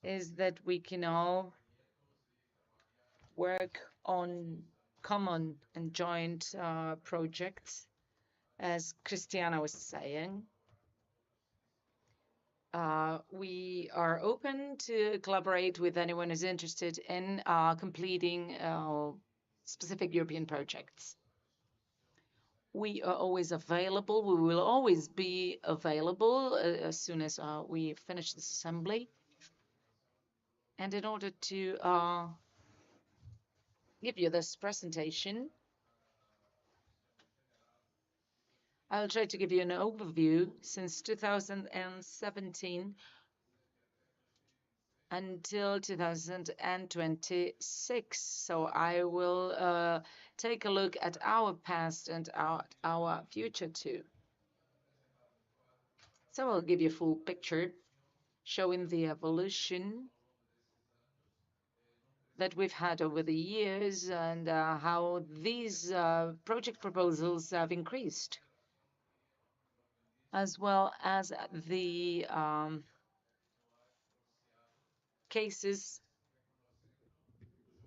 is that we can all work on common and joint projects, as Christiana was saying. We are open to collaborate with anyone who's interested in completing specific European projects. We are always available. We will always be available as soon as we finish this assembly. And in order to give you this presentation, I'll try to give you an overview since 2017 until 2026. So I will take a look at our past and our future too. So I'll give you a full picture showing the evolution that we've had over the years and how these project proposals have increased, as well as the cases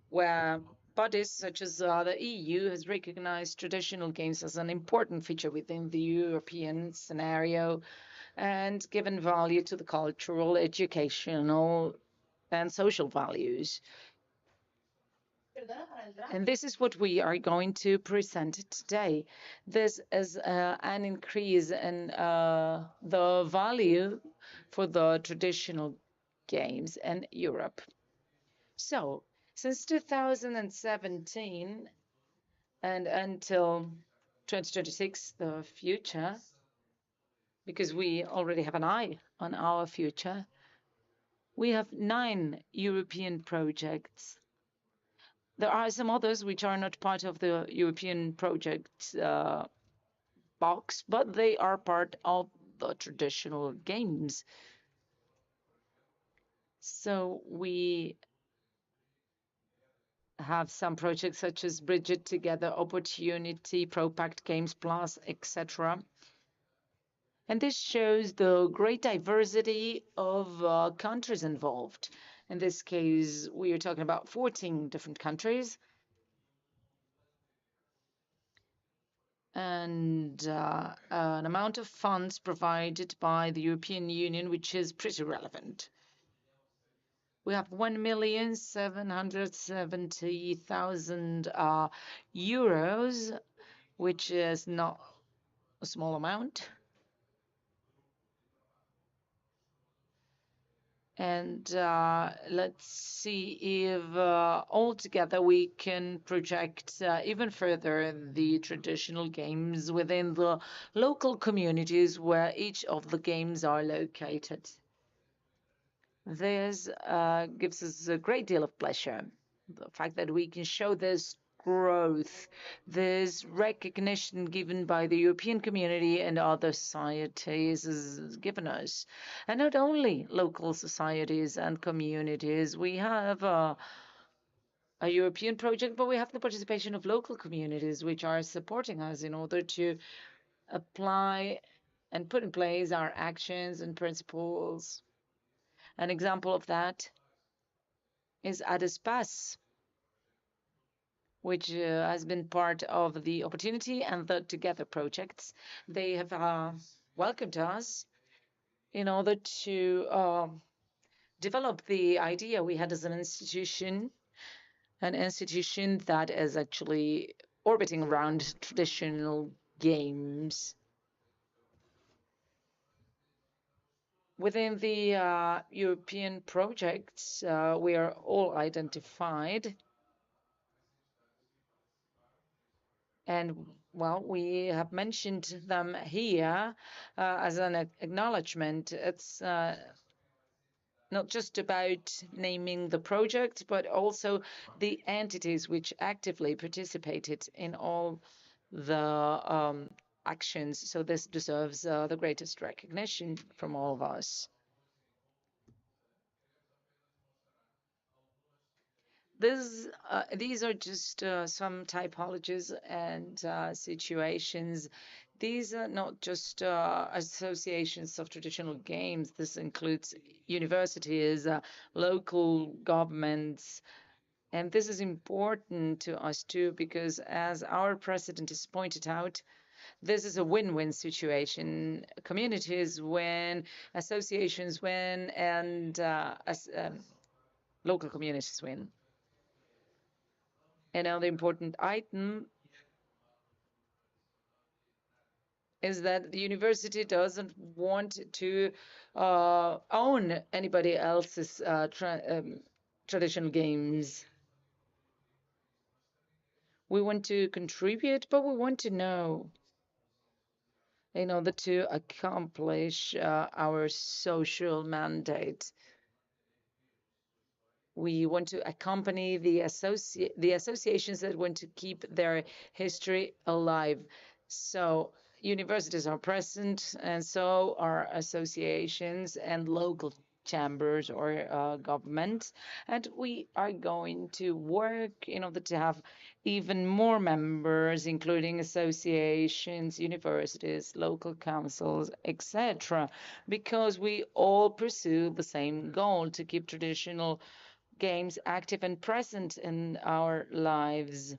where bodies such as the EU has recognized traditional games as an important feature within the European scenario and given value to the cultural, educational, and social values. And this is what we are going to present today. This is an increase in the value for the traditional games in Europe. So, since 2017 and until 2026, the future, because we already have an eye on our future, we have 9 European projects. There are some others which are not part of the European project box, but they are part of the traditional games. So we have some projects such as Bridge It Together, Opportunity, ProPact Games Plus, etc. And this shows the great diversity of countries involved. In this case, we are talking about 14 different countries. And an amount of funds provided by the European Union, which is pretty relevant. We have 1,770,000 euros, which is not a small amount. And let's see if altogether we can project even further the traditional games within the local communities where each of the games are located. This gives us a great deal of pleasure. The fact that we can show this growth, this recognition given by the European community and other societies is given us. And not only local societies and communities, we have a European project, but we have the participation of local communities which are supporting us in order to apply and put in place our actions and principles. An example of that is Adespas, which has been part of the Opportunity and the Together projects. They have welcomed us in order to develop the idea we had as an institution that is actually orbiting around traditional games. Within the European projects, we are all identified. And, well, we have mentioned them here as an acknowledgement. It's not just about naming the project, but also the entities which actively participated in all the actions. So this deserves the greatest recognition from all of us. These are just some typologies and situations. These are not just associations of traditional games. This includes universities, local governments. And this is important to us too, because as our president has pointed out, this is a win-win situation. Communities win, associations win, and local communities win. Another important item is that the university doesn't want to own anybody else's traditional games. We want to contribute, but we want to know in order to accomplish our social mandate. We want to accompany the associations that want to keep their history alive. So universities are present, and so are associations and local chambers or governments. And we are going to work in order to have even more members, including associations, universities, local councils, etc., because we all pursue the same goal: to keep traditional games active and present in our lives.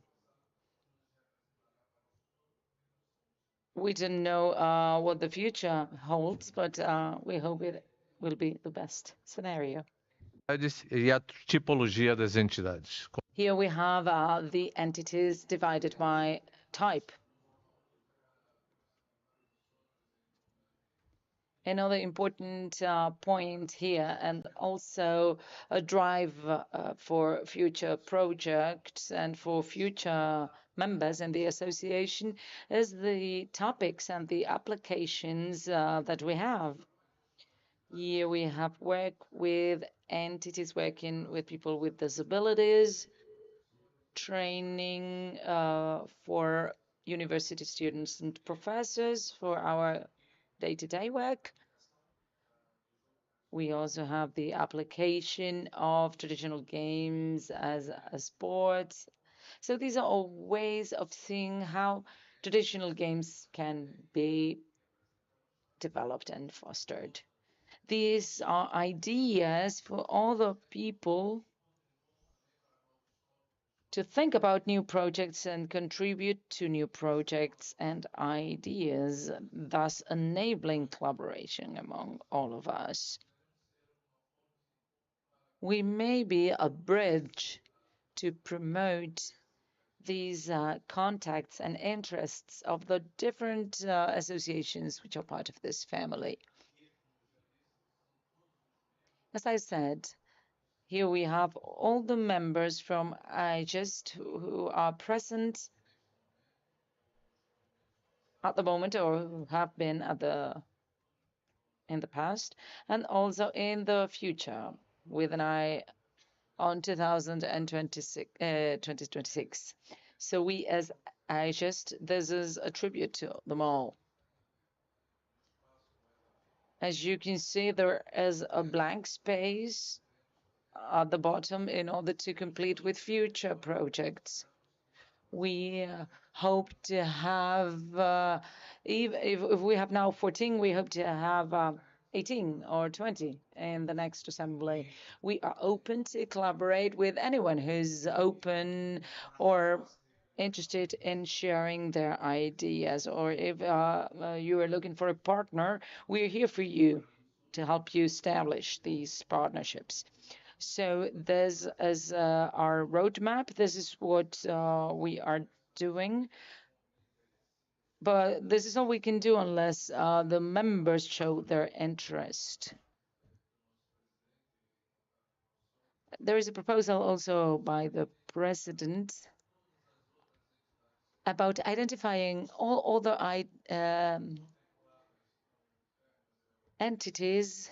We don't know what the future holds, but we hope it will be the best scenario. E a tipologia das entidades. Here we have the entities divided by type. Another important point here, and also a drive for future projects and for future members in the association, is the topics and the applications that we have. Here we have work with entities working with people with disabilities, training for university students and professors for our day-to-day work. We also have the application of traditional games as a sport. So these are all ways of seeing how traditional games can be developed and fostered. These are ideas for all the people to think about new projects and contribute to new projects and ideas, thus enabling collaboration among all of us. We may be a bridge to promote these contacts and interests of the different associations which are part of this family. As I said, here we have all the members from Xxiii who are present at the moment, or who have been in the past, and also in the future, with an eye on 2026. So we as Xxiii, this is a tribute to them all. As you can see, there is a blank space at the bottom in order to complete with future projects. We hope to have, if we have now 14, we hope to have 18 or 20 in the next assembly. We are open to collaborate with anyone who's open or interested in sharing their ideas, or if you are looking for a partner, we're here for you to help you establish these partnerships. So this is our roadmap. This is what we are doing. But this is all we can do unless the members show their interest. There is a proposal also by the president about identifying all other entities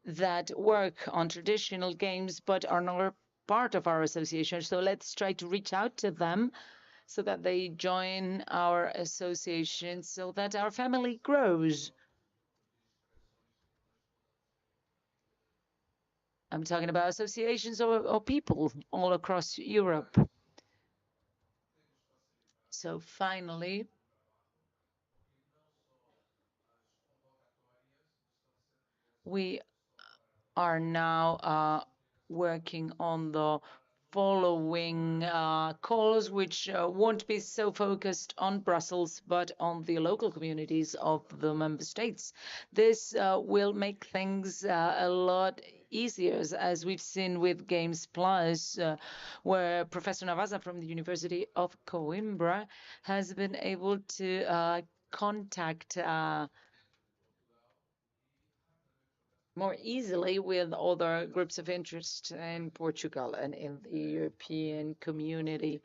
that work on traditional games but are not part of our association. So let's try to reach out to them so that they join our association, so that our family grows. I'm talking about associations or people all across Europe. So finally, we are now working on the following calls which won't be so focused on Brussels, but on the local communities of the member states. This will make things a lot easier, as we've seen with Games Plus, where Professor Navasa from the University of Coimbra has been able to contact more easily with other groups of interest in Portugal and in the European community.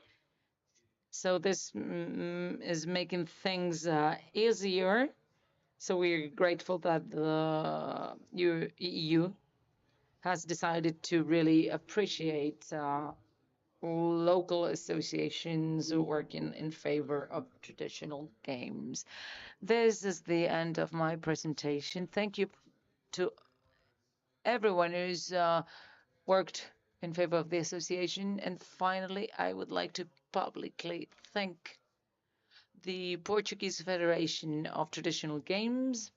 So this is making things easier. So we're grateful that the EU has decided to really appreciate local associations working in favor of traditional games. This is the end of my presentation. Thank you to everyone who's worked in favor of the association. And finally, I would like to publicly thank the Portuguese Federation of Traditional Games,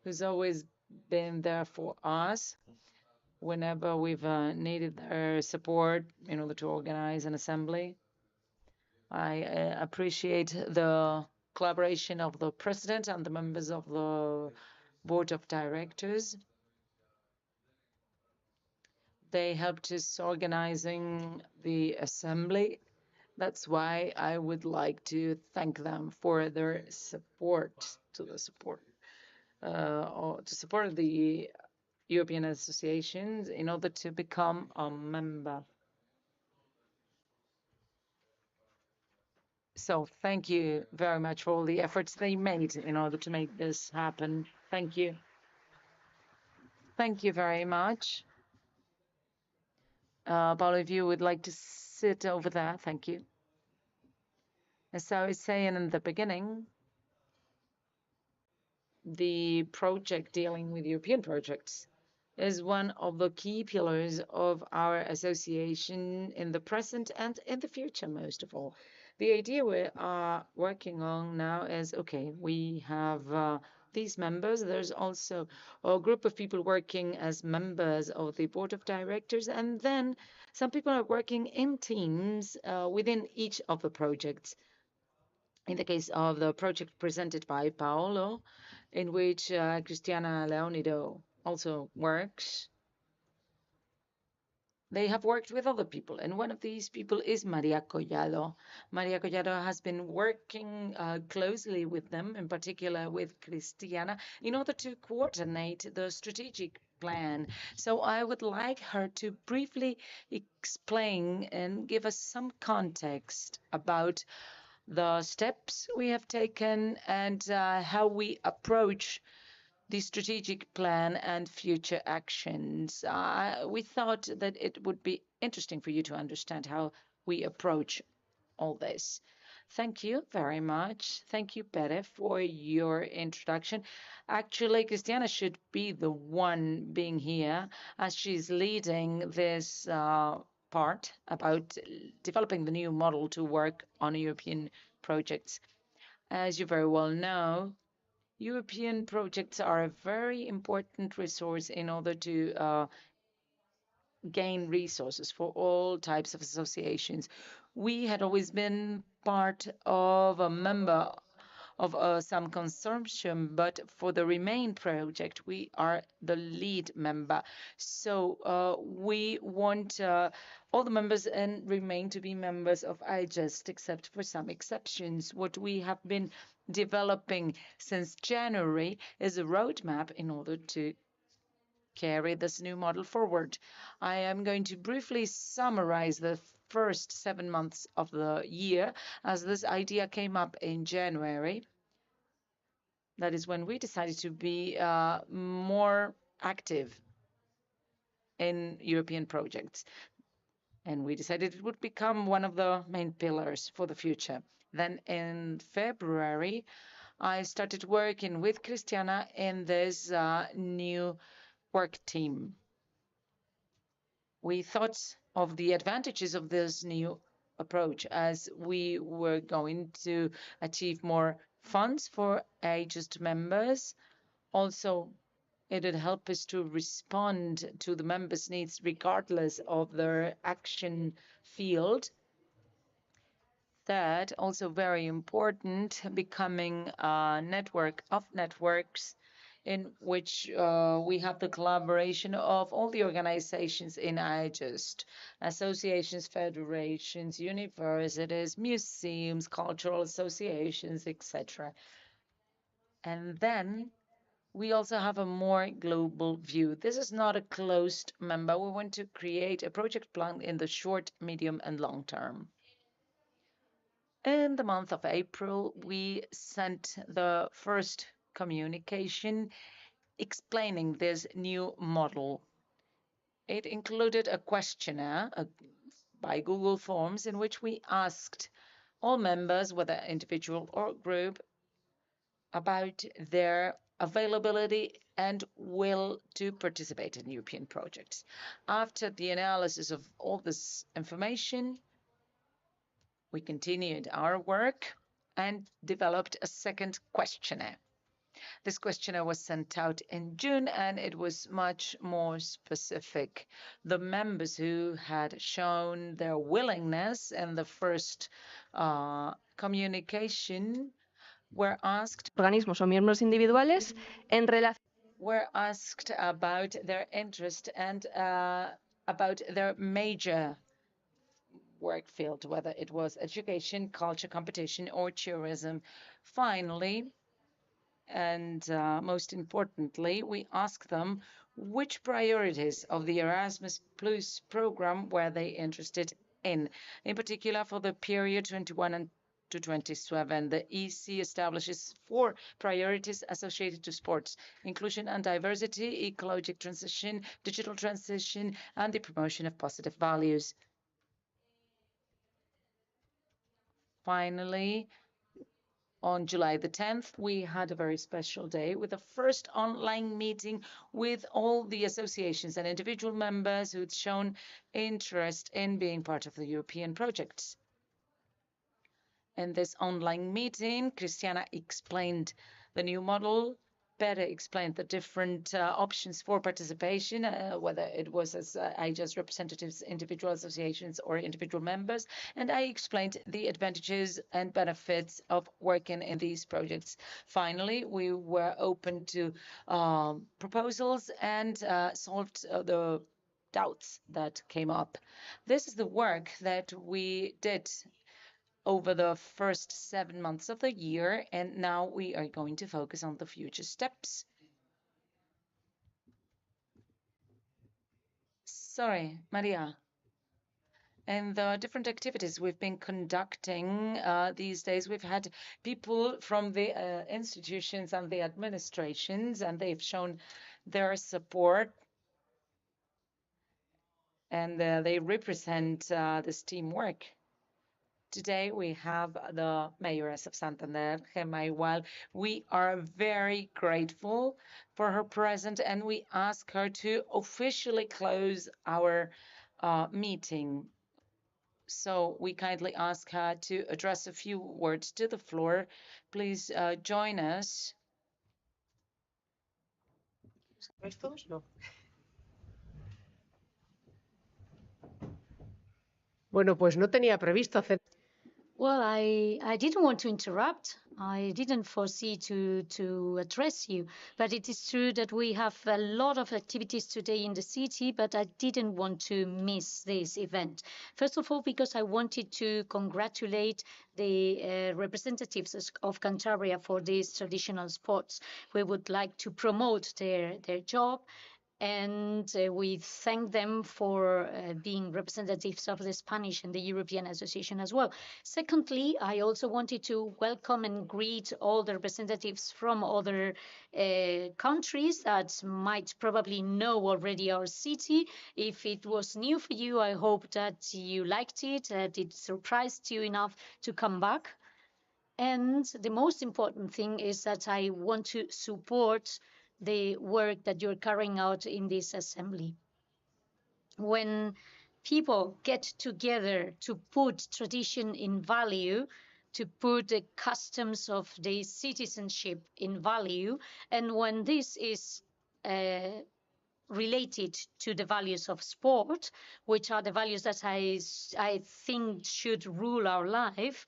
who's always been there for us whenever we've needed their support in order to organize an assembly. I appreciate the collaboration of the president and the members of the board of directors. They helped us organizing the assembly. That's why I would like to thank them for their support to support the European associations in order to become a member. So thank you very much for all the efforts they made in order to make this happen. Thank you. Thank you very much. Paulo, if you would like to sit over there, thank you. As I was saying in the beginning, the project dealing with European projects is one of the key pillars of our association in the present and in the future, most of all. The idea we are working on now is, okay, we have these members. There's also a group of people working as members of the board of directors, and then some people are working in teams within each of the projects. In the case of the project presented by Paolo, in which Cristiana Leonido also works, they have worked with other people, and one of these people is Maria Collado. Maria Collado has been working closely with them, in particular with Cristiana, in order to coordinate the strategic plan. So I would like her to briefly explain and give us some context about the steps we have taken and how we approach the strategic plan and future actions. We thought that it would be interesting for you to understand how we approach all this. Thank you very much. Thank you, Pere, for your introduction. Actually, Cristiana should be the one being here as she's leading this part about developing the new model to work on European projects. As you very well know, European projects are a very important resource in order to gain resources for all types of associations. We had always been part of a member of some consortium, but for the Remain project, we are the lead member. So we want all the members and Remain to be members of IJust, except for some exceptions. What we have been developing since January is a roadmap in order to carry this new model forward. I am going to briefly summarize the first 7 months of the year, as this idea came up in January. That is when we decided to be more active in European projects. And we decided it would become one of the main pillars for the future. Then in February, I started working with Cristiana in this new work team. We thought of the advantages of this new approach as we were going to achieve more funds for IJust members. Also, It would help us to respond to the members' needs regardless of their action field. Third, also very important, becoming a network of networks in which we have the collaboration of all the organizations in IJust, associations, federations, universities, museums, cultural associations, etc. And then we also have a more global view. This is not a closed member. We want to create a project plan in the short, medium, and long term. In the month of April, we sent the first communication explaining this new model. It included a questionnaire by Google Forms in which we asked all members, whether individual or group, about their availability and will to participate in European projects. After the analysis of all this information, we continued our work and developed a second questionnaire. This questionnaire was sent out in June, and it was much more specific. The members who had shown their willingness in the first communication were asked organismos o miembros individuales en relación were asked about their interest and about their major work field, whether it was education, culture, competition, or tourism. Finally, and most importantly, we asked them which priorities of the Erasmus Plus program were they interested in particular for the period 21 and to 27. The EC establishes 4 priorities associated to sports: inclusion and diversity, ecological transition, digital transition, and the promotion of positive values. Finally, on July the 10th, we had a very special day with the first online meeting with all the associations and individual members who'd shown interest in being part of the European projects. In this online meeting, Christiana explained the new model, Pere explained the different options for participation, whether it was as IJust representatives, individual associations, or individual members, and I explained the advantages and benefits of working in these projects. Finally, we were open to proposals and solved the doubts that came up. This is the work that we did over the first 7 months of the year, and now we are going to focus on the future steps. Sorry, Maria. And the different activities we've been conducting these days, we've had people from the institutions and the administrations, and they've shown their support, and they represent this teamwork. Today we have the Mayoress of Santander, Gemma Igual. We are very grateful for her presence, and we ask her to officially close our meeting. So we kindly ask her to address a few words to the floor. Please join us. Bueno, pues no tenía previsto hacer. Well, I didn't want to interrupt. I didn't foresee to address you, but it is true that we have a lot of activities today in the city, but I didn't want to miss this event. First of all, because I wanted to congratulate the representatives of Cantabria for these traditional sports. We would like to promote their job, and we thank them for being representatives of the Spanish and the European Association as well. Secondly, I also wanted to welcome and greet all the representatives from other countries that might probably know already our city. If it was new for you, I hope that you liked it, that it surprised you enough to come back. And the most important thing is that I want to support the work that you're carrying out in this assembly. When people get together to put tradition in value, to put the customs of the citizenship in value, and when this is related to the values of sport, which are the values that I think should rule our life,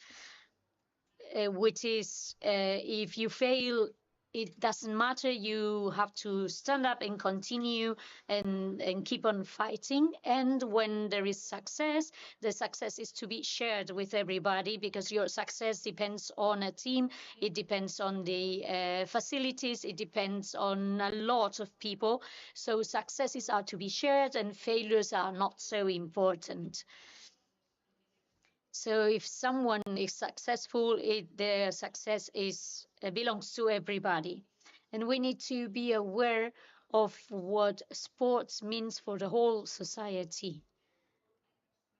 which is if you fail, it doesn't matter. You have to stand up and continue and keep on fighting. And when there is success, the success is to be shared with everybody, because your success depends on a team. It depends on the facilities. It depends on a lot of people. So successes are to be shared and failures are not so important. So if someone is successful, their success belongs to everybody. And we need to be aware of what sports means for the whole society.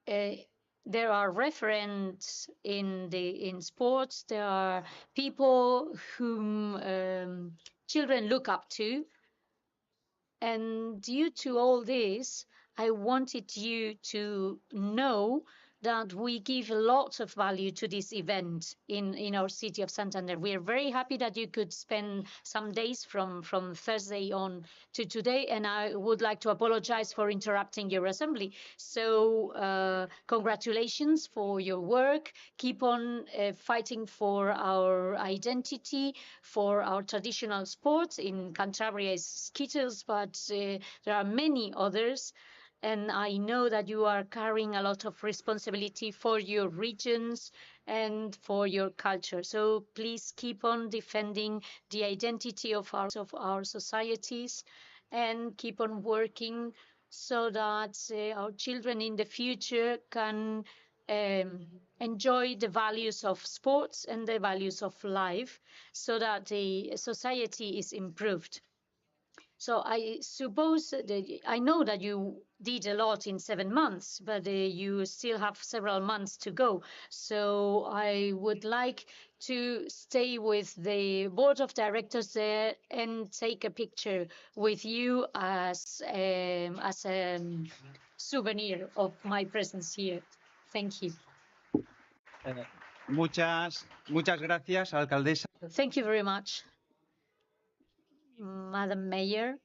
There are referents in sports. There are people whom children look up to. And due to all this, I wanted you to know that we give a lot of value to this event in our city of Santander. We are very happy that you could spend some days from Thursday on to today, and I would like to apologize for interrupting your assembly. So congratulations for your work. Keep on fighting for our identity, for our traditional sports. In Cantabria is skittles, but there are many others. And I know that you are carrying a lot of responsibility for your regions and for your culture. So please keep on defending the identity of our societies, and keep on working so that our children in the future can enjoy the values of sports and the values of life, so that the society is improved. So I suppose that I know that you did a lot in 7 months, but you still have several months to go. So I would like to stay with the board of directors there and take a picture with you as a souvenir of my presence here. Thank you. Muchas gracias, alcaldesa. Thank you very much, Madam Mayor.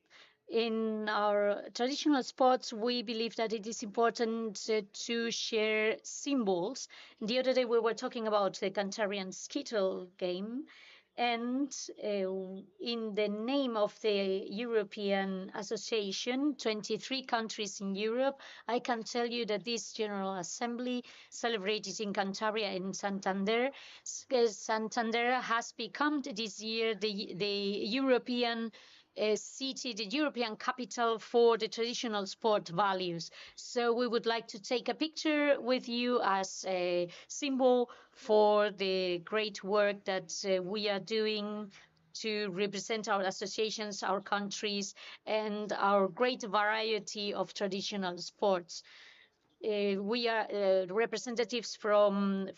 In our traditional sports, we believe that it is important to share symbols. The other day, we were talking about the Cantabrian Skittle game. And in the name of the European Association, 23 countries in Europe, I can tell you that this General Assembly celebrated in Cantabria and Santander. Santander has become this year the European city, the European capital for the traditional sport values. So we would like to take a picture with you as a symbol for the great work that we are doing to represent our associations, our countries, and our great variety of traditional sports. We are representatives from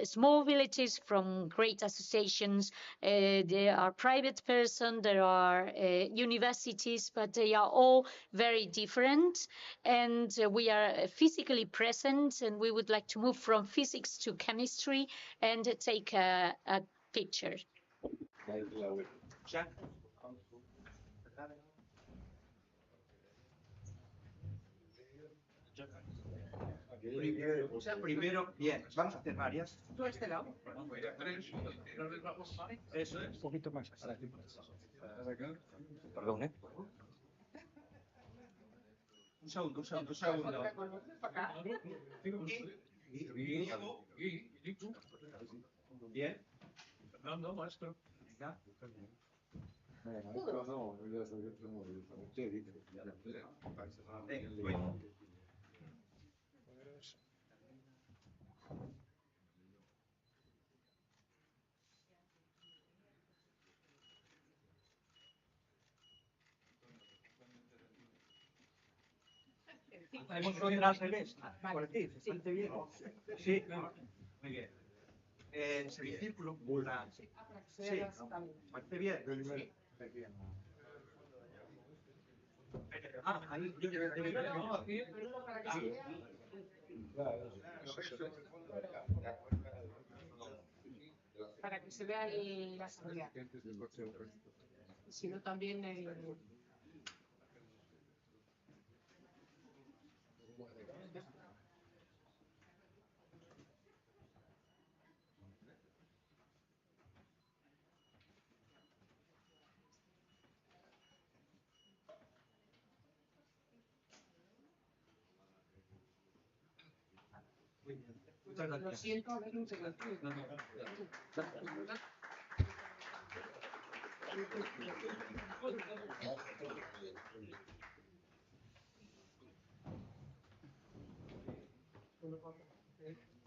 small villages, from great associations. There are private persons, there are universities, but they are all very different. And we are physically present, and we would like to move from physics to chemistry and take a picture. Primero, bien, vamos a hacer varias. ¿Tú a este lado? Eso es. Un poquito más. Perdón, ¿eh? Un segundo. Bien. Fernando, maestro. Venga. Podemos poner al revés. Por aquí, ¿se siente bien? Sí, muy bien. Semicírculo. Sí, parece bien. Ah, ahí. Para que se vea la asamblea. Si no, también Lo siento, a ver un segundo.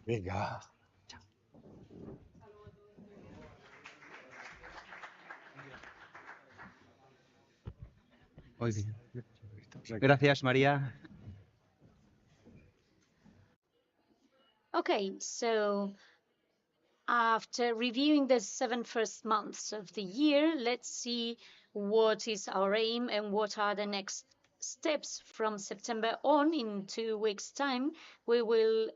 Venga. Muy bien. Gracias, María. Okay, so after reviewing the 7 first months of the year, let's see what is our aim and what are the next steps from September on. In 2 weeks' time, we will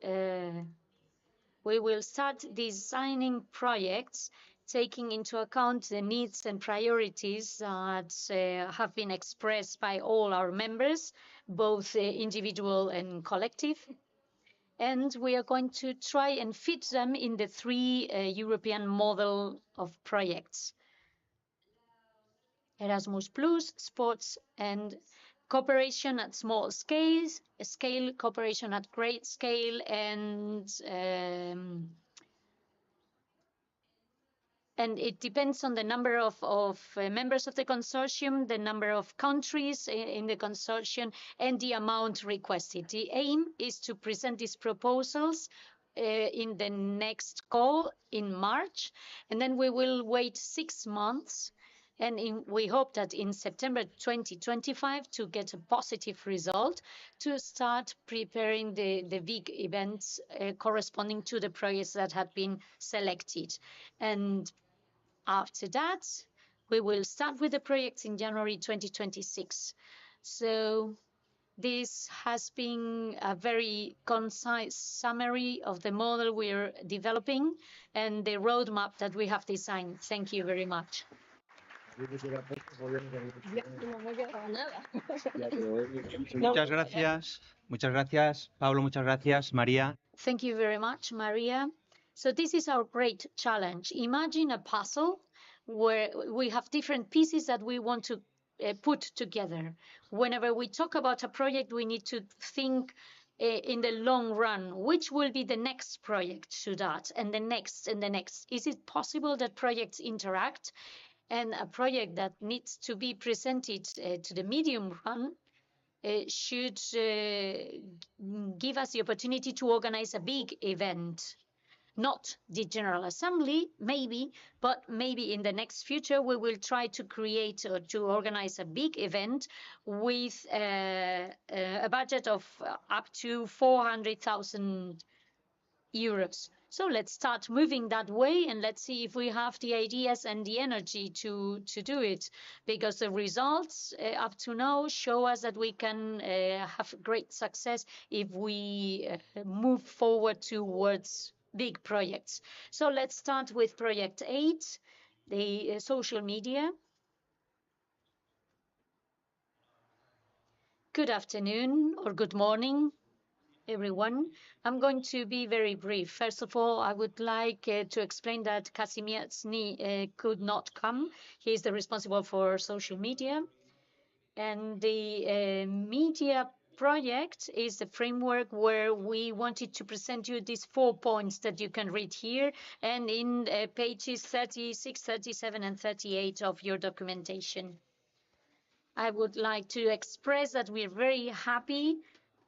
start designing projects taking into account the needs and priorities that have been expressed by all our members, both individual and collective. And we are going to try and fit them in the 3 European model of projects: Erasmus Plus, sports, and cooperation at small scales, cooperation at great scale, and it depends on the number of members of the consortium, the number of countries in the consortium, and the amount requested. The aim is to present these proposals in the next call in March, and then we will wait 6 months. And we hope that in September 2025 to get a positive result to start preparing the big events corresponding to the projects that have been selected. And after that, we will start with the projects in January 2026. So this has been a very concise summary of the model we're developing and the roadmap that we have designed. Thank you very much. Muchas gracias, Pablo. Muchas gracias, María. Thank you very much, Maria. So this is our great challenge. Imagine a puzzle where we have different pieces that we want to put together. Whenever we talk about a project, we need to think in the long run, which will be the next project to that, and the next and the next. Is it possible that projects interact? And a project that needs to be presented to the medium run should give us the opportunity to organize a big event. Not the General Assembly, maybe, but maybe in the next future we will try to create or to organize a big event with a budget of up to 400,000 euros. So let's start moving that way, and let's see if we have the ideas and the energy to do it, because the results up to now show us that we can have great success if we move forward towards big projects. So let's start with project 8, the social media. Good afternoon or good morning, everyone. I'm going to be very brief. First of all, I would like to explain that Xxiii could not come. He is the responsible for social media. And the media project is the framework where we wanted to present you these 4 points that you can read here and in pages 36, 37, and 38 of your documentation. I would like to express that we're very happy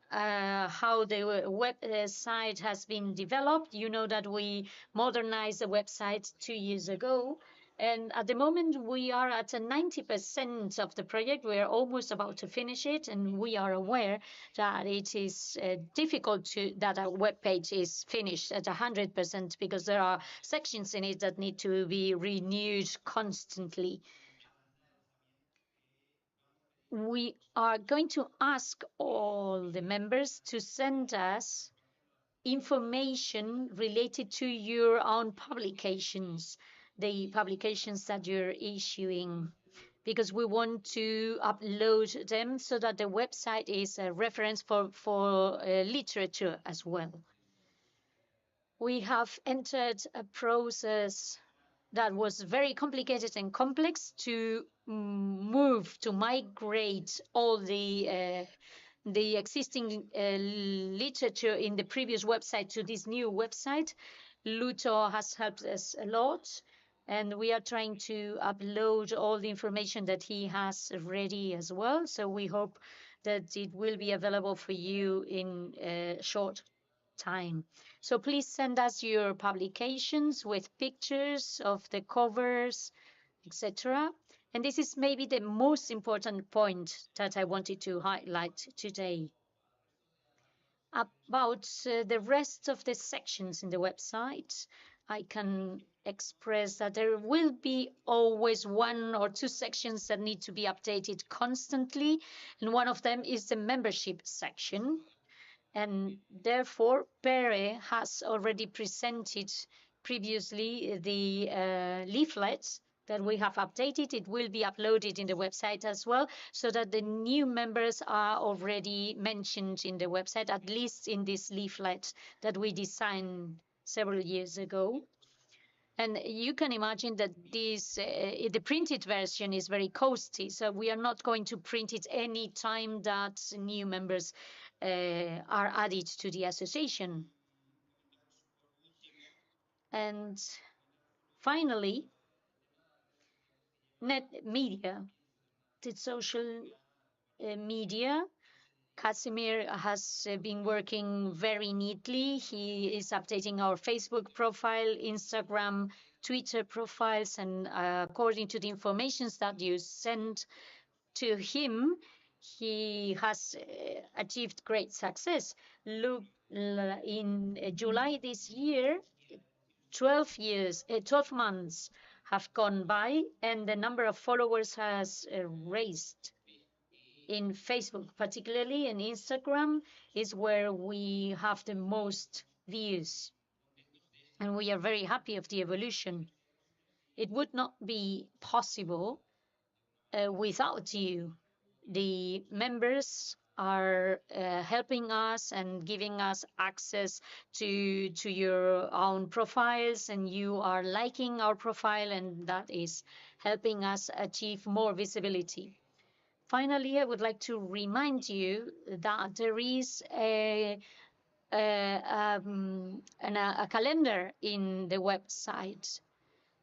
how the website has been developed. You know that we modernized the website 2 years ago. And at the moment, we are at 90% of the project. We are almost about to finish it. And we are aware that it is difficult that our web page is finished at 100% because there are sections in it that need to be renewed constantly. We are going to ask all the members to send us information related to your own publications, the publications that you're issuing, because we want to upload them so that the website is a reference for literature as well. We have entered a process that was very complicated and complex to migrate all the the existing literature in the previous website to this new website. Luto has helped us a lot, and we are trying to upload all the information that he has ready as well. So we hope that it will be available for you in a short time. So please send us your publications with pictures of the covers, etc. And this is maybe the most important point that I wanted to highlight today. About the rest of the sections in the website, I can express that there will be always 1 or 2 sections that need to be updated constantly, and one of them is the membership section. And therefore, Pere has already presented previously the leaflets that we have updated. It will be uploaded in the website as well, so that the new members are already mentioned in the website, at least in this leaflet that we designed several years ago. And you can imagine that this, the printed version is very costly, so we are not going to print it any time that new members are added to the association. And finally, net media, the social media. Casimir has been working very neatly. He is updating our Facebook profile, Instagram, Twitter profiles, and according to the information that you sent to him, he has achieved great success. Look, in July this year, 12 months have gone by, and the number of followers has raised. In Facebook, particularly, and Instagram is where we have the most views, and we are very happy of the evolution. It would not be possible without you. The members are helping us and giving us access to your own profiles, and you are liking our profile, and that is helping us achieve more visibility. Finally, I would like to remind you that there is a calendar in the website.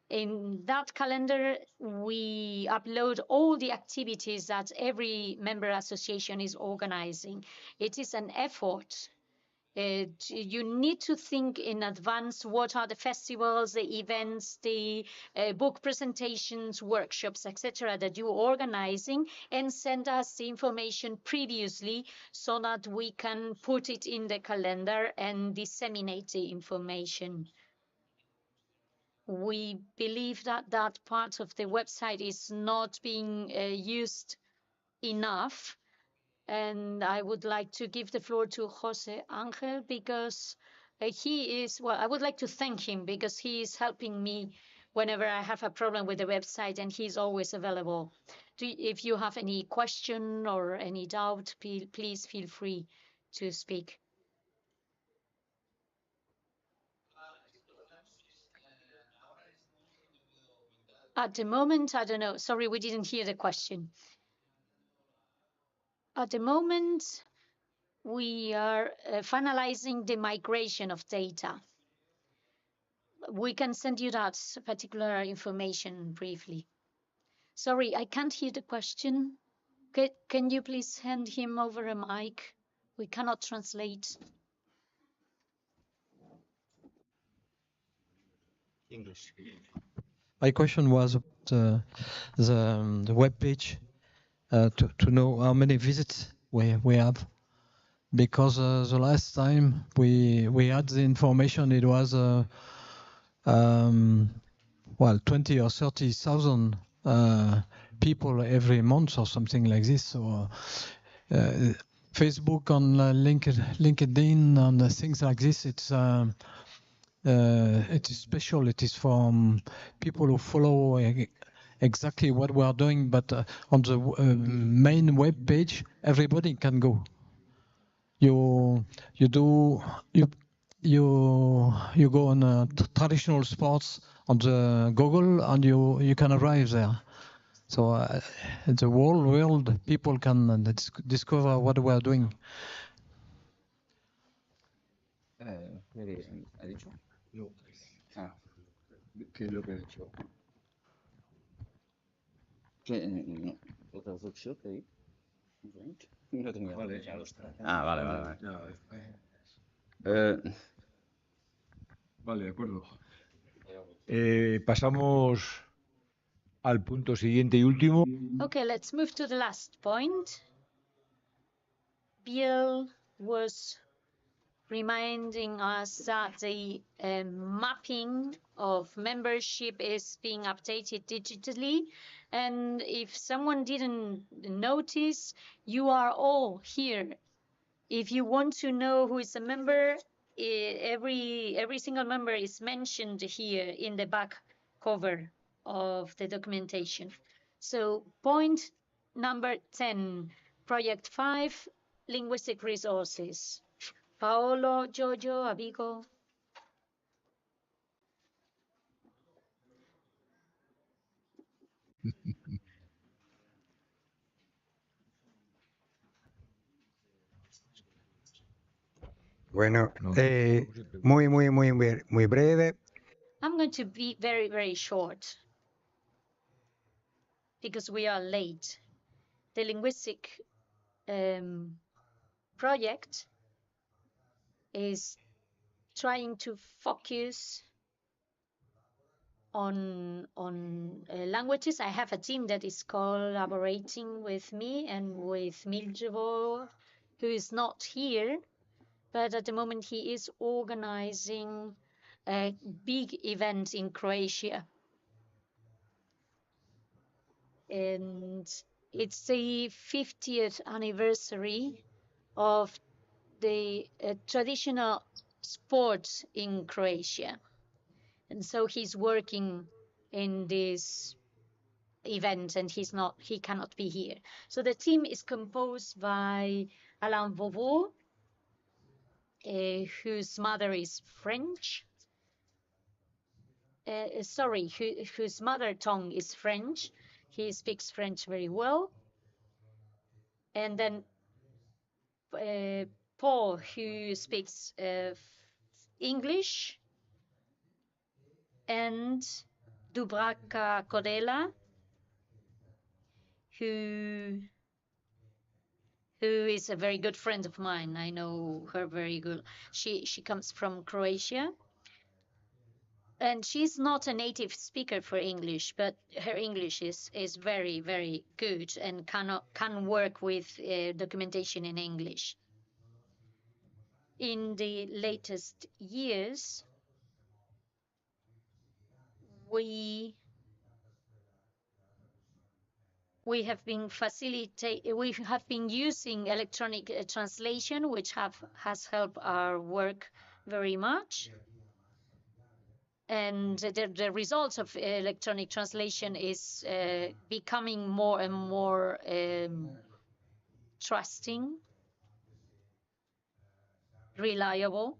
In that calendar, we upload all the activities that every member association is organizing. It is an effort. You need to think in advance what are the festivals, the events, the book presentations, workshops, etc. that you're organizing, and send us the information previously so that we can put it in the calendar and disseminate the information. We believe that that part of the website is not being used enough. And I would like to give the floor to Jose Angel, because I would like to thank him because he is helping me whenever I have a problem with the website, and he's always available. If you have any question or any doubt, please feel free to speak. At the moment, I don't know. Sorry, we didn't hear the question. At the moment, we are finalizing the migration of data. We can send you that particular information briefly. Sorry, I can't hear the question. Can you please hand him over a mic? We cannot translate. English. My question was about the web page, to know how many visits we have, because the last time we had the information, it was 20 or 30,000 people every month or something like this. So Facebook, on LinkedIn, and things like this, it is special. It is for people who follow exactly what we are doing. But on the main web page, everybody can go. You go on traditional sports on the Google, and you can arrive there. So the whole world, people can discover what we are doing. ¿Ha dicho? Ah, ¿qué es lo que ha dicho? ¿Qué? ¿Otra traducción? ¿Qué hay? No tenía. Vale. Ah, vale. Vale, de acuerdo. Pasamos al punto siguiente y último. Okay, let's move to the last point. Bill was reminding us that the mapping of membership is being updated digitally. And if someone didn't notice, you are all here. If you want to know who is a member, every single member is mentioned here in the back cover of the documentation. So point number 10, project 5, linguistic resources. Paolo, Giorgio, Abigo. Bueno, muy breve. I'm going to be very, very short because we are late. The linguistic project is trying to focus on languages. I have a team that is collaborating with me and with Miljevo, who is not here, but at the moment he is organizing a big event in Croatia. And it's the 50th anniversary of the traditional sports in Croatia. And so he's working in this event and he cannot be here. So the team is composed by Alain Vauveau, whose mother is French. Whose mother tongue is French. He speaks French very well. And then Paul, who speaks English, and Dubravka Kodela, who is a very good friend of mine. I know her very good. She comes from Croatia, and she's not a native speaker for English, but her English is very, very good and can work with documentation in English. In the latest years, we have been using electronic translation, which has helped our work very much. And the results of electronic translation is becoming more and more trusting, reliable.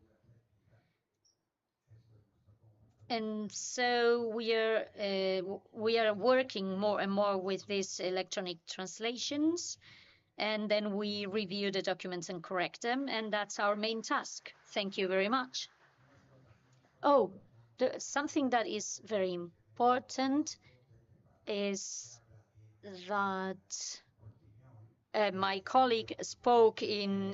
And so we are working more and more with these electronic translations, and then we review the documents and correct them, and that's our main task. Thank you very much. Oh, something that is very important is that my colleague spoke in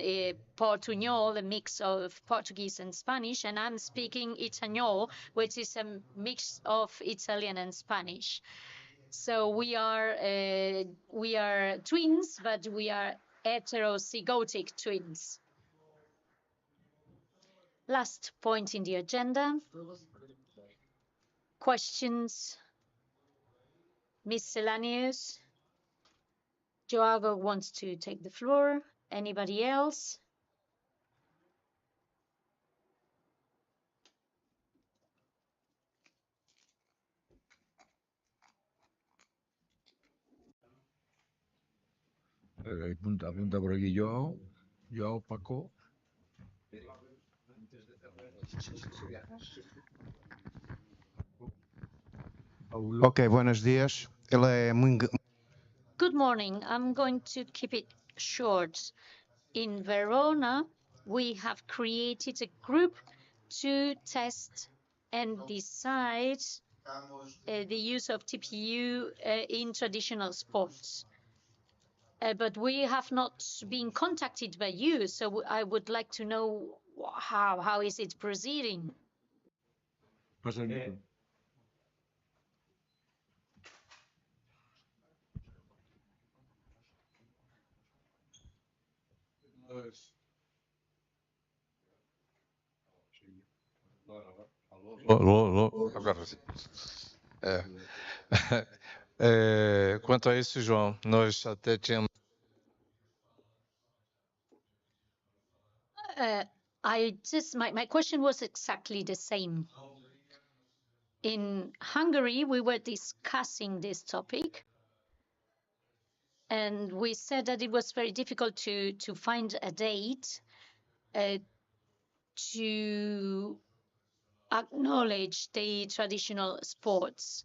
Portuñol, a mix of Portuguese and Spanish, and I'm speaking Itañol, which is a mix of Italian and Spanish. So we are twins, but we are heterozygotic twins. Last point in the agenda. Questions? Miscellaneous? Joago wants to take the floor. Anybody else? Apunta por aquí Joao, Paco. Ok, buenos días. Ele é muito morning. I'm going to keep it short. In Verona, we have created a group to test and decide the use of TPU in traditional sports. But we have not been contacted by you, so I would like to know how is it proceeding? Pasa el micro. Agora sim. Quanto a isso, João, nós até tínhamos. My question was exactly the same. In Hungary, we were discussing this topic, and we said that it was very difficult to find a date to acknowledge the traditional sports.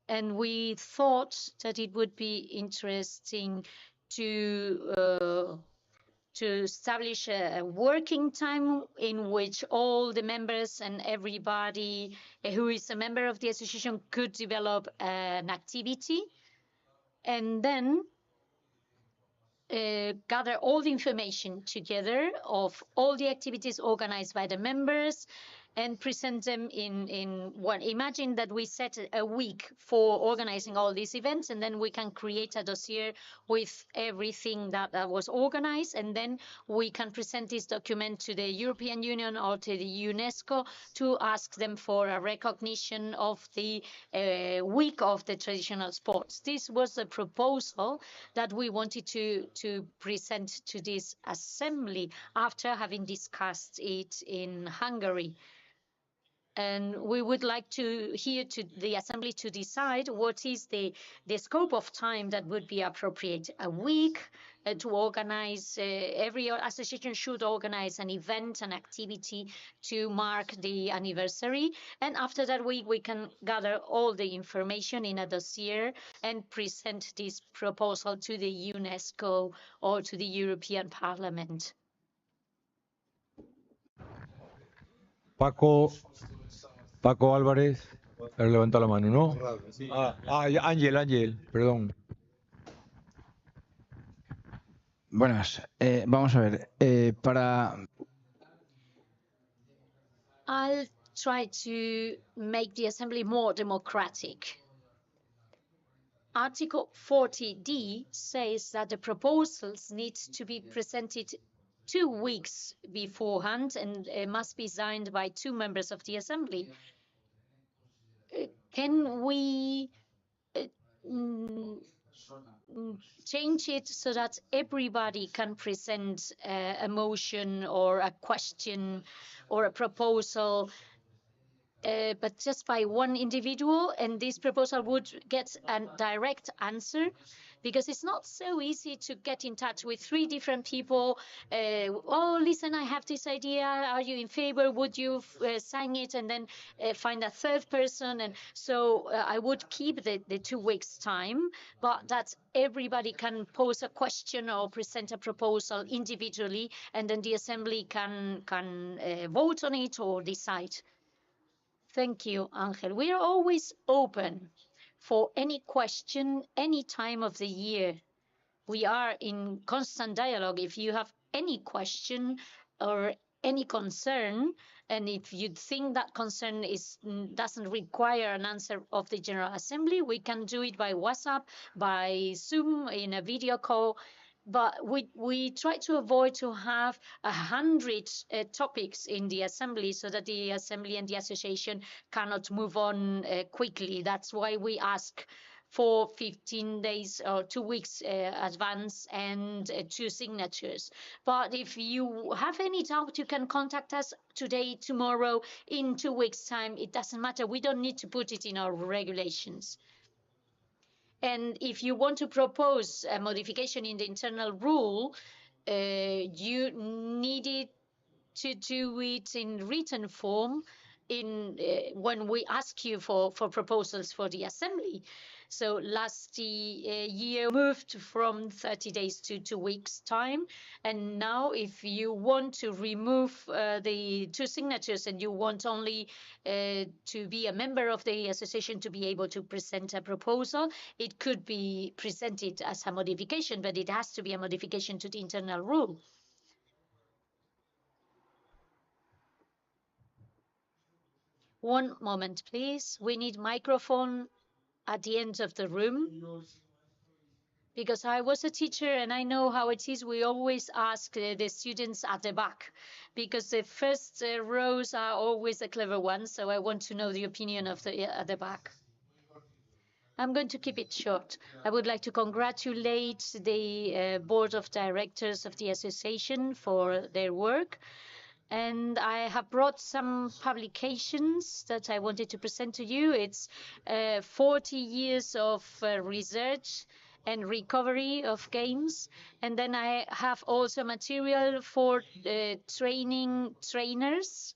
And we thought that it would be interesting to establish a working time in which all the members and everybody who is a member of the association could develop an activity, and then gather all the information together of all the activities organized by the members and present them in one. Imagine that we set a week for organizing all these events, and then we can create a dossier with everything that was organized, and then we can present this document to the European Union or to the UNESCO to ask them for a recognition of the week of the traditional sports. This was a proposal that we wanted to present to this assembly after having discussed it in Hungary. And we would like to hear to the assembly to decide what is the scope of time that would be appropriate. A week to organize, every association should organize an event, an activity to mark the anniversary. And after that week, we can gather all the information in a dossier and present this proposal to the UNESCO or to the European Parliament. Paco Álvarez, levanta la mano, ¿no? Ángel, perdón. Buenas, vamos a ver, I'll try to make the assembly more democratic. Article 40D says that the proposals need to be presented 2 weeks beforehand and must be signed by 2 members of the assembly. Can we change it so that everybody can present a motion or a question or a proposal, but just by one individual, and this proposal would get a direct answer? Because it's not so easy to get in touch with 3 different people. Oh, listen, I have this idea. Are you in favor? Would you sign it? And then find a 3rd person. And so I would keep the 2 weeks time, but that everybody can pose a question or present a proposal individually, and then the assembly can vote on it or decide. Thank you, Angel. We are always open for any question, any time of the year. We are in constant dialogue. If you have any question or any concern, and if you think that concern doesn't require an answer of the General Assembly, we can do it by WhatsApp, by Zoom, in a video call. But we try to avoid to have 100 topics in the assembly so that the assembly and the association cannot move on quickly. That's why we ask for 15 days or 2 weeks advance and 2 signatures. But if you have any doubt, you can contact us today, tomorrow, in 2 weeks' time. It doesn't matter. We don't need to put it in our regulations. And if you want to propose a modification in the internal rule, you needed to do it in written form when we ask you for proposals for the assembly. So last year moved from 30 days to 2 weeks time. And now if you want to remove the 2 signatures and you want only to be a member of the association to be able to present a proposal, it could be presented as a modification, but it has to be a modification to the internal rule. One moment, please. We need microphone at the end of the room. Because I was a teacher and I know how it is. We always ask the students at the back because the first rows are always the clever ones. So I want to know the opinion of the at the back. I'm going to keep it short. I would like to congratulate the board of directors of the association for their work. And I have brought some publications that I wanted to present to you. It's 40 years of research and recovery of games. And then I have also material for training trainers.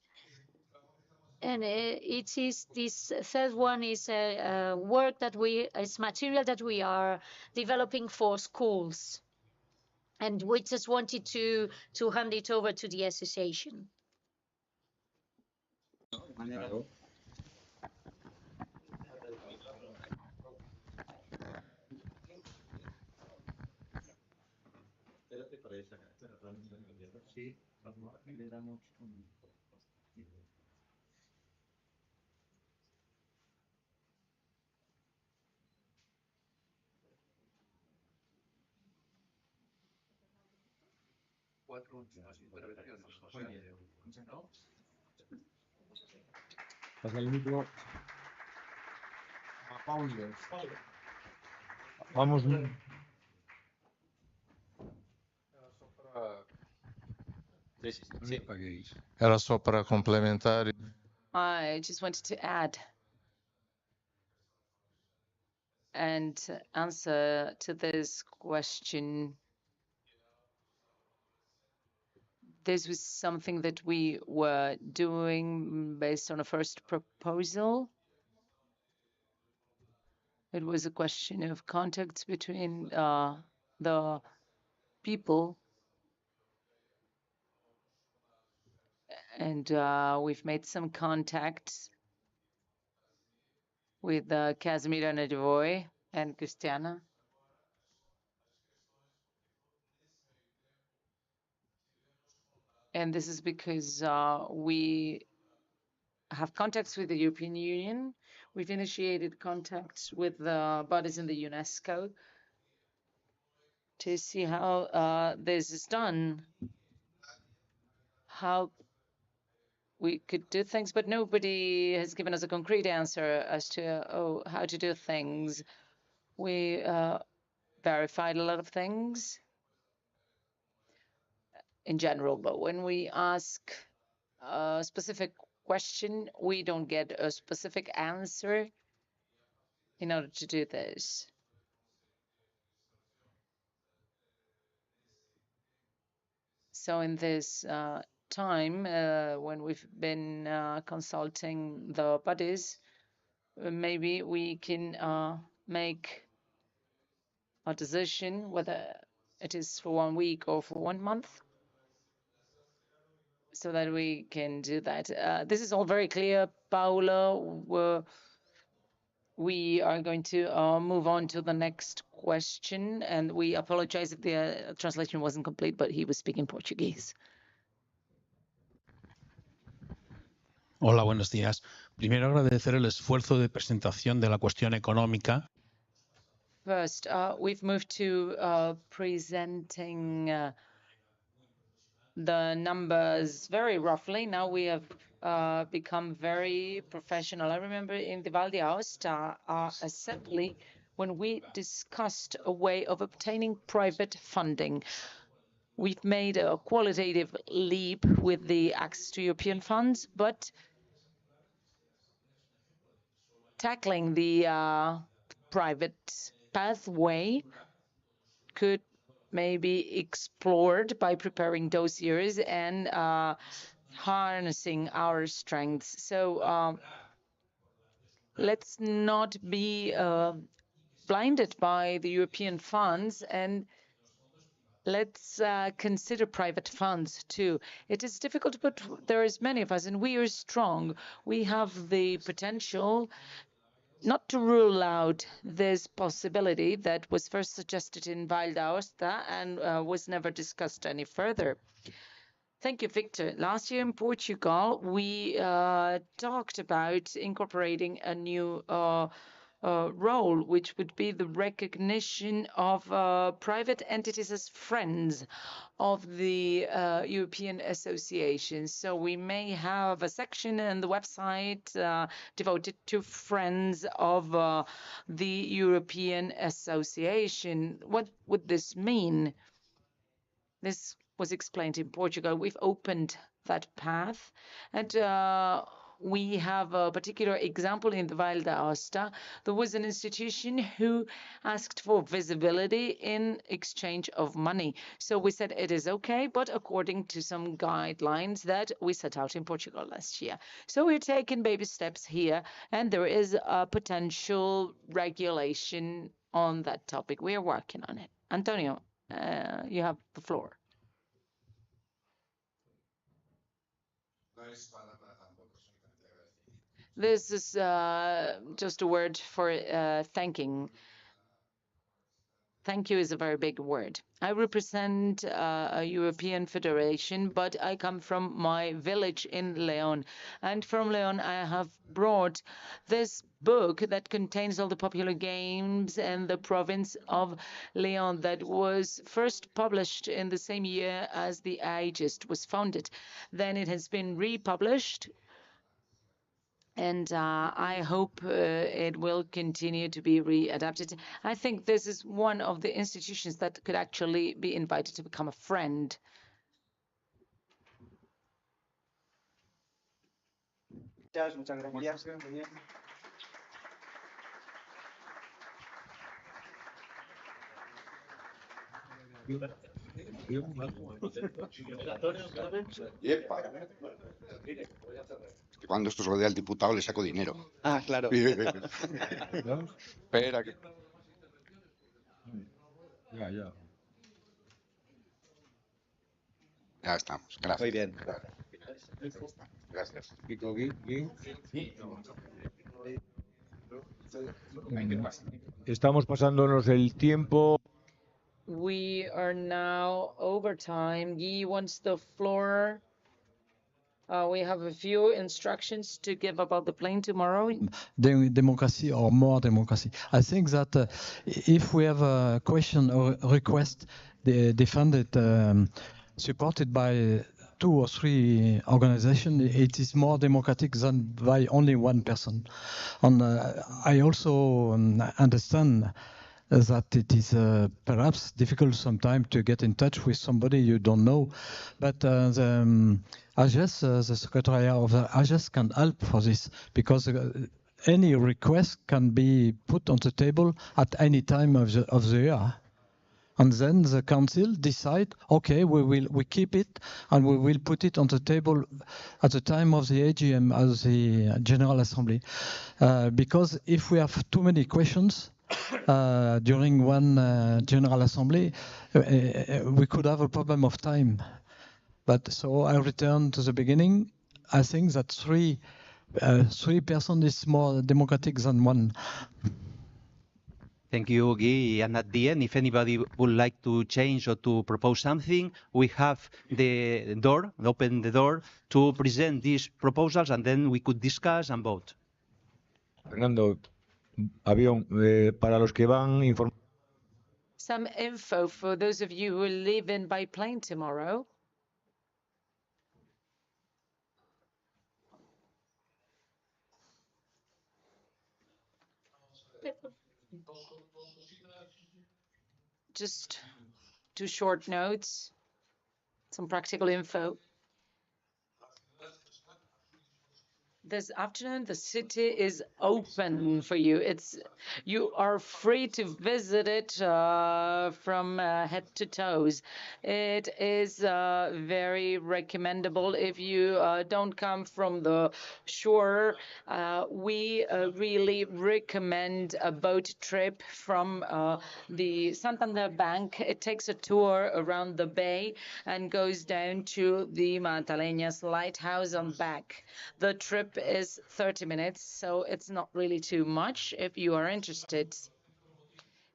And it is this third one is work that is material that we are developing for schools. And we just wanted to hand it over to the association. Vamos. Era só para complementar. I just wanted to add and answer to this question. This was something that we were doing based on a first proposal. It was a question of contacts between the people. And we've made some contacts with Casimiro Nedivoy and Cristiana. And this is because we have contacts with the European Union. We've initiated contacts with the bodies in the UNESCO to see how this is done, how we could do things, but nobody has given us a concrete answer as to how to do things. We verified a lot of things in general, but when we ask a specific question, we don't get a specific answer in order to do this. So in this time, when we've been consulting the bodies, maybe we can make a decision whether it is for 1 week or for 1 month, so that we can do that. This is all very clear, Paula. We are going to move on to the next question, and we apologize if the translation wasn't complete, but he was speaking Portuguese. Hola, buenos días. Primero agradecer el esfuerzo de presentación de la cuestión económica. First, we've moved to presenting the numbers very roughly. Now we have become very professional. I remember in the Val d'Aosta assembly when we discussed a way of obtaining private funding. We've made a qualitative leap with the access to European funds, but tackling the private pathway could maybe explored by preparing dossiers and harnessing our strengths. So let's not be blinded by the European funds, and let's consider private funds too. It is difficult, but there is many of us, and we are strong. We have the potential not to rule out this possibility that was first suggested in Val d'Aosta and was never discussed any further. Thank you, Victor. Last year in Portugal, we talked about incorporating a new role, which would be the recognition of private entities as friends of the European Association. So we may have a section in the website devoted to friends of the European Association. What would this mean? This was explained in Portugal. We've opened that path, and we have a particular example in the Val d'Aosta. There was an institution who asked for visibility in exchange of money. So we said it is okay, but according to some guidelines that we set out in Portugal last year. So we're taking baby steps here, and there is a potential regulation on that topic. We are working on it. Antonio, you have the floor. This is just a word for thanking. Thank you is a very big word. I represent a European federation, but I come from my village in León. And from León, I have brought this book that contains all the popular games in the province of León that was first published in the same year as the Ageist was founded. Then it has been republished, and I hope it will continue to be readapted. I think this is one of the institutions that could actually be invited to become a friend. Muchas gracias. Epa. Que cuando esto se lo dé al diputado le saco dinero. Ah, claro. Espera que... Ya. Ya estamos. Gracias. Muy bien. Gracias. Estamos pasándonos el tiempo. We are now over time. Guy wants the floor. We have a few instructions to give about the plane tomorrow. Democracy or more democracy. I think that if we have a question or request defended, supported by 2 or 3 organizations, it is more democratic than by only one person. And I also understand that it is perhaps difficult sometimes to get in touch with somebody you don't know, but the Secretariat of the AGES can help for this, because any request can be put on the table at any time of the year. And then the council decide, okay, we keep it and we will put it on the table at the time of the AGM, as the General Assembly. Because if we have too many questions during one General Assembly, we could have a problem of time. But so I return to the beginning. I think that three persons is more democratic than one. Thank you, Guy. And at the end, if anybody would like to change or to propose something, we have the door, open the door to present these proposals, and then we could discuss and vote. Fernando, avión, para los que van Some info for those of you who are leaving by plane tomorrow. Just 2 short notes, some practical info. This afternoon, the city is open for you. You are free to visit it from head to toes. It is very recommendable if you don't come from the shore. We really recommend a boat trip from the Santander Bank. It takes a tour around the bay and goes down to the Magdalenas lighthouse on back. The trip is 30 minutes, so it's not really too much if you are interested.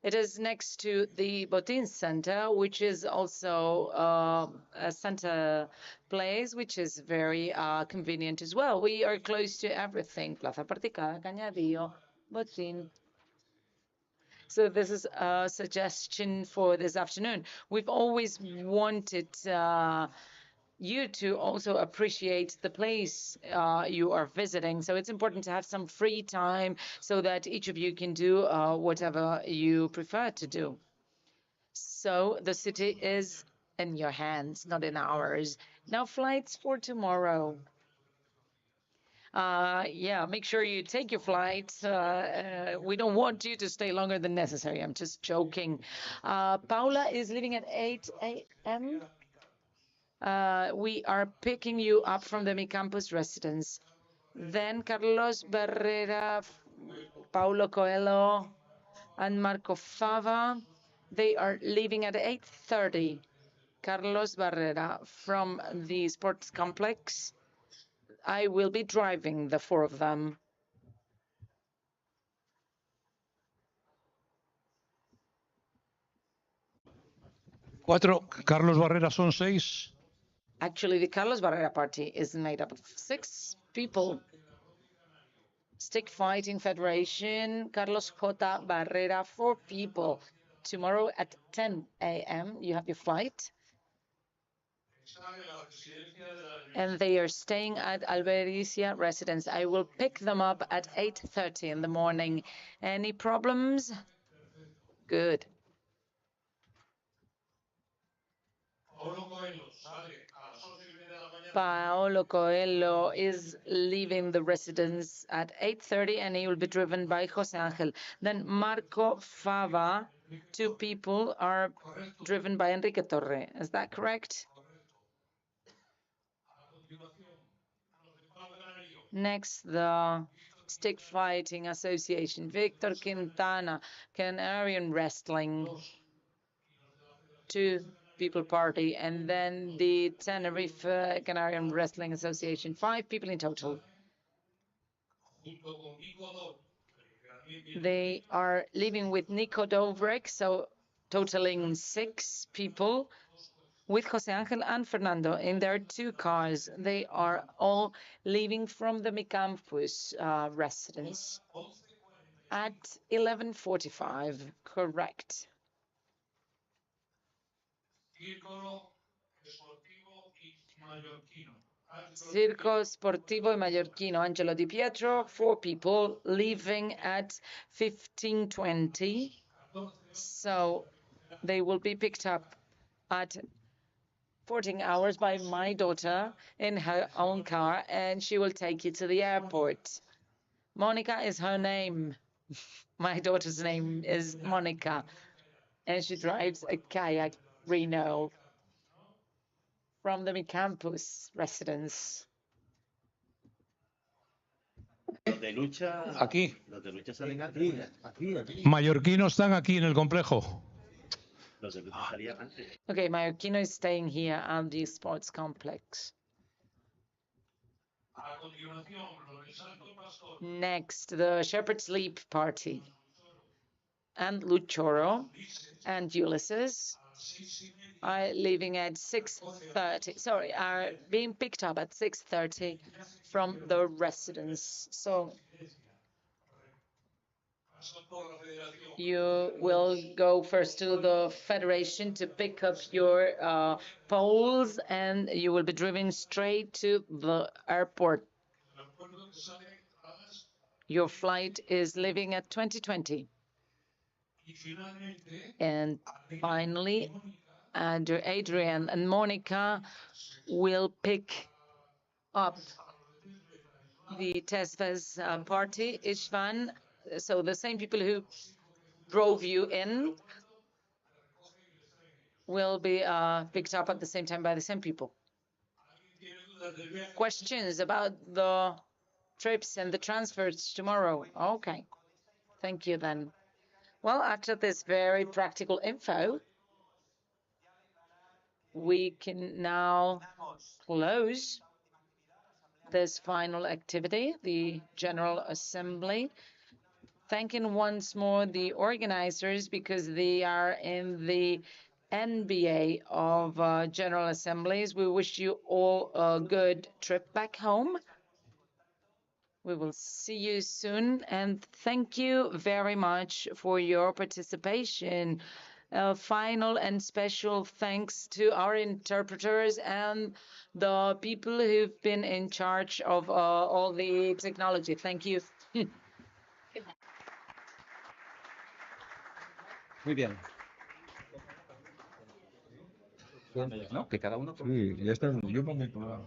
It is next to the Botín Center, which is also a center place, which is very convenient as well. We are close to everything. Plaza Particada, Cañadillo, Botín. So this is a suggestion for this afternoon. We've always wanted you to also appreciate the place you are visiting. So it's important to have some free time so that each of you can do whatever you prefer to do. So the city is in your hands, not in ours. Now flights for tomorrow. Yeah, make sure you take your flight. We don't want you to stay longer than necessary. I'm just joking. Paula is leaving at 8 a.m. We are picking you up from the Mi Campus residence. Then Carlos Barrera, Paulo Coelho, and Marco Fava, they are leaving at 8:30. Carlos Barrera from the sports complex. I will be driving the four of them. Cuatro. Carlos Barrera son 6. Actually, the Carlos Barrera party is made up of 6 people. Stick Fighting Federation, Carlos J. Barrera, 4 people. Tomorrow at 10 a.m. you have your flight. And they are staying at Albericia residence. I will pick them up at 8:30 in the morning. Any problems? Good. Paolo Coelho is leaving the residence at 8:30 and he will be driven by José Ángel. Then Marco Fava, 2 people are driven by Enrique Torre. Is that correct? Next, the Stick Fighting Association, Victor Quintana, Canarian Wrestling, 2 people party, and then the Tenerife Canarian Wrestling Association, 5 people in total. They are living with Nico Dobrek, so totaling 6 people, with José Ángel and Fernando in their 2 cars. They are all leaving from the Mi Campus residence at 11:45, correct. Circo Sportivo y Mallorquino, Angelo Di Pietro, 4 people leaving at 15:20. So they will be picked up at 14 hours by my daughter in her own car, and she will take you to the airport. Monica is her name. My daughter's name is Monica, and she drives a kayak Reno from the Mi Campus residence. Aquí. Los de lucha salen aquí. Mallorquinos están aquí en el complejo. Los de lucha salían antes. Okay, Mallorquino is staying here at the sports complex. Next, the Shepherd's Leap party. And Luchoro and Ulysses are leaving at 6:30. Sorry, are being picked up at 6:30 from the residence. So you will go first to the Federation to pick up your poles, and you will be driven straight to the airport. Your flight is leaving at 20:20. And finally, Adrian and Monica will pick up the TESFA's party, Istvan. So the same people who drove you in will be picked up at the same time by the same people. Questions about the trips and the transfers tomorrow? Okay. Thank you then. Well, after this very practical info, we can now close this final activity, the General Assembly. Thanking once more the organizers because they are in the NBA of General Assemblies. We wish you all a good trip back home. We will see you soon, and thank you very much for your participation. Final and special thanks to our interpreters and the people who've been in charge of all the technology. Thank you. Muy bien. ¿No? Que cada uno. Sí, ya está. Yo pongo el programa.